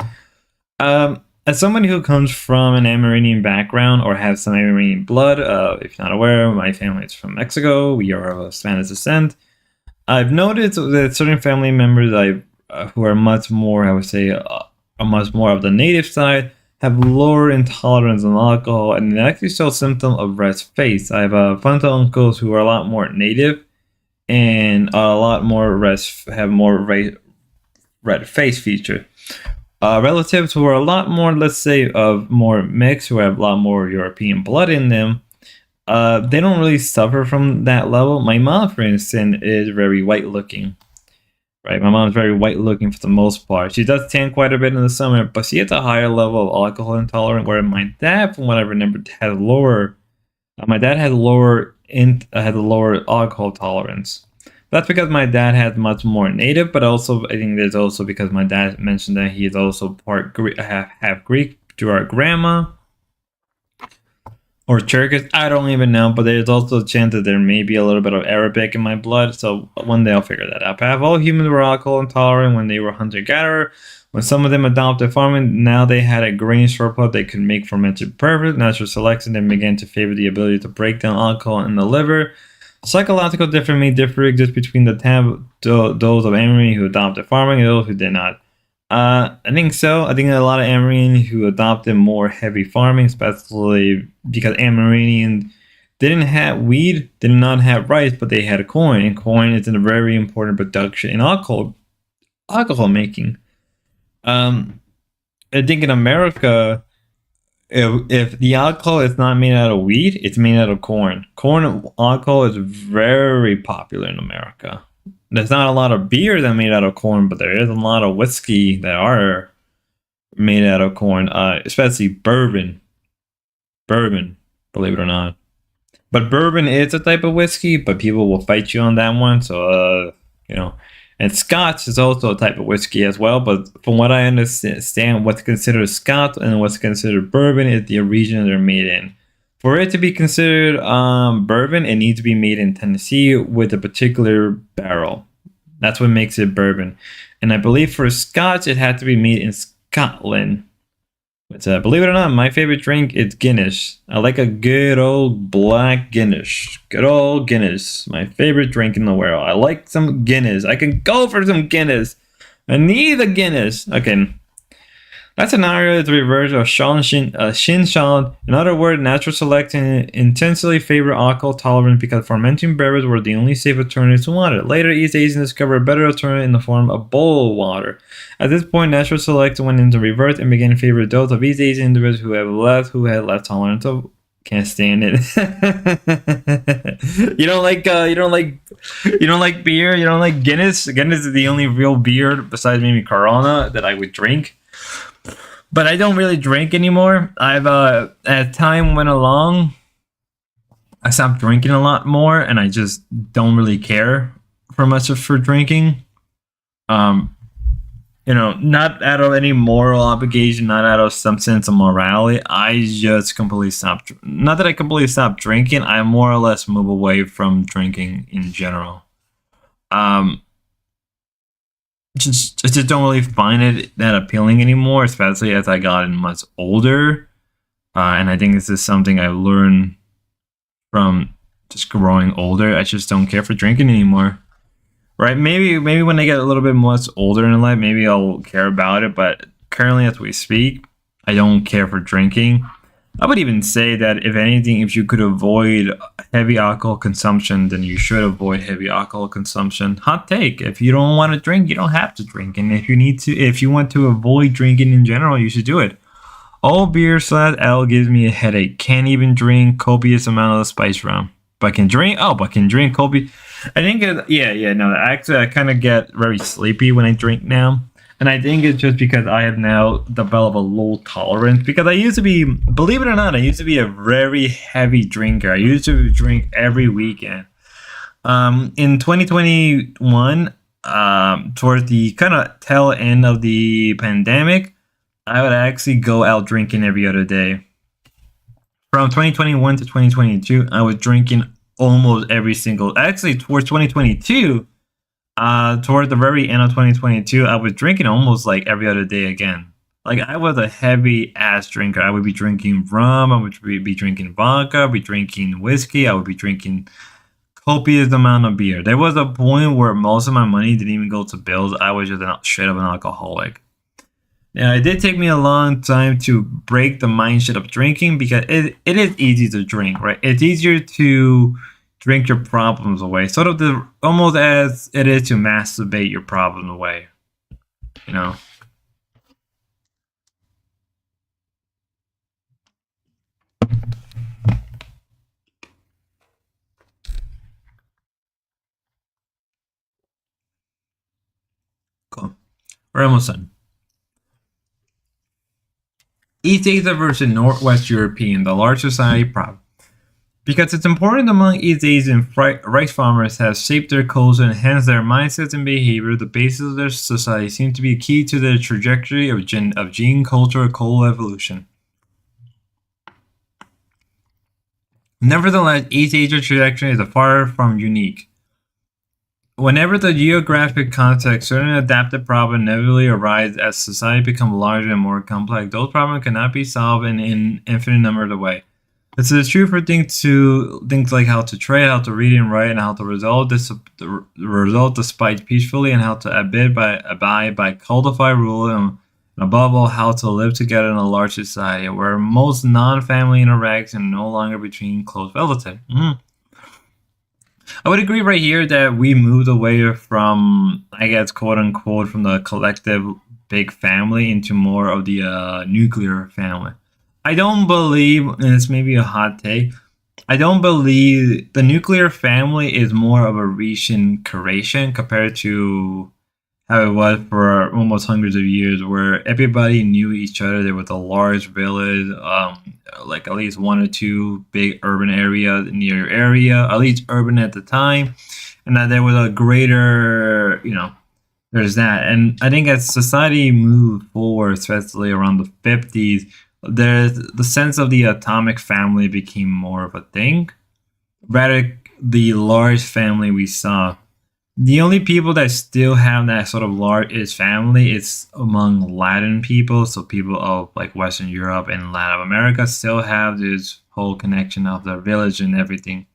As somebody who comes from an Ameranian background or has some Ameranian blood, if you're not aware, my family is from Mexico. We are of Spanish descent. I've noticed that certain family members who are much more, I would say, much more of the native side, have lower intolerance on alcohol, and it actually shows symptoms of red face. I have frontal uncles who are a lot more native and a lot more have more red face feature. Relatives who are a lot more, let's say, of more mixed, who have a lot more European blood in them, they don't really suffer from that level. My mom, for instance, is very white looking. Right, my mom's very white looking for the most part. She does tan quite a bit in the summer, but she has a higher level of alcohol intolerance. Where my dad, from what I remember, had lower. My dad had lower alcohol tolerance. That's because my dad had much more native, but also I think there's also because my dad mentioned that he is also part half Greek to our grandma. Or Turkish, I don't even know, but there's also a chance that there may be a little bit of Arabic in my blood, so one day I'll figure that out. But half all humans were alcohol intolerant when they were hunter-gatherer. When some of them adopted farming, now they had a grain surplus they could make fermented beverage. Natural selection then began to favor the ability to break down alcohol in the liver. Psychological difference may differ exist between those of Amerindians who adopted farming and those who did not. I think so. I think a lot of Amerindians who adopted more heavy farming, especially because Amerindians didn't have weed, did not have rice, but they had corn, and corn is a very important production in alcohol making. I think in America, if the alcohol is not made out of wheat, it's made out of corn. Corn alcohol is very popular in America. There's not a lot of beer that made out of corn, but there is a lot of whiskey that are made out of corn, especially bourbon. Bourbon, believe it or not. But bourbon is a type of whiskey, but people will fight you on that one. So, you know, and Scotch is also a type of whiskey as well. But from what I understand, what's considered Scotch and what's considered bourbon is the region they're made in. For it to be considered bourbon, it needs to be made in Tennessee with a particular barrel. That's what makes it bourbon. And I believe for Scotch, it had to be made in Scotland. But believe it or not, my favorite drink is Guinness. I like a good old black Guinness. Good old Guinness. My favorite drink in the world. I like some Guinness. I can go for some Guinness. I need a Guinness. Okay. That scenario is the reverse of Shin-Shan. In other words, natural selection intensely favored alcohol tolerance because fermenting beverages were the only safe alternatives to water. Later, East Asians discovered a better alternative in the form of boiled water. At this point, natural selection went into reverse and began to favor those of East Asian individuals who had less tolerance of. Can't stand it. You don't like beer. You don't like Guinness. Guinness is the only real beer besides maybe Corona that I would drink. But I don't really drink anymore. I've as time went along, I stopped drinking a lot more, and I just don't really care for much for drinking. You know, not out of any moral obligation, not out of some sense of morality. I just completely stopped. Not that I completely stopped drinking. I more or less move away from drinking in general. Just don't really find it that appealing anymore, especially as I gotten much older. And I think this is something I learned from just growing older. I just don't care for drinking anymore. Right? Maybe when I get a little bit much older in life, maybe I'll care about it. But currently, as we speak, I don't care for drinking. I would even say that if anything, if you could avoid heavy alcohol consumption, then you should avoid heavy alcohol consumption. Hot take. If you don't want to drink, you don't have to drink. And if you want to avoid drinking in general, you should do it. All beer / ale gives me a headache. Can't even drink copious amount of the spice rum. But can drink copious. I think, actually I kind of get very sleepy when I drink now. And I think it's just because I have now developed a low tolerance. Because I used to be, believe it or not, I used to be a very heavy drinker. I used to drink every weekend. In 2021, towards the kind of tail end of the pandemic, I would actually go out drinking every other day. From 2021 to 2022, I was drinking almost every single. Actually, towards 2022. Toward the very end of 2022, I was drinking almost like every other day again. Like I was a heavy ass drinker. I would be drinking rum. I would be drinking vodka. I would be drinking whiskey. I would be drinking copious amount of beer. There was a point where most of my money didn't even go to bills. I was just straight up an alcoholic. Now, it did take me a long time to break the mindset of drinking because it is easy to drink, right? It's easier to drink your problems away, sort of almost as it is to masturbate your problem away, you know. Cool. We're almost done. East Asia versus Northwest European, the large society problem. Because it's important among East Asian rice farmers have shaped their culture and hence their mindsets and behavior. The basis of their society seem to be key to the trajectory of gene culture co-evolution. Nevertheless, East Asia's trajectory is far from unique. Whenever the geographic context, certain adaptive problems inevitably arise as society becomes larger and more complex. Those problems cannot be solved in an infinite number of ways. This is true for things like how to trade, how to read and write, and how to resolve despite peacefully, and how to abide by codified rule, and above all, how to live together in a large society where most non-family interactions are no longer between close relatives. I would agree right here that we moved away from, I guess, quote unquote, from the collective big family into more of the nuclear family. I don't believe, and it's maybe a hot take, I don't believe the nuclear family is more of a recent creation compared to how it was for almost hundreds of years, where everybody knew each other. There was a large village, like at least one or two big urban areas near your area, at least urban at the time, and that there was a greater, there's that. And I think as society moved forward, especially around the 50s, the sense of the atomic family became more of a thing. Rather, the large family we saw. The only people that still have that sort of large family is among Latin people. So people of like Western Europe and Latin America still have this whole connection of the village and everything.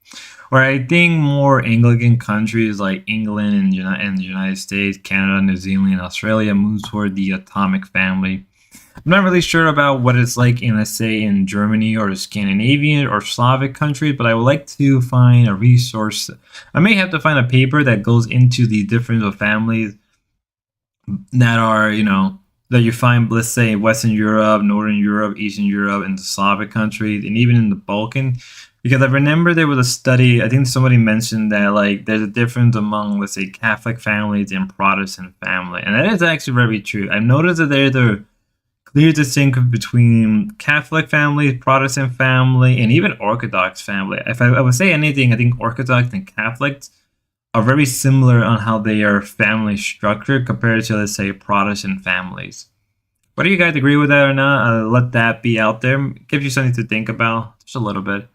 Where I think more Anglican countries like England and the United States, Canada, New Zealand, and Australia move toward the atomic family. I'm not really sure about what it's like in, let's say, in Germany or the Scandinavian or Slavic countries, but I would like to find a resource. I may have to find a paper that goes into the difference of families that are, that you find, let's say, Western Europe, Northern Europe, Eastern Europe, and the Slavic countries, and even in the Balkan. Because I remember there was a study, I think somebody mentioned that, like, there's a difference among, let's say, Catholic families and Protestant family. And that is actually very true. I've noticed that there's a clear distinction between Catholic family, Protestant family, and even Orthodox family. If I would say anything, I think Orthodox and Catholics are very similar on how they are family structured compared to, let's say, Protestant families. Whether you guys agree with that or not, let that be out there. It gives you something to think about, just a little bit.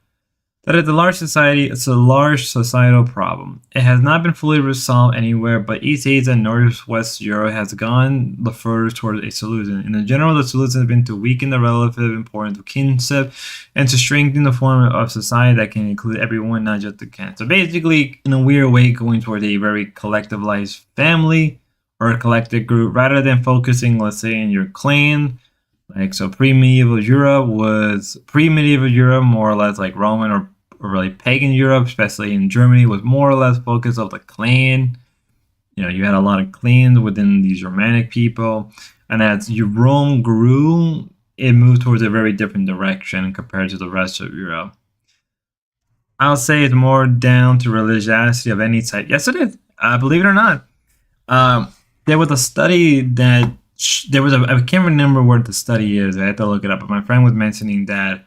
That is a large society. It's a large societal problem. It has not been fully resolved anywhere, but East Asia and Northwest Europe has gone the furthest towards a solution. In general, the solution has been to weaken the relative importance of kinship and to strengthen the form of society that can include everyone, not just the kin. So basically, in a weird way, going toward a very collectivized family or a collective group rather than focusing, let's say, in your clan. Like, so pre-medieval Europe, more or less like Roman or really pagan Europe, especially in Germany, was more or less focused of the clan. You had a lot of clans within these Germanic people. And as Rome grew, it moved towards a very different direction compared to the rest of Europe. I'll say it's more down to religiosity of any type. Yes, it is. Believe it or not. There was a study that I can't remember what the study is. I had to look it up. But my friend was mentioning that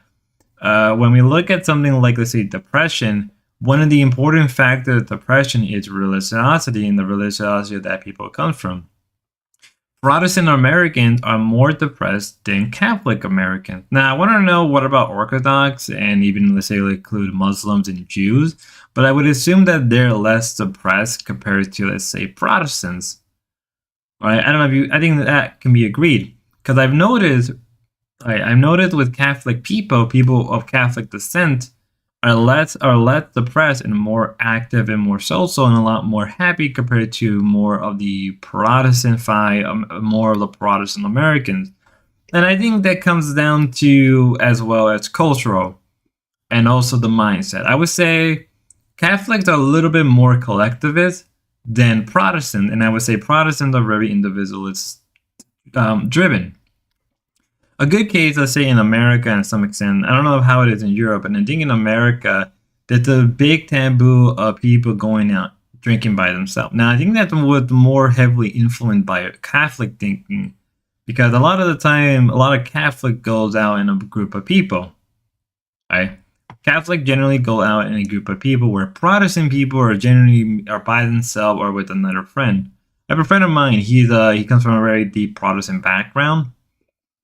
when we look at something like, let's say, depression, one of the important factors of depression is religiosity and the religiosity that people come from. Protestant Americans are more depressed than Catholic Americans. Now, I want to know what about Orthodox and even, let's say, include Muslims and Jews, but I would assume that they're less depressed compared to, let's say, Protestants. Right? I don't know I think that can be agreed, because I've noticed with Catholic people of Catholic descent are less depressed and more active and more social and a lot more happy compared to more of the Protestant more of the Protestant Americans. And I think that comes down to as well as cultural and also the mindset. I would say Catholics are a little bit more collectivist than Protestant, and I would say Protestants are very individualist driven. A good case, let's say in America, and to some extent, I don't know how it is in Europe, but I think in America, there's a big taboo of people going out drinking by themselves. Now, I think that was more heavily influenced by Catholic thinking, because a lot of the time, a lot of Catholic goes out in a group of people, right? Catholics generally go out in a group of people, where Protestant people are generally by themselves or with another friend. I have a friend of mine. He comes from a very deep Protestant background.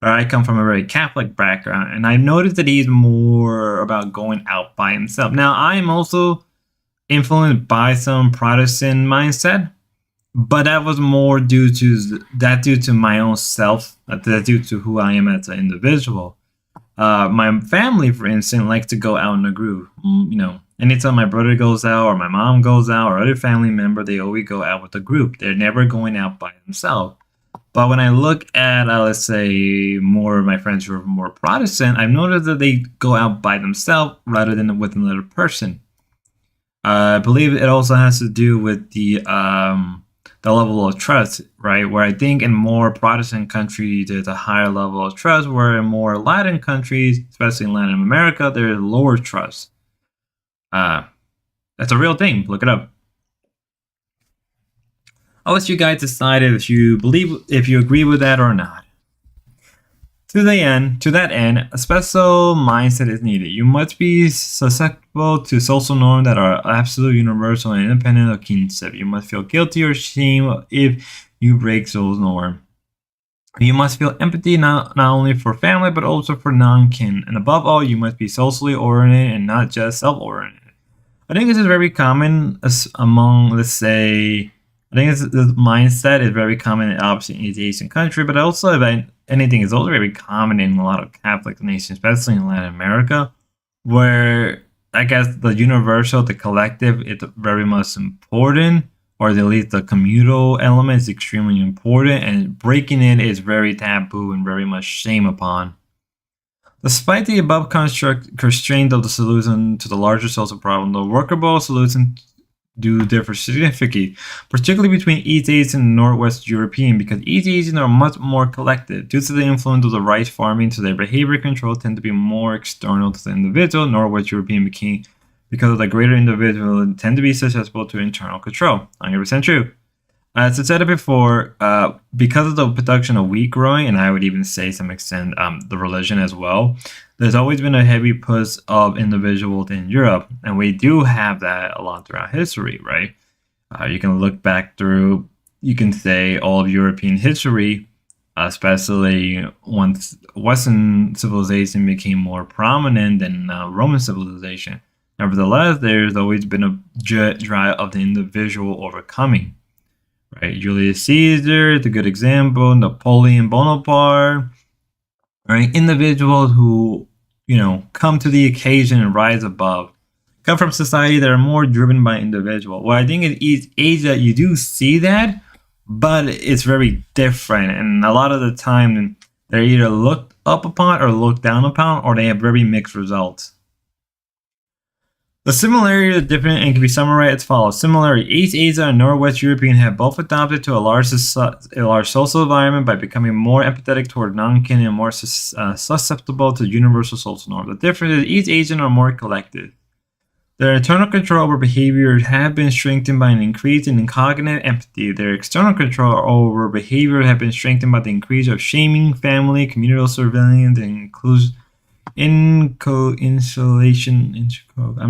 Or I come from a very Catholic background, and I've noticed that he's more about going out by himself. Now, I am also influenced by some Protestant mindset, but that was more due to my own self, due to who I am as an individual. My family, for instance, likes to go out in a group. Anytime my brother goes out or my mom goes out or other family member, they always go out with a group. They're never going out by themselves. But when I look at, let's say, more of my friends who are more Protestant, I've noticed that they go out by themselves rather than with another person. I believe it also has to do with the level of trust, right? Where I think in more Protestant countries, there's a higher level of trust, where in more Latin countries, especially in Latin America, there's lower trust. That's a real thing. Look it up. I'll let you guys decide if you agree with that or not. To that end, a special mindset is needed. You must be susceptible to social norms that are absolute, universal, and independent of kinship. You must feel guilty or shame if you break those norms. You must feel empathy not only for family, but also for non-kin. And above all, you must be socially oriented and not just self-oriented. I think this is very common among, let's say, this mindset is very common in obviously in the Asian country, but also, if anything, is also very common in a lot of Catholic nations, especially in Latin America, where I guess the universal, the collective, is very much important, or at least the communal element is extremely important, and breaking it is very taboo and very much shame upon. Despite the above constraint of the solution to the larger social problem, the workable solutions do differ significantly, particularly between East Asian and Northwest European, because East Asian are much more collective. Due to the influence of the rice farming, to their behavior control tend to be more external to the individual. Northwest European became, because of the greater individual, tend to be susceptible to internal control. 100% true. As I said it before, because of the production of wheat growing, and I would even say to some extent the religion as well, there's always been a heavy push of individuals in Europe, and we do have that a lot throughout history, right? You can look back through, you can say, all of European history, especially once Western civilization became more prominent than Roman civilization. Nevertheless, there's always been a drive of the individual overcoming. Right, Julius Caesar is a good example. Napoleon Bonaparte, right? Individuals who, come to the occasion and rise above, come from society that are more driven by individual. Well, I think in Asia you do see that, but it's very different, and a lot of the time they're either looked up upon or looked down upon, or they have very mixed results. The similarity is different and can be summarized as follows. Similarity: East Asia and Northwest European have both adopted to a large social environment by becoming more empathetic toward non-kin and more susceptible to universal social norms. The difference is East Asian are more collective. Their internal control over behavior have been strengthened by an increase in cognitive empathy. Their external control over behavior have been strengthened by the increase of shaming, family, communal surveillance, and inclusion. I'm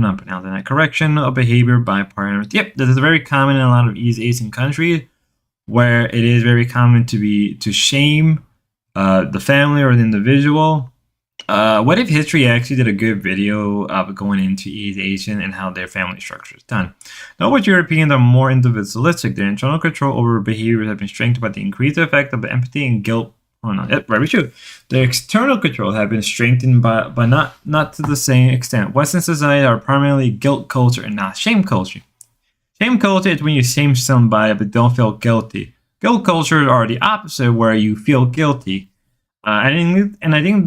not pronouncing that. Correction of behavior by partners. Yep, this is very common in a lot of East Asian countries, where it is very common to shame the family or the individual. What If History actually did a good video of going into East Asian and how their family structure is done. Northwest Europeans are more individualistic. Their internal control over behaviors have been strengthened by the increased effect of empathy and guilt. Oh no, yep, very true. The external control have been strengthened but not to the same extent. Western society are primarily guilt culture and not shame culture. Shame culture is when you shame somebody but don't feel guilty. Guilt culture are the opposite, where you feel guilty. I think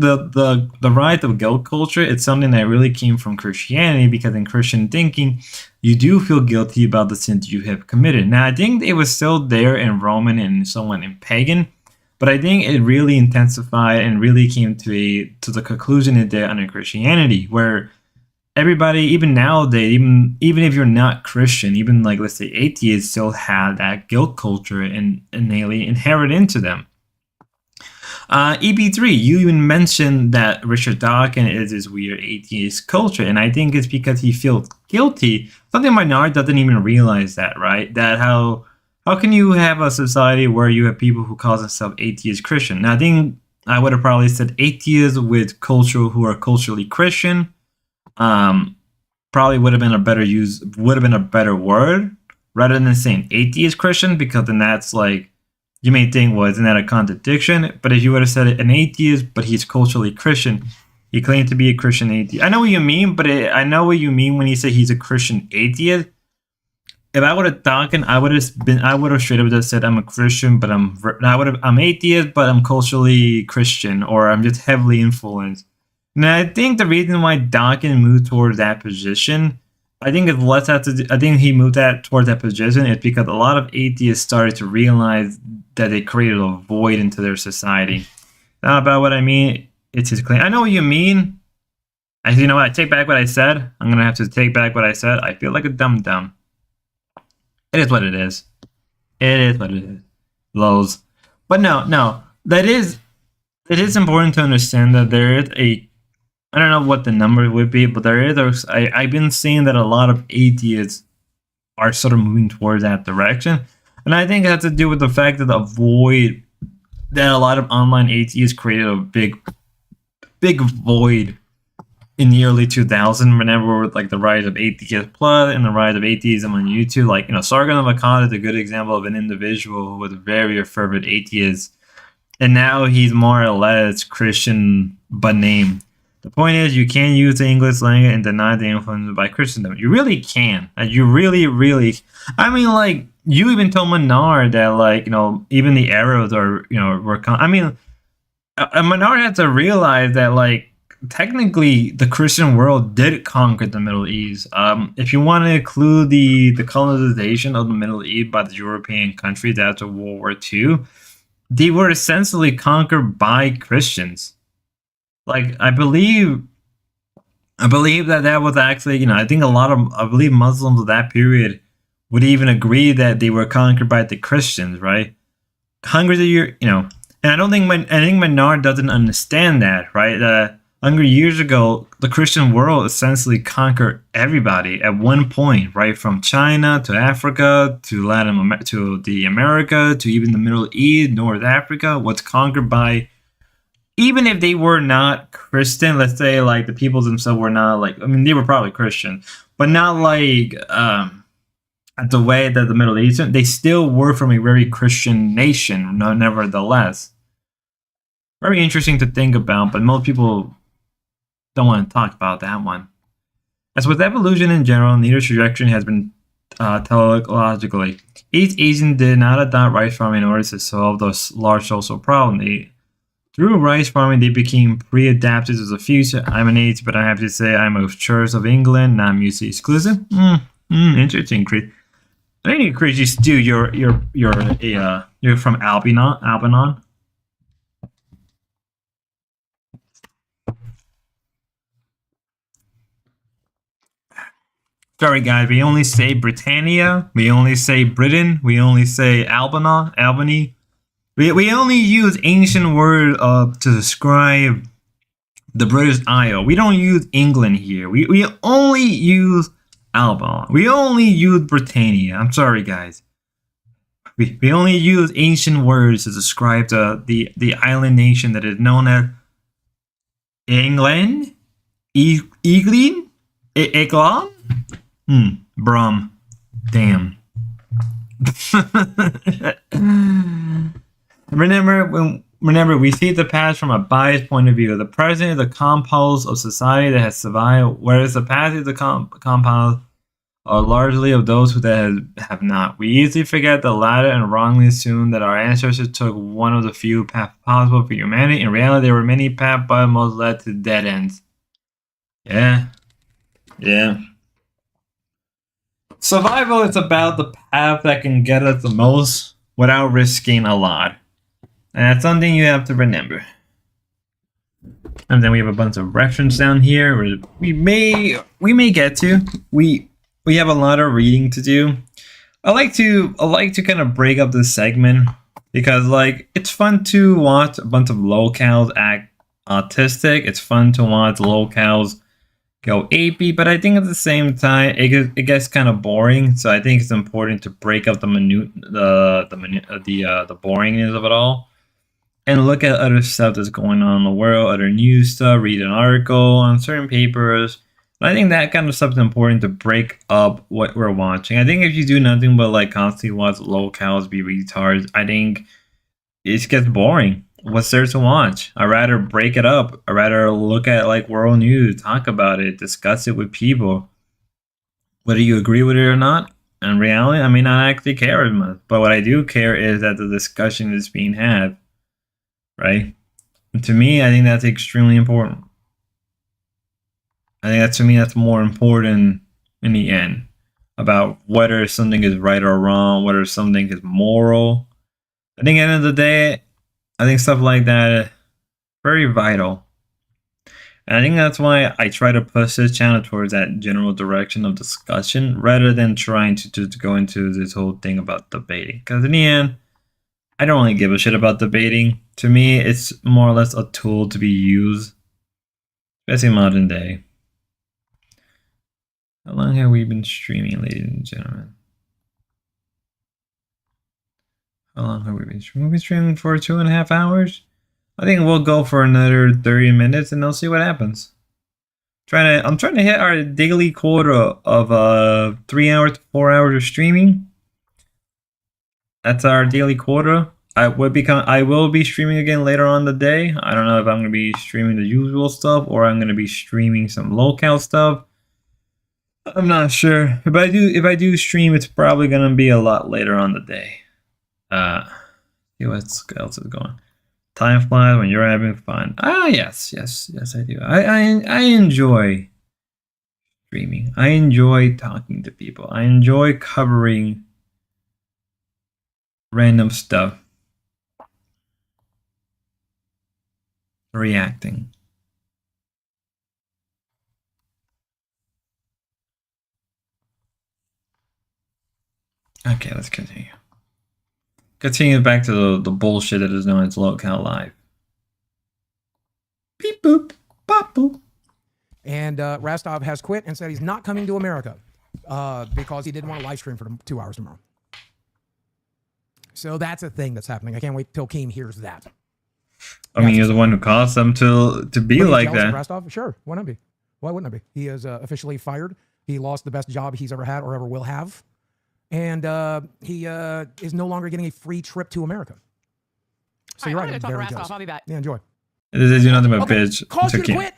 the rise of guilt culture is something that really came from Christianity, because in Christian thinking, you do feel guilty about the sins you have committed. Now, I think it was still there in Roman and somewhat in pagan, but I think it really intensified and really came to the conclusion it did under Christianity, where everybody, even nowadays, even if you're not Christian, even like, let's say, atheists, still have that guilt culture and innately inherent into them. EP3, you even mentioned that Richard Dawkins is this weird atheist culture, and I think it's because he feels guilty. Something Menard doesn't even realize that, right? That how can you have a society where you have people who call themselves atheist Christian? Now, I think I would have probably said atheists with cultural who are culturally Christian. Probably would have been a better word rather than saying atheist Christian, because then that's like, you may think, well, isn't that a contradiction? But if you would have said an atheist, but he's culturally Christian, he claimed to be a Christian atheist. I know what you mean, but I know what you mean when you say he's a Christian atheist. If I would have thought, I would have straight up just said I'm a Christian, but I'm atheist, but I'm culturally Christian, or I'm just heavily influenced. Now, I think the reason why Dawkins moved towards that position, I think he moved towards that position is because a lot of atheists started to realize that they created a void into their society. Now, about what I mean, it's his claim. I know what you mean. You know what? I take back what I said. I'm gonna have to take back what I said. I feel like a dum-dum. It is what it is. It is what it is. Lols. But no. It is important to understand that there is I don't know what the number would be, but I've been seeing that a lot of atheists are sort of moving towards that direction. And I think it has to do with the fact that that a lot of online atheists created a big void in the early 2000s, whenever like the rise of Atheist Plus and the rise of atheism on YouTube. Like, Sargon of Akkad is a good example of an individual who was a very fervent atheist. And now he's more or less Christian but name. The point is, you can't use the English language and deny the influence by Christendom. You really can. You really. I mean, like, you even told Menard that, like, even the Arabs are, were. Menard had to realize that, like, technically the Christian world did conquer the Middle East. If you want to include the colonization of the Middle East by the European countries after World War II, they were essentially conquered by Christians. Like, I believe that was actually, I think I believe Muslims of that period would even agree that they were conquered by the Christians, right? Hundreds of years, and I think Menard doesn't understand that, right? 100 years ago, the Christian world essentially conquered everybody at one point, right? From China to Africa to Latin America to the America to even the Middle East, North Africa was conquered by. Even if they were not Christian, let's say like the people themselves were not like, they were probably Christian, but not like the way that the Middle Eastern, they still were from a very Christian nation, nevertheless. Very interesting to think about, but most people don't want to talk about that one. As with evolution in general, neither trajectory has been teleologically. Each agent did not adopt rice farming in order to solve those large social problems. Through rice farming, they became pre-adapted to the future. I'm an atheist, but I have to say I'm of Church of England, not mutually exclusive. Interesting, Chris. I think, Chris, you're from Albion. Sorry, guys. We only say Britannia. We only say Britain. We only say Albany. We only use ancient words to describe the British Isle. We don't use England here. We only use Alba. We only use Britannia. I'm sorry, guys. We only use ancient words to describe the island nation that is known as England, England, Brum. Damn. Remember, we see the past from a biased point of view. The present is the compost of society that has survived, whereas the past is the compost are largely of those who have not. We easily forget the latter and wrongly assume that our ancestors took one of the few paths possible for humanity. In reality, there were many paths, but most led to dead ends. Yeah. Survival is about the path that can get us the most without risking a lot. And that's something you have to remember. And then we have a bunch of reference down here where we may get to. We have a lot of reading to do. I like to kind of break up this segment because like it's fun to watch a bunch of locals act autistic. It's fun to watch locals go apey, but I think at the same time it gets kind of boring. So I think it's important to break up the boringness of it all, and look at other stuff that's going on in the world, other news stuff, read an article on certain papers. And I think that kind of stuff is important to break up what we're watching. I think if you do nothing but like constantly watch locals be retards, I think it gets boring. What's there to watch? I'd rather break it up. I'd rather look at like world news, talk about it, discuss it with people. Whether you agree with it or not, in reality, I may not actually care as much. But what I do care is that the discussion is being had, right? And to me, I think that's extremely important. I think that to me, that's more important in the end about whether something is right or wrong, whether something is moral. I think at the end of the day, I think stuff like that is very vital. And I think that's why I try to push this channel towards that general direction of discussion rather than trying to just go into this whole thing about debating. Because in the end, I don't really give a shit about debating. To me, it's more or less a tool to be used, especially modern day. How long have we been streaming, ladies and gentlemen? How long have we been streaming? We've been streaming for 2.5 hours. I think we'll go for another 30 minutes and they'll see what happens. I'm trying to hit our daily quota of 3 hours to 4 hours of streaming. That's our daily quota. I will be streaming again later on the day. I don't know if I'm gonna be streaming the usual stuff or I'm gonna be streaming some local stuff. I'm not sure. If I do stream, it's probably gonna be a lot later on the day. See what else is going. Time flies when you're having fun. Yes, I do. I enjoy streaming. I enjoy talking to people. I enjoy covering random stuff. Reacting. Okay, let's continue. Continue back to the bullshit that is known as Locale Live. Beep boop, pop boop. And Rastov has quit and said he's not coming to America because he didn't want to live stream for 2 hours tomorrow. So that's a thing that's happening. I can't wait till Keem hears that. I mean, you're the one who caused them to be like that. Rastov? Sure, why not be? Why wouldn't I be? He is officially fired. He lost the best job he's ever had or ever will have. And he is no longer getting a free trip to America. So you're right. I'm very jealous. I'll be back. Yeah, enjoy. This is nothing but bitch. Cause you to quit.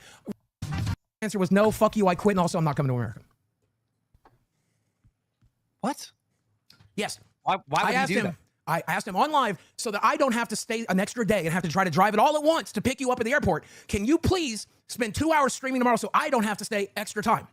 Answer was no. Fuck you. I quit, and also I'm not coming to America. What? Yes. Why would you do that? I asked him on live so that I don't have to stay an extra day and have to try to drive it all at once to pick you up at the airport. Can you please spend 2 hours streaming tomorrow so I don't have to stay extra time?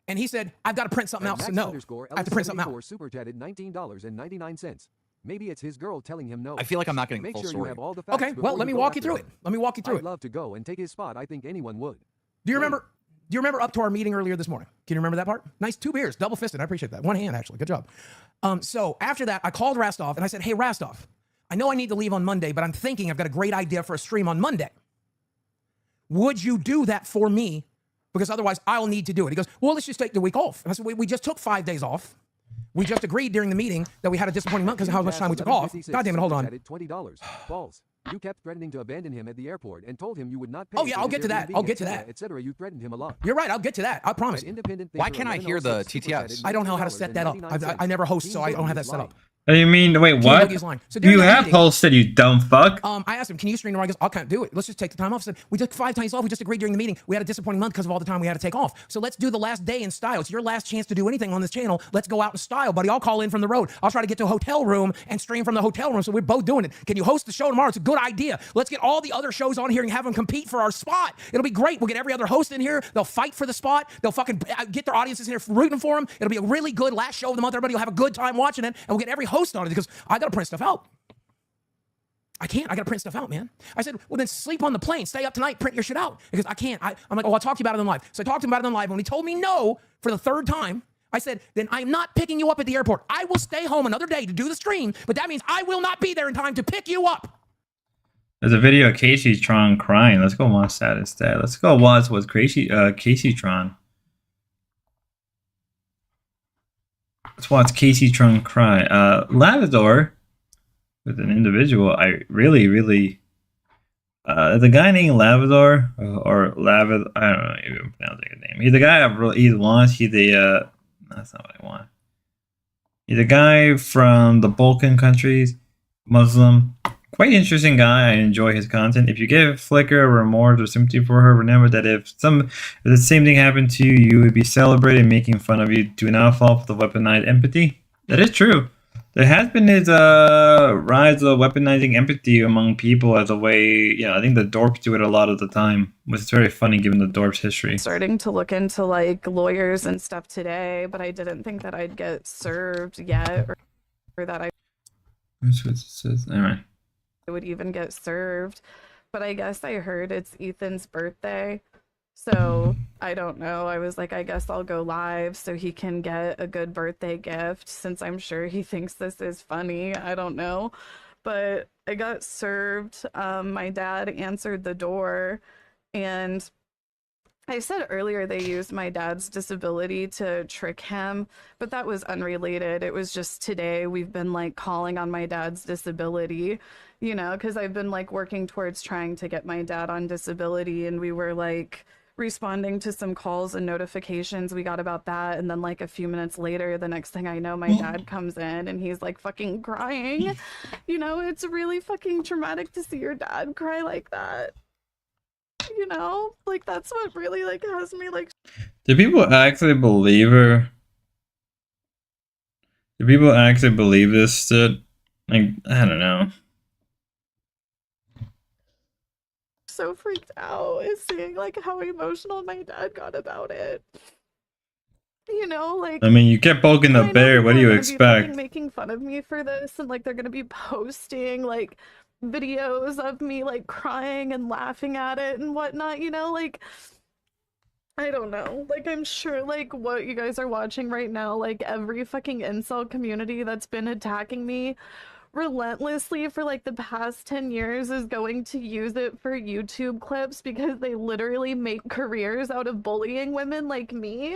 And he said, I've got to print something out. So no, I have to print something out. Super chatted $19.99. Maybe it's his girl telling him no. I feel like I'm not getting the full story. Okay, well, let me walk you through it. Let me walk you through it. I'd love to go and take his spot. I think anyone would. Do you remember up to our meeting earlier this morning? Can you remember that part? Nice, 2 beers, double fisted. I appreciate that. One hand, actually. Good job. So after that, I called Rastov and I said, hey, Rastov, I know I need to leave on Monday, but I'm thinking I've got a great idea for a stream on Monday. Would you do that for me? Because otherwise I'll need to do it. He goes, well, let's just take the week off. And I said, we just took 5 days off. We just agreed during the meeting that we had a disappointing month because of how much time we took off. God damn it, hold on. $20. Balls. You kept threatening to abandon him at the airport and told him you would not pay. Oh yeah, I'll get to that. I'll get to that. Etc. You threatened him a lot. You're right. I'll get to that. I promise. Why can't I hear the TTS? I don't know how to set that up. I never host, so I don't have that set up. What do you mean? Wait, what? So you have hosted, you dumb fuck. I asked him, can you stream tomorrow? He goes, I can't do it. Let's just take the time off. I said, we took 5 days off. We just agreed during the meeting. We had a disappointing month because of all the time we had to take off. So let's do the last day in style. It's your last chance to do anything on this channel. Let's go out in style, buddy. I'll call in from the road. I'll try to get to a hotel room and stream from the hotel room. So we're both doing it. Can you host the show tomorrow? It's a good idea. Let's get all the other shows on here and have them compete for our spot. It'll be great. We'll get every other host in here. They'll fight for the spot. They'll fucking get their audiences in here rooting for them. It'll be a really good last show of the month. Everybody will have a good time watching it. And we'll get every host on it because I got to print stuff out. I can't. I got to print stuff out, man. I said, well, then sleep on the plane. Stay up tonight. Print your shit out. Because I can't. I'm like, oh, I'll talk to you about it on live. So I talked to him about it on live. When he told me no for the 3rd time, I said, then I'm not picking you up at the airport. I will stay home another day to do the stream, but that means I will not be there in time to pick you up. There's a video of Casey Tron crying. Let's go watch that instead. Let's go watch what's Casey Tron. Let's watch Casey Tron cry. Lavador with an individual. I really the guy named Lavador or Lavid. I don't know even pronouncing his name. He's the guy he launched. He's the that's not what I want. He's a guy from the Balkan countries, Muslim. Quite interesting guy. I enjoy his content. If you get Flickr or remorse or sympathy for her, remember that if the same thing happened to you, you would be celebrated, making fun of you. Do not fall for the weaponized empathy. That is true. There has been this rise of weaponizing empathy among people as a way, I think the dorps do it a lot of the time, which is very funny given the dorps history. Starting to look into like lawyers and stuff today, but I didn't think that I'd get served yet, or that I Anyway. would even get served. But I guess I heard it's Ethan's birthday, so I don't know. I was like, I guess I'll go live so he can get a good birthday gift, since I'm sure he thinks this is funny. I don't know, but I got served. My dad answered the door, and I said earlier they used my dad's disability to trick him, but that was unrelated. It was just today we've been like calling on my dad's disability, because I've been like working towards trying to get my dad on disability, and we were like responding to some calls and notifications we got about that, and then like a few minutes later, the next thing I know, my dad comes in and he's like fucking crying. It's really fucking traumatic to see your dad cry like that. Like that's what really like has me like. Do people actually believe her? Do people actually believe this shit? Like, I don't know. So freaked out is seeing like how emotional my dad got about it. Like, I mean, you kept poking the bear. What do you expect? Making fun of me for this, and like they're gonna be posting like videos of me like crying and laughing at it and whatnot, like I don't know, like I'm sure like what you guys are watching right now, like every fucking incel community that's been attacking me relentlessly for like the past 10 years is going to use it for YouTube clips, because they literally make careers out of bullying women like me.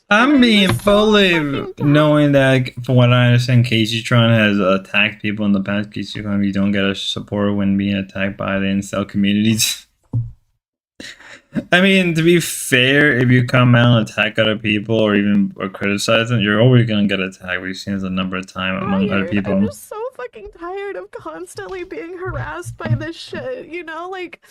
I'm being bullied, knowing that, from what I understand, Casey Tron has attacked people in the past. Casey Tron, you don't get a support when being attacked by the incel communities. I mean, to be fair, if you come out and attack other people or criticize them, you're always gonna get attacked. We've seen this a number of times among other people. I'm just so fucking tired of constantly being harassed by this shit, like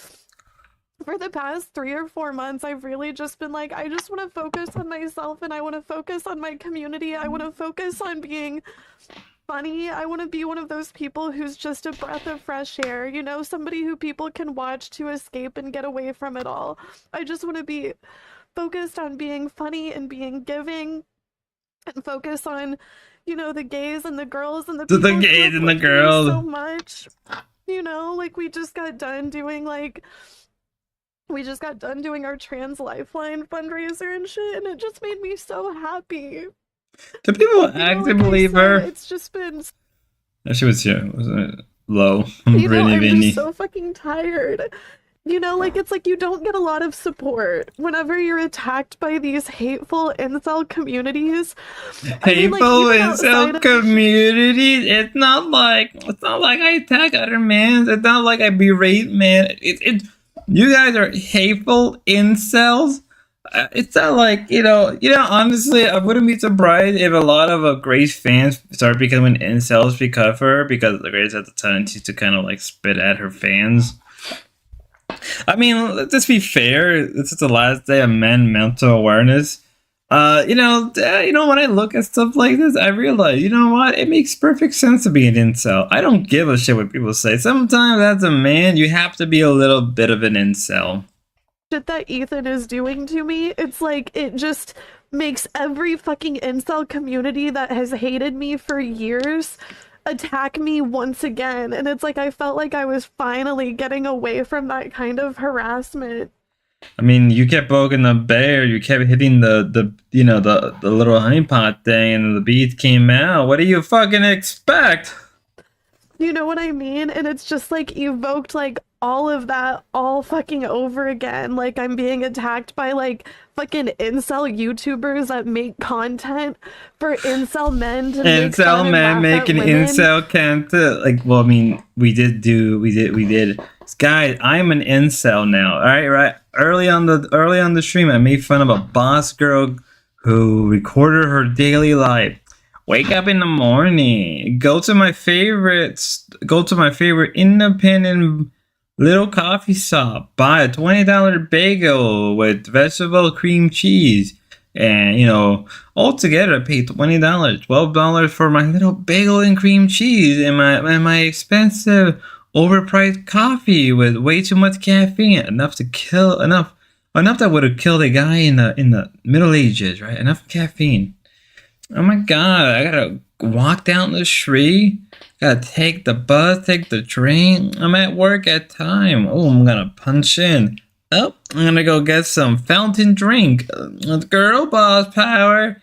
for the past 3 or 4 months, I've really just been like, I just want to focus on myself, and I want to focus on my community. I want to focus on being funny. I want to be one of those people who's just a breath of fresh air, somebody who people can watch to escape and get away from it all. I just want to be focused on being funny and being giving, and focus on, the gays and the girls and the people the gays and the girls so much. Like we just got done doing our Trans Lifeline fundraiser and shit, and it just made me so happy. Do people actually believe her? It's just been. She was here. Was it low? I'm just so fucking tired. It's like you don't get a lot of support whenever you're attacked by these hateful incel communities. Incel communities. It's not like I attack other men. It's not like I berate men. You guys are hateful incels. It's not like, honestly, I wouldn't be surprised if a lot of Grace fans start becoming incels because of her, because Grace has the tendency to kind of like spit at her fans. I mean, let's just be fair. This is the last day of mental awareness. When I look at stuff like this, I realize, you know what? It makes perfect sense to be an incel. I don't give a shit what people say. Sometimes as a man, you have to be a little bit of an incel. Shit that Ethan is doing to me, it's like it just makes every fucking incel community that has hated me for years attack me once again, and it's like I felt like I was finally getting away from that kind of harassment. I mean, you kept poking the bear. You kept hitting the little honeypot thing, and the bees came out. What do you fucking expect? You know what I mean? And it's just like evoked like all of that all fucking over again. Like I'm being attacked by like fucking incel YouTubers that make content for incel men to make fun Incel and man laugh making at women. incel content. Like, well, I mean, we did. Guys, I'm an incel now. All right, right. Early on the stream, I made fun of a boss girl who recorded her daily life. Wake up in the morning, go to my favorite independent little coffee shop, buy a $20 bagel with vegetable cream cheese, and altogether I paid $20, $12 for my little bagel and cream cheese and my expensive overpriced coffee with way too much caffeine, enough that would have killed a guy in the Middle Ages, right? Enough caffeine. Oh my god, I gotta walk down the street. Gotta take the bus, take the train. I'm at work at time. Oh, I'm gonna punch in. Oh, I'm gonna go get some fountain drink. Girl boss power.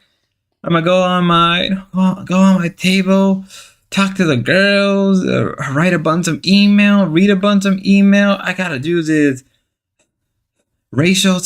I'm gonna go on my table, talk to the girls, write a bunch of email, read a bunch of email. I gotta do this racial.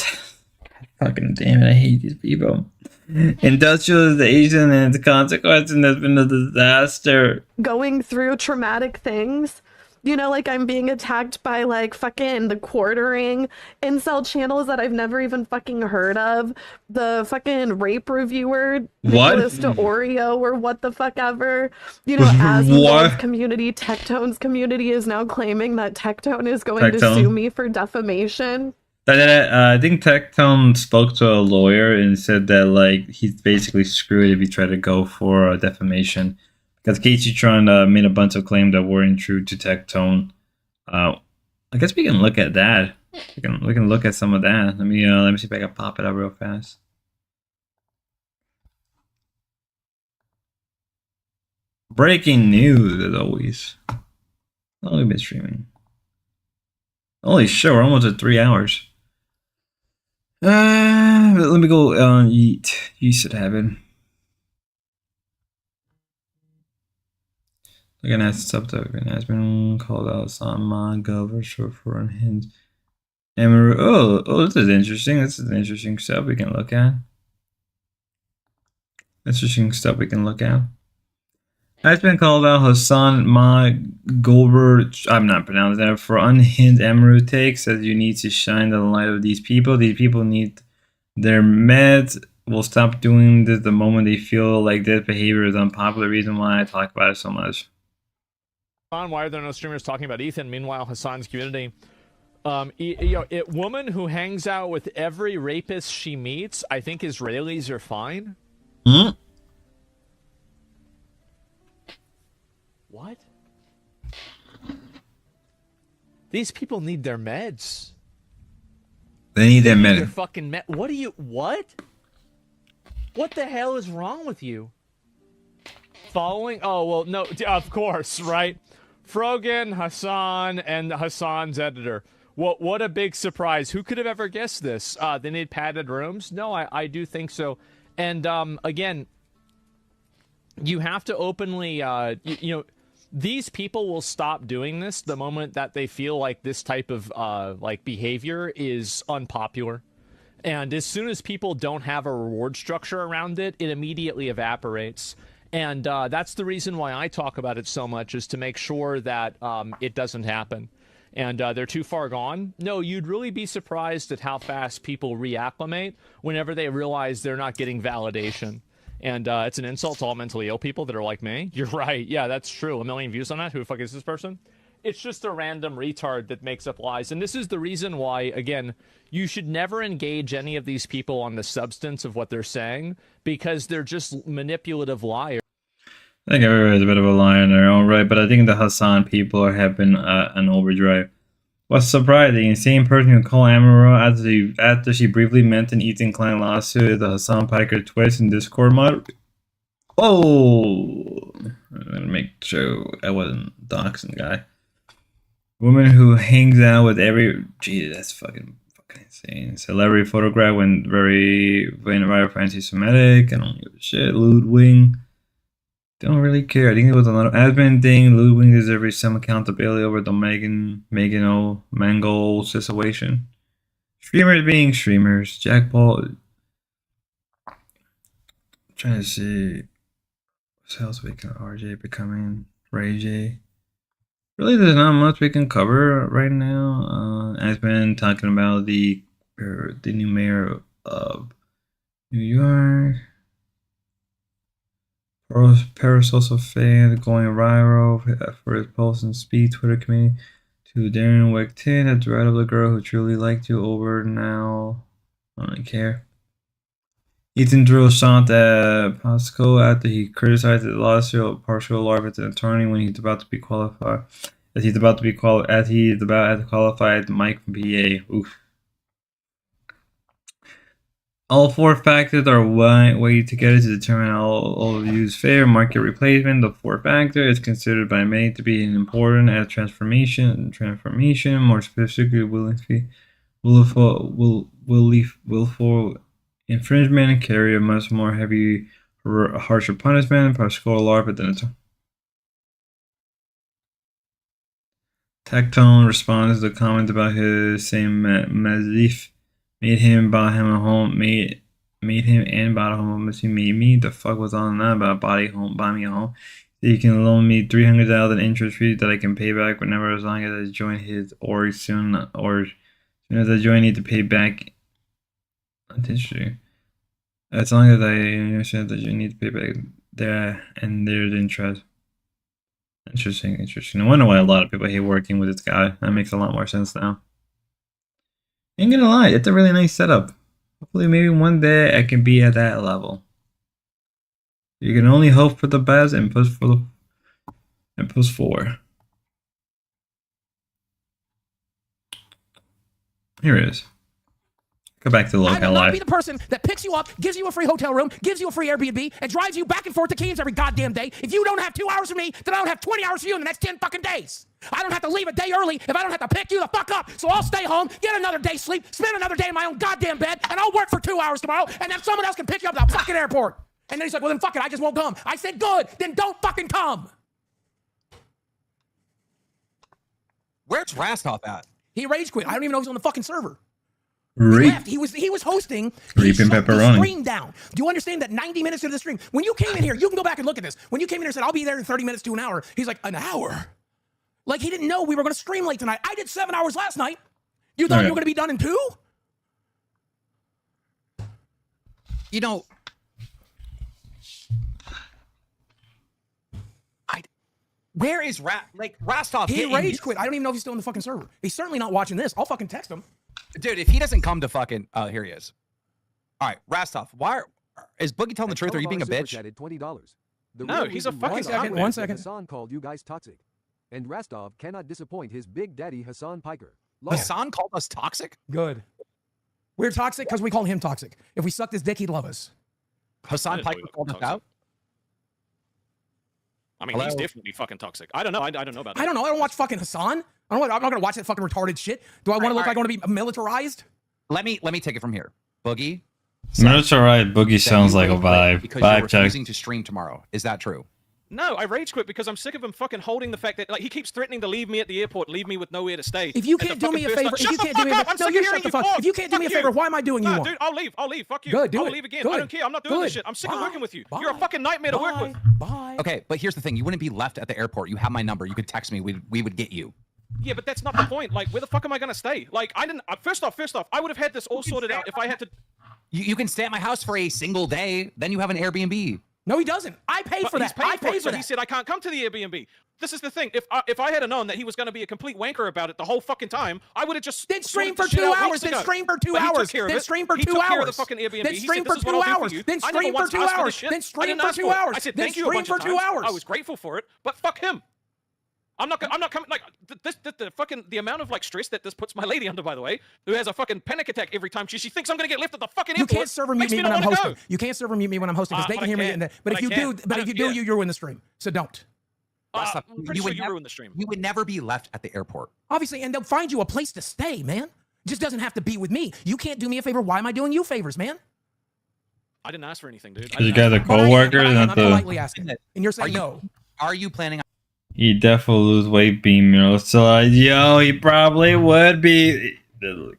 Fucking damn it! I hate these people. Industrialization and its consequences has been a disaster. Going through traumatic things. You know, like I'm being attacked by like fucking the quartering incel channels that I've never even fucking heard of. The fucking rape reviewer, What? Nicholas DeOrio or what the fuck ever. You know, Asimov's community, Tectone's community is now claiming that Tectone is going to sue me for defamation. I think Tectone spoke to a lawyer and said that like he's basically screwed if he tried to go for a defamation because Casey Tron made a bunch of claims that weren't true to Tectone. I guess we can look at that. We can look at some of that. Let me see if I can pop it up real fast. Breaking news as always. How long have we been streaming? Holy shit, we're almost at 3 hours. Let me go eat. You should have it. Looking at subtoken has been called out on my Gover short for unhinged. Oh, this is interesting. This is interesting stuff we can look at. Interesting stuff we can look at. Has been called out Hassan Ma Goldberg. I'm not pronouncing that. For unhinged Emeru takes, says you need to shine the light of these people. These people need their meds. Will stop doing this the moment they feel like this behavior is unpopular. Reason why I talk about it so much. Why are there no streamers talking about Ethan? Meanwhile, Hassan's community. A woman who hangs out with every rapist she meets. I think Israelis are fine. Hmm. What? These people need their meds. They need their meds. Their fucking what? What the hell is wrong with you? Following? Oh, well, no, of course, right? Frogan, Hassan, and Hassan's editor. What a big surprise. Who could have ever guessed this? They need padded rooms? No, I do think so. And, again, you have to openly, these people will stop doing this the moment that they feel like this type of behavior is unpopular. And as soon as people don't have a reward structure around it, it immediately evaporates. And that's the reason why I talk about it so much, is to make sure that it doesn't happen. And they're too far gone. No, you'd really be surprised at how fast people reacclimate whenever they realize they're not getting validation. And it's an insult to all mentally ill people that are like me. You're right. Yeah, that's true. 1 million views on that. Who the fuck is this person? It's just a random retard that makes up lies. And this is the reason why, again, you should never engage any of these people on the substance of what they're saying, because they're just manipulative liars. I think everybody's a bit of a liar in their own right, but I think the Hassan people have been an overdrive. What's surprising, the same person who called Amuro after she briefly mentioned Ethan Klein lawsuit is the Hassan Piker twist in Discord mod. Oh, I'm gonna make sure I wasn't doxing guy. Woman who hangs out with every. Gee, that's fucking Insane. Celebrity photograph went viral for anti-Semitic. I don't give a shit. Ludwig. Don't really care. I think it was another admin thing. Ludwig deserves some accountability over the Megan Mango situation. Streamers being streamers. Jack Paul. Trying to see what else we can. RJ becoming Ray J. Really, there's not much we can cover right now. I've been talking about the new mayor of New York. Parasocial fan going viral for his post and speed Twitter community to Darren Wickton, a dread of the girl who truly liked you over now. I don't care. Ethan Drew shot at Pasco after he criticized the lawsuit of partial law as an attorney when he's about to be qualified. As he's about to qualify as Mike from PA. Oof. All four factors are weighed together to determine all views fair market replacement. The fourth factor is considered by many to be important as transformation, more specifically willful infringement and carry a much more heavy, harsher punishment. Pascal larger than a Tectone responds to the comment about his same Mazif made him and bought a home. He made me. The fuck was on that about buy me a home? So you can loan me $300,000 interest fee that I can pay back whenever, as long as I join his org soon. Or as soon as I join, I need to pay back. That's true. As long as I understand that you need to pay back there and there's interest. Interesting. I wonder why a lot of people hate working with this guy. That makes a lot more sense now. Ain't gonna lie, it's a really nice setup. Hopefully, maybe one day I can be at that level. You can only hope for the best and push forward. Here it is. Go back to local I will not life. be the person that picks you up, gives you a free hotel room, gives you a free Airbnb, and drives you back and forth to Keynes every goddamn day. If you don't have 2 hours for me, then I don't have 20 hours for you in the next 10 fucking days. I don't have to leave a day early if I don't have to pick you the fuck up. So I'll stay home, get another day's sleep, spend another day in my own goddamn bed, and I'll work for 2 hours tomorrow, and then someone else can pick you up at the fucking airport. And then he's like, well, then fuck it, I just won't come. I said, good, then don't fucking come. Where's Rastov at? He rage quit. I don't even know if he's on the fucking server. He Reap. left. He was hosting. Reaping shut the pepperoni. stream down. Do you understand that 90 minutes into the stream, when you came in here, you can go back and look at this. When you came in here and said, I'll be there in 30 minutes to an hour, he's like, an hour? Like he didn't know we were going to stream late tonight. I did 7 hours last night. You thought you were going to be done in 2? You know, where is Rastov? He rage quit. I don't even know if he's still in the fucking server. He's certainly not watching this. I'll fucking text him. Dude, if he doesn't come to fucking... Oh, here he is. All right, Rastov, is Boogie telling the truth or are you being a bitch? $20. No, he's a fucking... One second. Hassan called you guys toxic. And Rastov cannot disappoint his big daddy Hassan Piker. Hassan called us toxic? Good. We're toxic because we call him toxic. If we sucked his dick, he'd love us. Hassan Piker called us out? I mean, he's definitely fucking toxic. I don't know. I don't know about that. I don't know. I don't watch fucking Hassan. I'm not going to watch that fucking retarded shit. Do I want to look like I want to be militarized? Let me take it from here. Boogie. Militarized Boogie sounds like a vibe. Because Vibe you're check. refusing to stream tomorrow. Is that true? No, I rage quit because I'm sick of him fucking holding the fact that like he keeps threatening to leave me at the airport, leave me with nowhere to stay. If you can't do me a favor, if you can't do me a favor, no, you shut the fuck. If you can't do me a favor, why am I doing you one? Dude, I'll leave. Fuck you. Good, do I'll it. leave again. Good. I don't care. I'm not doing this shit. I'm sick of working with you. You're a fucking nightmare to work with. Bye. Okay, but here's the thing. You wouldn't be left at the airport. You have my number. You could text me. We would get you. Yeah, but that's not the point. Like, where the fuck am I gonna stay? Like, I didn't. First off, I would have had this all sorted out if I had to. You can stay at my house for a single day. Then you have an Airbnb. No, he doesn't. I paid for that. I paid for that. He said I can't come to the Airbnb. This is the thing. If I had known that he was going to be a complete wanker about it the whole fucking time, I would have just then stream for 2 hours. Then stream for 2 hours. Then stream for 2 hours. He took care of the fucking Airbnb. Then stream for 2 hours. Then stream for 2 hours. Then stream for 2 hours. I said then thank you a bunch for of 2 times. hours. I was grateful for it, but fuck him. I'm not coming. Like the amount of like stress that this puts my lady under. By the way, who has a fucking panic attack every time she thinks I'm gonna get left at the fucking airport. You can't server mute me when I'm hosting. You can't server mute me when I'm hosting because they can hear me. But if you do, you ruin the stream. So don't. I'm pretty sure you ruined the stream. You would never be left at the airport. Obviously, and they'll find you a place to stay, man. Just doesn't have to be with me. You can't do me a favor. Why am I doing you favors, man? I didn't ask for anything, dude. You guys are co-workers, I'm not the. politely asking, and you're saying no. Are you planning on? He definitely lose weight, Beamer. So yo, he probably would be.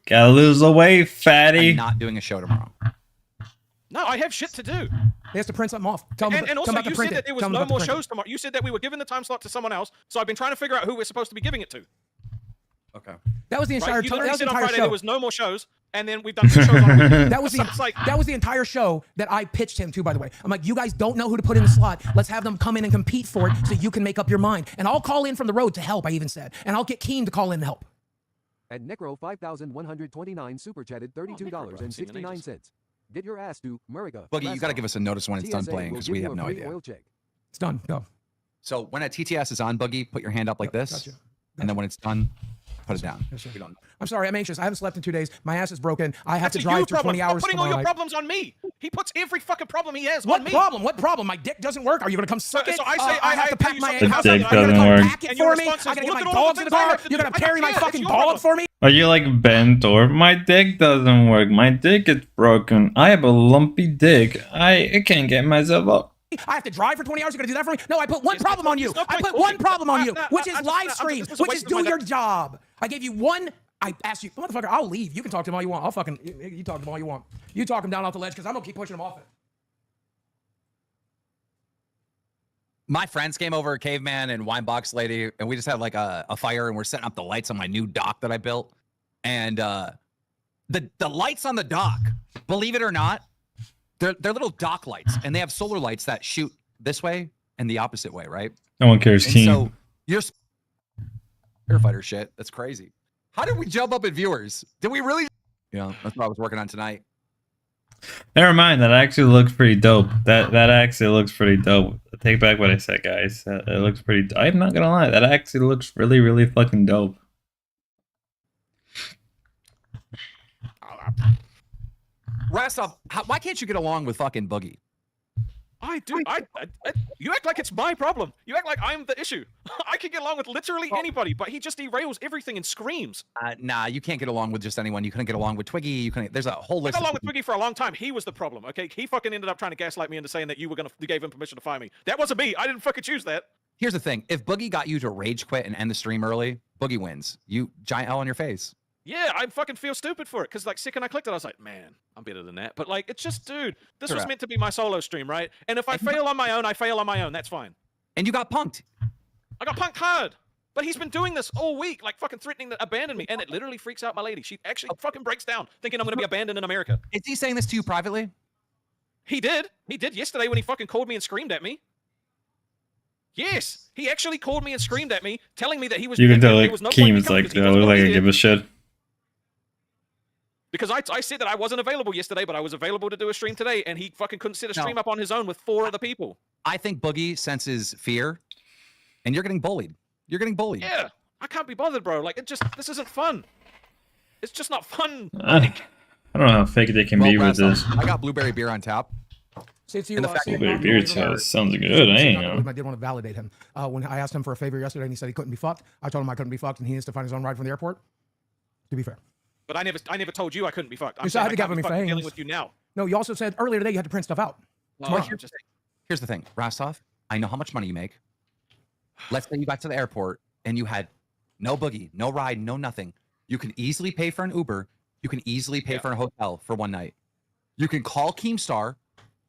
Gotta lose the weight, fatty. I'm not doing a show tomorrow. No, I have shit to do. He has to print something off. Tell him And also, about you the said print that there was no more shows tomorrow. You said that we were giving the time slot to someone else, so I've been trying to figure out who we're supposed to be giving it to. Okay. That was the entire, right? You that was the said on entire Friday show. there was no more shows, and then we've done 2 shows on a weekend. That was the It's like, that was the entire show that I pitched him to, by the way. I'm like, you guys don't know who to put in the slot. Let's have them come in and compete for it so you can make up your mind. And I'll call in from the road to help, I even said. And I'll get Keen to call in to help. At Necro 5129 super chatted $32.69. Get your ass to Murica. Boogie, you got to give us a notice when it's done playing because we have no idea. It's done. Go. So when a TTS is on, Boogie, put your hand up like this, Gotcha. and then when it's done, put it down. We don't know. I'm sorry, I'm anxious. I haven't slept in 2 days. My ass is broken. I have to drive for 20 hours. Stop putting all your problems on me. He puts every fucking problem he has on me. What problem? My dick doesn't work. Are you gonna come suck it? So I say I have to pack my The house. dick You're gonna doesn't come work. pack it for me. I gotta get my dogs in the car. You're gonna carry my fucking dog for me. Are you like bent or my dick doesn't work? My dick is broken. I have a lumpy dick. I can't get myself up. I have to drive for 20 hours. You're gonna do that for me? No, I put one problem on you. I put one problem on you, which is live stream, which is do your job. I gave you one. I asked you, motherfucker, I'll leave. You can talk to him all you want. I'll fucking, you talk to him all you want. You talk him down off the ledge because I'm gonna keep pushing him off it. My friends came over, Caveman and Winebox Lady, and we just had like a fire, and we're setting up the lights on my new dock that I built. And the lights on the dock, believe it or not, they're little dock lights, and they have solar lights that shoot this way and the opposite way, right? No one cares, and team. So you're firefighter shit. That's crazy. How did we jump up at viewers? Did we really? Yeah, that's what I was working on tonight. Never mind. That actually looks pretty dope. That actually looks pretty dope. I take back what I said, guys. It looks pretty. I'm not gonna lie. That actually looks really, really fucking dope. Rastov, why can't you get along with fucking Boogie? I do. You act like it's my problem. You act like I'm the issue. I can get along with literally anybody, but he just derails everything and screams. Nah, you can't get along with just anyone. You couldn't get along with Twiggy. You couldn't. There's a whole list. I got along with Twiggy for a long time. He was the problem. Okay, he fucking ended up trying to gaslight me into saying that you gave him permission to fire me. That wasn't me. I didn't fucking choose that. Here's the thing: if Boogie got you to rage quit and end the stream early, Boogie wins. You giant L on your face. Yeah, I fucking feel stupid for it because like second I clicked it, I was like, man, I'm better than that. But like, it's just, dude, this was meant to be my solo stream, right? And if I fail on my own, I fail on my own. That's fine. And you got punked. I got punked hard. But he's been doing this all week, like fucking threatening to abandon me, and it literally freaks out my lady. She actually fucking breaks down, thinking I'm gonna be abandoned in America. Is he saying this to you privately? He did. He did yesterday when he fucking called me and screamed at me. Yes, he actually called me and screamed at me, telling me that he was. You can tell like like Keem's like, look like I give a shit. Because I said that I wasn't available yesterday, but I was available to do a stream today, and he fucking couldn't set a stream up on his own with 4 other people. I think Boogie senses fear, and you're getting bullied. You're getting bullied. Yeah, I can't be bothered, bro. Like, this isn't fun. It's just not fun. I don't know how fake they can be with this. I got blueberry beer on tap. Blueberry beer sounds good. I did want to validate him. When I asked him for a favor yesterday, and he said he couldn't be fucked, I told him I couldn't be fucked, and he needs to find his own ride from the airport. To be fair. But I never told you I couldn't be fucked. You had to get me dealing with you now. No, you also said earlier today you had to print stuff out. Here's the thing, Rastov. I know how much money you make. Let's say you got to the airport and you had no Boogie, no ride, no nothing. You can easily pay for an Uber. You can easily pay for a hotel for one night. You can call Keemstar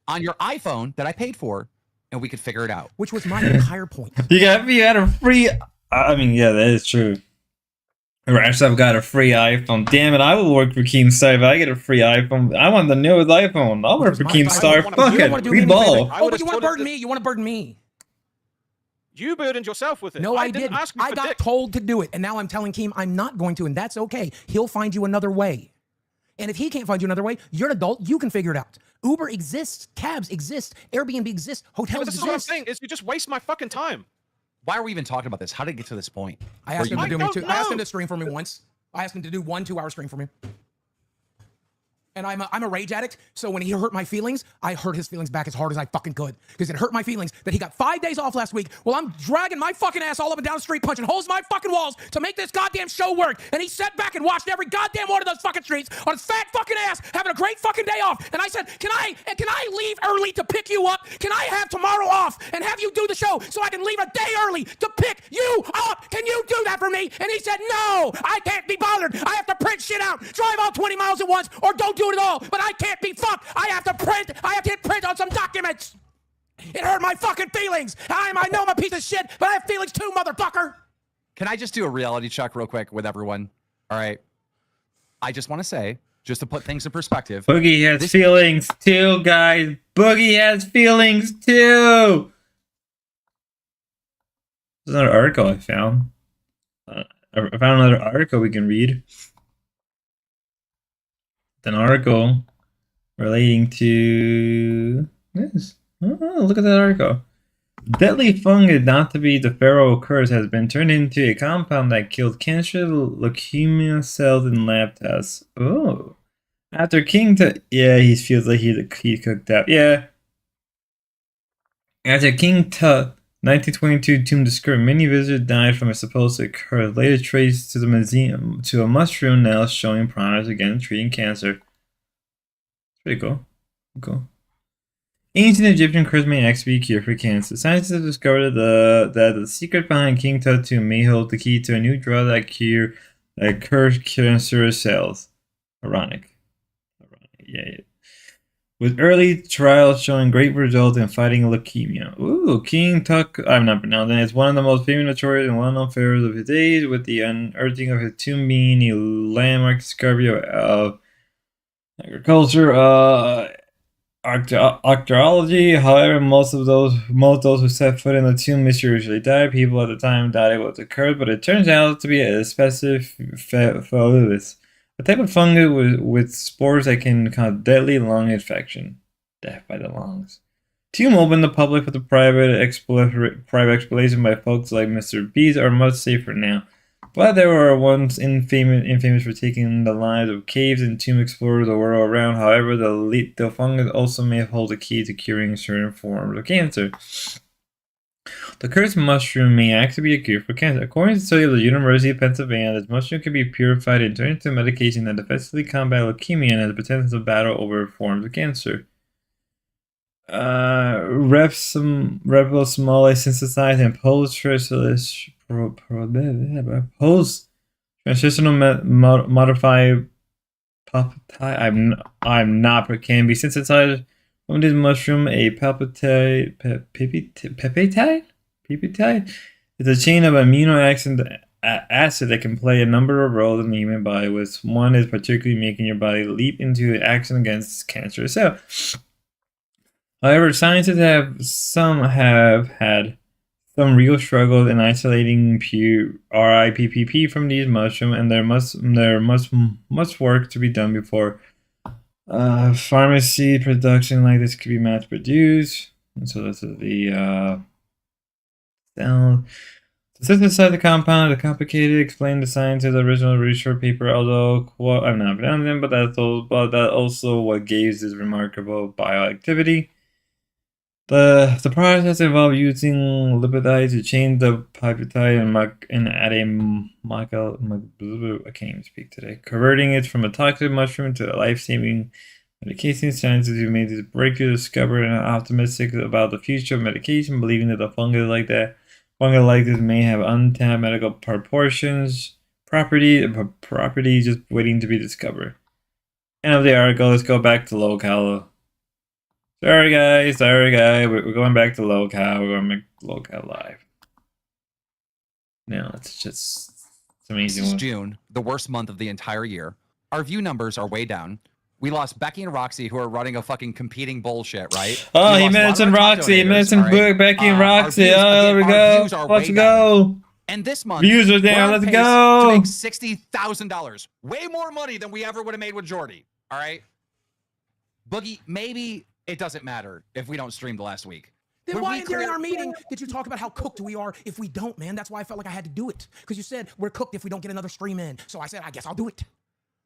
on your iPhone that I paid for, and we could figure it out. Which was my entire point. You had a free. I mean, yeah, that is true. I've got a free iPhone. Damn it, I will work for Keemstar if I get a free iPhone. I want the newest iPhone. I'll work for Keemstar. Fuck it, we ball. Oh, but you want to burden me. You want to burden me. You burdened yourself with it. No, I didn't. I got told to do it, and now I'm telling Keem I'm not going to, and that's okay. He'll find you another way. And if he can't find you another way, you're an adult. You can figure it out. Uber exists. Cabs exist. Airbnb exists. Hotels exist. This is what I'm saying. Is you just waste my fucking time. Why are we even talking about this? How did it get to this point? I asked him to do me too. I asked him to stream for me once. I asked him to do 1 2-hour stream for me. and I'm a rage addict. So when he hurt my feelings, I hurt his feelings back as hard as I fucking could. Because it hurt my feelings that he got 5 days off last week while I'm dragging my fucking ass all up and down the street, punching holes in my fucking walls to make this goddamn show work. And he sat back and watched every goddamn one of those fucking streets on his fat fucking ass, having a great fucking day off. And I said, can I leave early to pick you up? Can I have tomorrow off and have you do the show so I can leave a day early to pick you up? Can you do that for me? And he said, no, I can't be bothered. I have to print shit out, drive all 20 miles at once, or don't do it at all. But I can't be fucked. I have to hit print on some documents. It hurt my fucking feelings. I know I'm a piece of shit, but I have feelings too, motherfucker. Can I just do a reality check real quick with everyone? All right. I just want to say, just to put things in perspective. Boogie has feelings too, guys. Boogie has feelings too. There's another article I found. I found another article we can read. It's an article relating to this. Oh, look at that article. Deadly fungus not to be the Pharaoh curse has been turned into a compound that killed cancer leukemia cells in lab tests. Oh. After King Tut, yeah, he feels like he cooked up. Yeah. After King Tut 1922 tomb discovered, many visitors died from a supposed curse, later traced to the museum to a mushroom now showing promise against treating cancer. Pretty cool. Cool. Ancient Egyptian curse may actually be a cure for cancer. Scientists have discovered that the secret behind King Tut tomb may hold the key to a new drug that cures cancer cells. Ironic. Yeah. With early trials showing great results in fighting leukemia. Ooh, King Tut, I'm not pronouncing it. It's one of the most famous, notorious, and well-known pharaohs of his days, with the unearthing of his tomb being a landmark discovery of agriculture, archaeology. However, most those who set foot in the tomb mysteriously died. People at the time thought it was a curse, but it turns out to be a specific fungus. A type of fungus with spores that can cause deadly lung infection. Death by the lungs. Tomb open to the public for the private exploration by folks like Mr. Beast are much safer now. But there were once infamous for taking the lives of caves and tomb explorers the world around. However, the fungus also may hold the key to curing certain forms of cancer. The cursed mushroom may actually be a cure for cancer. According to a study of the University of Pennsylvania, this mushroom can be purified and turned into a medication that effectively combats leukemia and has the potential to battle over forms of cancer. Ribosomally synthesized and post-transitional modified peptide. I'm not, but can be synthesized from this mushroom. A peptide is a chain of amino acid that can play a number of roles in the human body, with one is particularly making your body leap into action against cancer cells. However, scientists have had some real struggles in isolating pure RIPPP from these mushrooms, and there must work to be done before pharmacy production like this could be mass produced. And so this is the cell. To synthesize the compound is complicated. Explain the science of the original research paper, although I'm not pronouncing, but that's also what gave this remarkable bioactivity. The process involved using lipids to change the peptide and add a I can't even speak today. Converting it from a toxic mushroom to a life-saving medication. Scientists who made this breakthrough discovered and are optimistic about the future of medication, believing that the fungus like this may have untapped medical properties just waiting to be discovered. End of the article. Let's go back to local. Sorry guys, we're going back to local. We're going to make local live. Now it's amazing. This is June, the worst month of the entire year. Our view numbers are way down. We lost Becky and Roxy, who are running a fucking competing bullshit, right? Oh, he mentioned Roxy. He mentioned Becky and Roxy. Oh, there we go. Let's go. And this month, views are down. Let's go. To make $60,000, way more money than we ever would have made with Jordy. All right, Boogie, maybe it doesn't matter if we don't stream the last week. Then why during our meeting did you talk about how cooked we are if we don't, man? That's why I felt like I had to do it. Because you said we're cooked if we don't get another stream in. So I said, I guess I'll do it.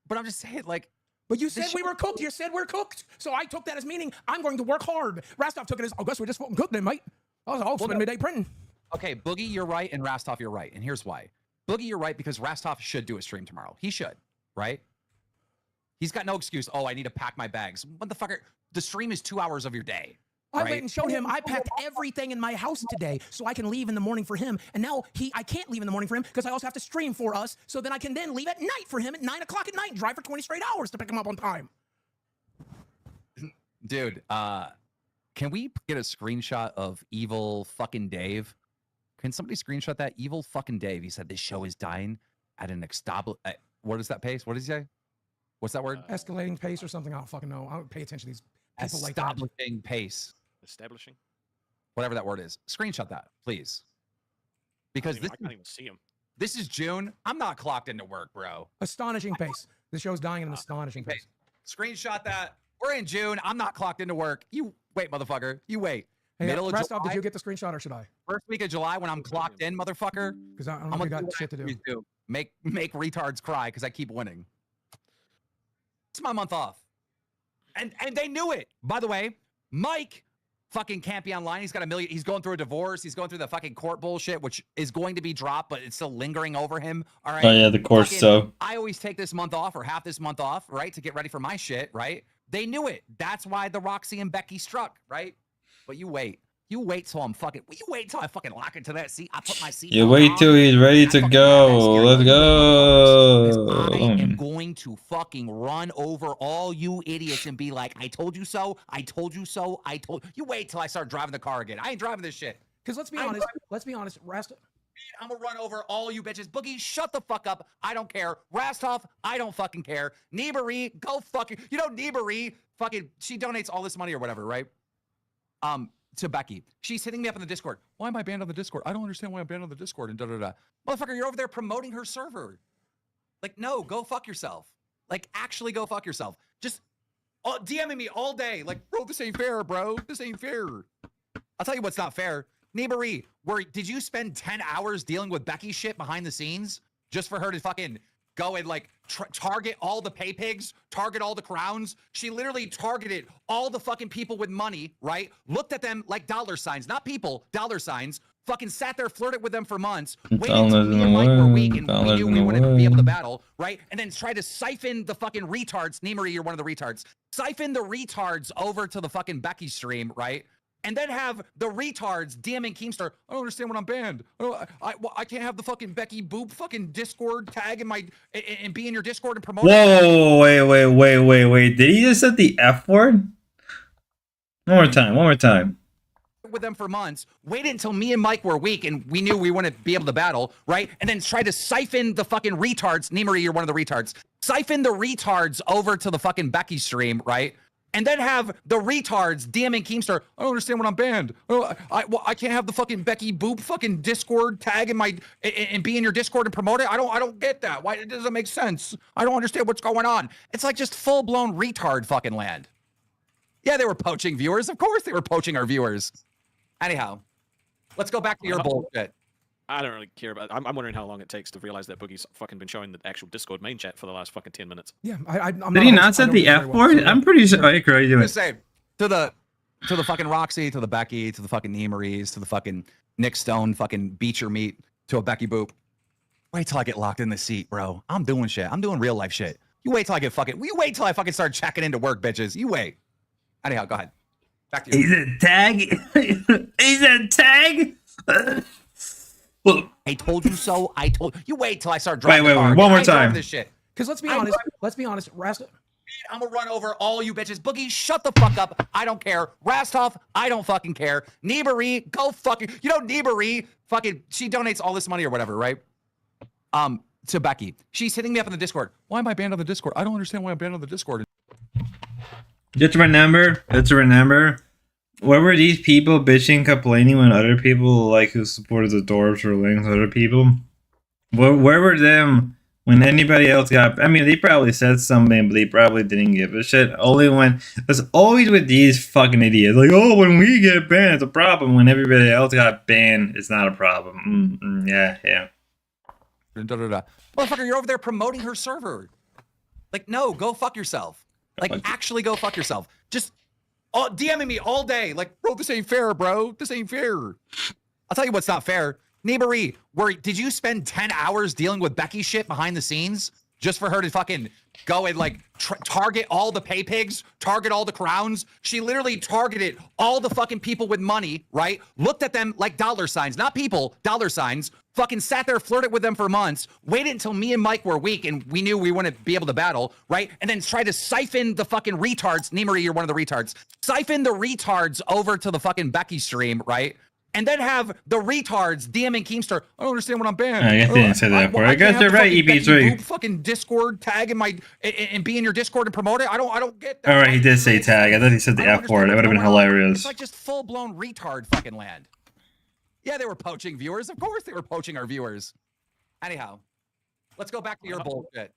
But I'm just saying, like, But you said we were cooked. You said we're cooked. So I took that as meaning I'm going to work hard. Rastov took it as, oh, guess we're just fucking cooked then, mate. I was all spend midday printing. Okay, Boogie, you're right, and Rastov, you're right. And here's why. Boogie, you're right, because Rastov should do a stream tomorrow. He should, right? He's got no excuse. Oh, I need to pack my bags. Motherfucker, the stream is 2 hours of your day. I went and showed him I packed everything in my house today so I can leave in the morning for him. And now I can't leave in the morning for him because I also have to stream for us. So then I can then leave at night for him at 9 o'clock at night and drive for 20 straight hours to pick him up on time. Dude, can we get a screenshot of evil fucking Dave? Can somebody screenshot that? Evil fucking Dave. He said this show is dying at an what is that pace? What does he say? What's that word? Escalating pace or something. I don't fucking know. I don't pay attention to these people like that. Establishing pace. Establishing? Whatever that word is. Screenshot that, please. Because I can't even see him. This is June. I'm not clocked into work, bro. Astonishing pace. The show's dying at an astonishing pace. Screenshot that. We're in June. I'm not clocked into work. You wait, motherfucker. You wait. Hey, Middle of Rastov, July. did you get the screenshot or should I? First week of July when I'm clocked in, motherfucker. Because I don't know if I got shit to do. Make retards cry because I keep winning. It's my month off. And they knew it. By the way, Mike fucking can't be online. He's got he's going through a divorce. He's going through the fucking court bullshit, which is going to be dropped, but it's still lingering over him. All right. Oh yeah, the court stuff. I always take this month off or half this month off, right? To get ready for my shit, right? They knew it. That's why the Roxy and Becky struck, right? But you wait. You wait till I'm fucking. You wait till I fucking lock into that seat. I put my seat. You wait till he's ready to go. Let's go. I am going to fucking run over all you idiots and be like, I told you so. I told you so. I told you. Wait till I start driving the car again. I ain't driving this shit. Because let's be honest. Let's be honest. Rastov. I'm gonna run over all you bitches. Boogie, shut the fuck up. I don't care. Rastov, I don't fucking care. Nibari, go fucking. You know Nibari, fucking. She donates all this money or whatever, right? To Becky. She's hitting me up in the Discord. Why am I banned on the Discord? I don't understand why I'm banned on the Discord and da-da-da. Motherfucker, you're over there promoting her server. Like, no, go fuck yourself. Like, actually go fuck yourself. Just DMing me all day. Like, bro, this ain't fair, bro. This ain't fair. I'll tell you what's not fair. Nibari, did you spend 10 hours dealing with Becky's shit behind the scenes just for her to fucking go and like target all the pay pigs, target all the crowns? She literally targeted all the fucking people with money, right? Looked at them like dollar signs, not people, dollar signs. Fucking sat there, flirted with them for months, waited until me and Mike were weak and we knew we wouldn't be able to battle, right? And then tried to siphon the fucking retards. Nimari, you're one of the retards. Siphon the retards over to the fucking Becky stream, right? And then have the retards DMing Keemstar. I don't understand when I'm banned. I can't have the fucking Becky Boop fucking Discord tag in my and be in your Discord and promote. Whoa, wait. Did he just say the F word? One more time. With them for months, waited until me and Mike were weak and we knew we wouldn't be able to battle, right? And then tried to siphon the fucking retards. Nimari, you're one of the retards. Siphon the retards over to the fucking Becky stream, right? And then have the retards DMing Keemstar. I don't understand when I'm banned. I can't have the fucking Becky Boop fucking Discord tag in my and be in your Discord and promote it. I don't get that. Why? It doesn't make sense. I don't understand what's going on. It's like just full blown retard fucking land. Yeah, they were poaching viewers. Of course they were poaching our viewers. Anyhow, let's go back to your bullshit. I don't really care about it. I'm wondering how long it takes to realize that Boogie's fucking been showing the actual Discord main chat for the last fucking 10 minutes. Yeah, I'm Did he not say the F word? I'm pretty sure. I agree. Just say to the fucking Roxy, to the Becky, to the fucking Nimaries, to the fucking Nick Stone, fucking beat your meat, to a Becky Boop. Wait till I get locked in the seat, bro. I'm doing shit. I'm doing real life shit. You wait till I get fucking. You wait till I fucking start checking into work, bitches. You wait. Anyhow, go ahead. Back to you. He's a tag. He's a tag. I told you so. I told you. Wait till I start driving. Wait. One more time. This shit. Because let's be honest. Rastov. I'm gonna run over all you bitches. Boogie, shut the fuck up. I don't care. Rastov, I don't fucking care. Nibari, go fucking. You know Nibari, fucking. She donates all this money or whatever, right? To Becky. She's hitting me up in the Discord. Why am I banned on the Discord? I don't understand why I'm banned on the Discord. Just remember. Where were these people bitching, complaining when other people like who supported the dwarves were laying with other people? Where were them when anybody else got? I mean, they probably said something, but they probably didn't give a shit. Only when it's always with these fucking idiots, like, oh, when we get banned, it's a problem. When everybody else got banned, it's not a problem. Yeah. Motherfucker, you're over there promoting her server. Like, no, go fuck yourself. Like, actually go fuck yourself. Just DMing me all day. Like, bro, this ain't fair, bro. This ain't fair. I'll tell you what's not fair. Neighborie, did you spend 10 hours dealing with Becky shit behind the scenes just for her to fucking go and like target all the pay pigs, target all the crowns? She literally targeted all the fucking people with money, right? Looked at them like dollar signs, not people, dollar signs. Fucking sat there, flirted with them for months, waited until me and Mike were weak and we knew we wouldn't be able to battle, right? And then tried to siphon the fucking retards. Neighborie, you're one of the retards. Siphon the retards over to the fucking Becky stream, right? And then have the retards DMing Keemstar. I don't understand what I'm banned. I guess they didn't say that for. I guess you're right, EB3. Fucking Discord tag in my and be in your Discord and promote it. I don't get that. All right, he did say tag. I thought he said the F word. That would have been hilarious. It's like just full blown retard fucking land. Yeah, they were poaching viewers. Of course, they were poaching our viewers. Anyhow, let's go back to your bullshit.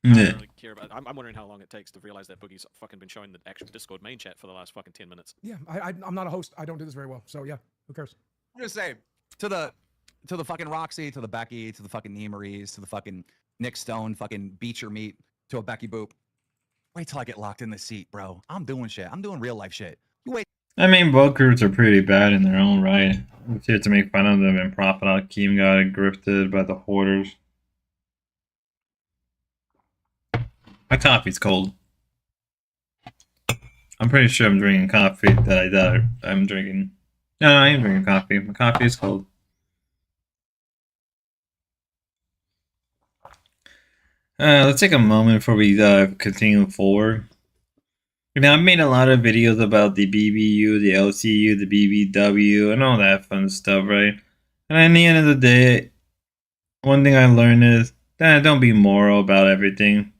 I don't really care about it. I'm wondering how long it takes to realize that Boogie's fucking been showing the actual Discord main chat for the last fucking 10 minutes. Yeah, I'm not a host. I don't do this very well. So yeah, who cares? I'm just saying, to the fucking Roxy, to the Becky, to the fucking Neemaries, to the fucking Nick Stone, fucking beat your meat, to a Becky Boop. Wait till I get locked in the seat, bro. I'm doing shit. I'm doing real life shit. You wait. I mean, both groups are pretty bad in their own right. It's here to make fun of them and profit out. Keem got grifted by the hoarders. My coffee's cold. I'm pretty sure I'm drinking coffee that I'm drinking. No, I am drinking coffee. My coffee is cold. Let's take a moment before we continue forward. Now, I've made a lot of videos about the BBU, the LCU, the BBW, and all that fun stuff, right? And at the end of the day, one thing I learned is that don't be moral about everything.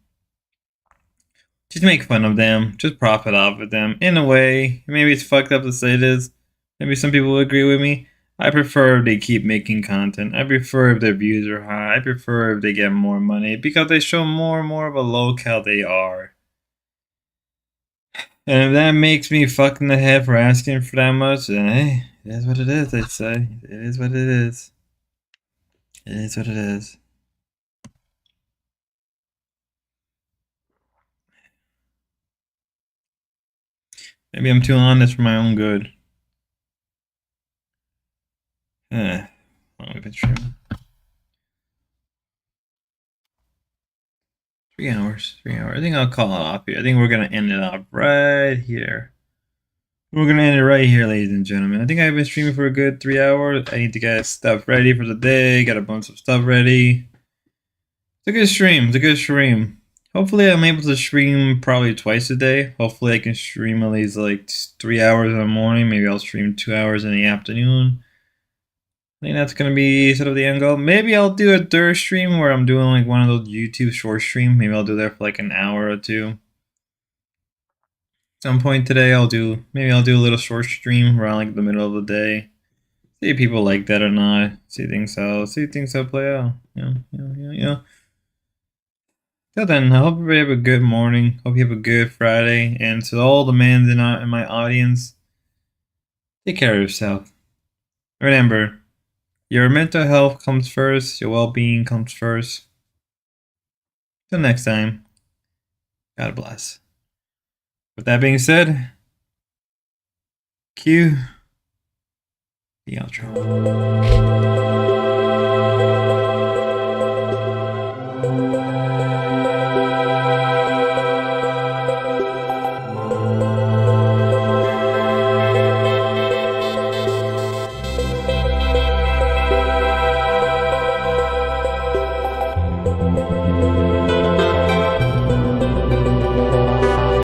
Just make fun of them. Just profit off of them. In a way, maybe it's fucked up to say this. Maybe some people will agree with me. I prefer if they keep making content. I prefer if their views are high. I prefer if they get more money because they show more and more of a locale they are. And if that makes me fuck in the head for asking for that much, then hey, it is what it is, they say. It is what it is. It is what it is. Maybe I'm too honest for my own good. We've been streaming. 3 hours. 3 hours. I think I'll call it off here. I think we're gonna end it off right here. We're gonna end it right here, ladies and gentlemen. I think I've been streaming for a good 3 hours. I need to get stuff ready for the day. Got a bunch of stuff ready. It's a good stream. It's a good stream. Hopefully I'm able to stream probably twice a day. Hopefully I can stream at least like 3 hours in the morning. Maybe I'll stream 2 hours in the afternoon. I think that's going to be sort of the end goal. Maybe I'll do a third stream where I'm doing like one of those YouTube short streams. Maybe I'll do that for like an hour or two. At some point today maybe I'll do a little short stream around like the middle of the day. See if people like that or not. See things how play out. Yeah. Till then, I hope everybody have a good morning. Hope you have a good Friday. And to all the men in my audience, take care of yourself. Remember, your mental health comes first. Your well-being comes first. Till next time, God bless. With that being said, cue the outro.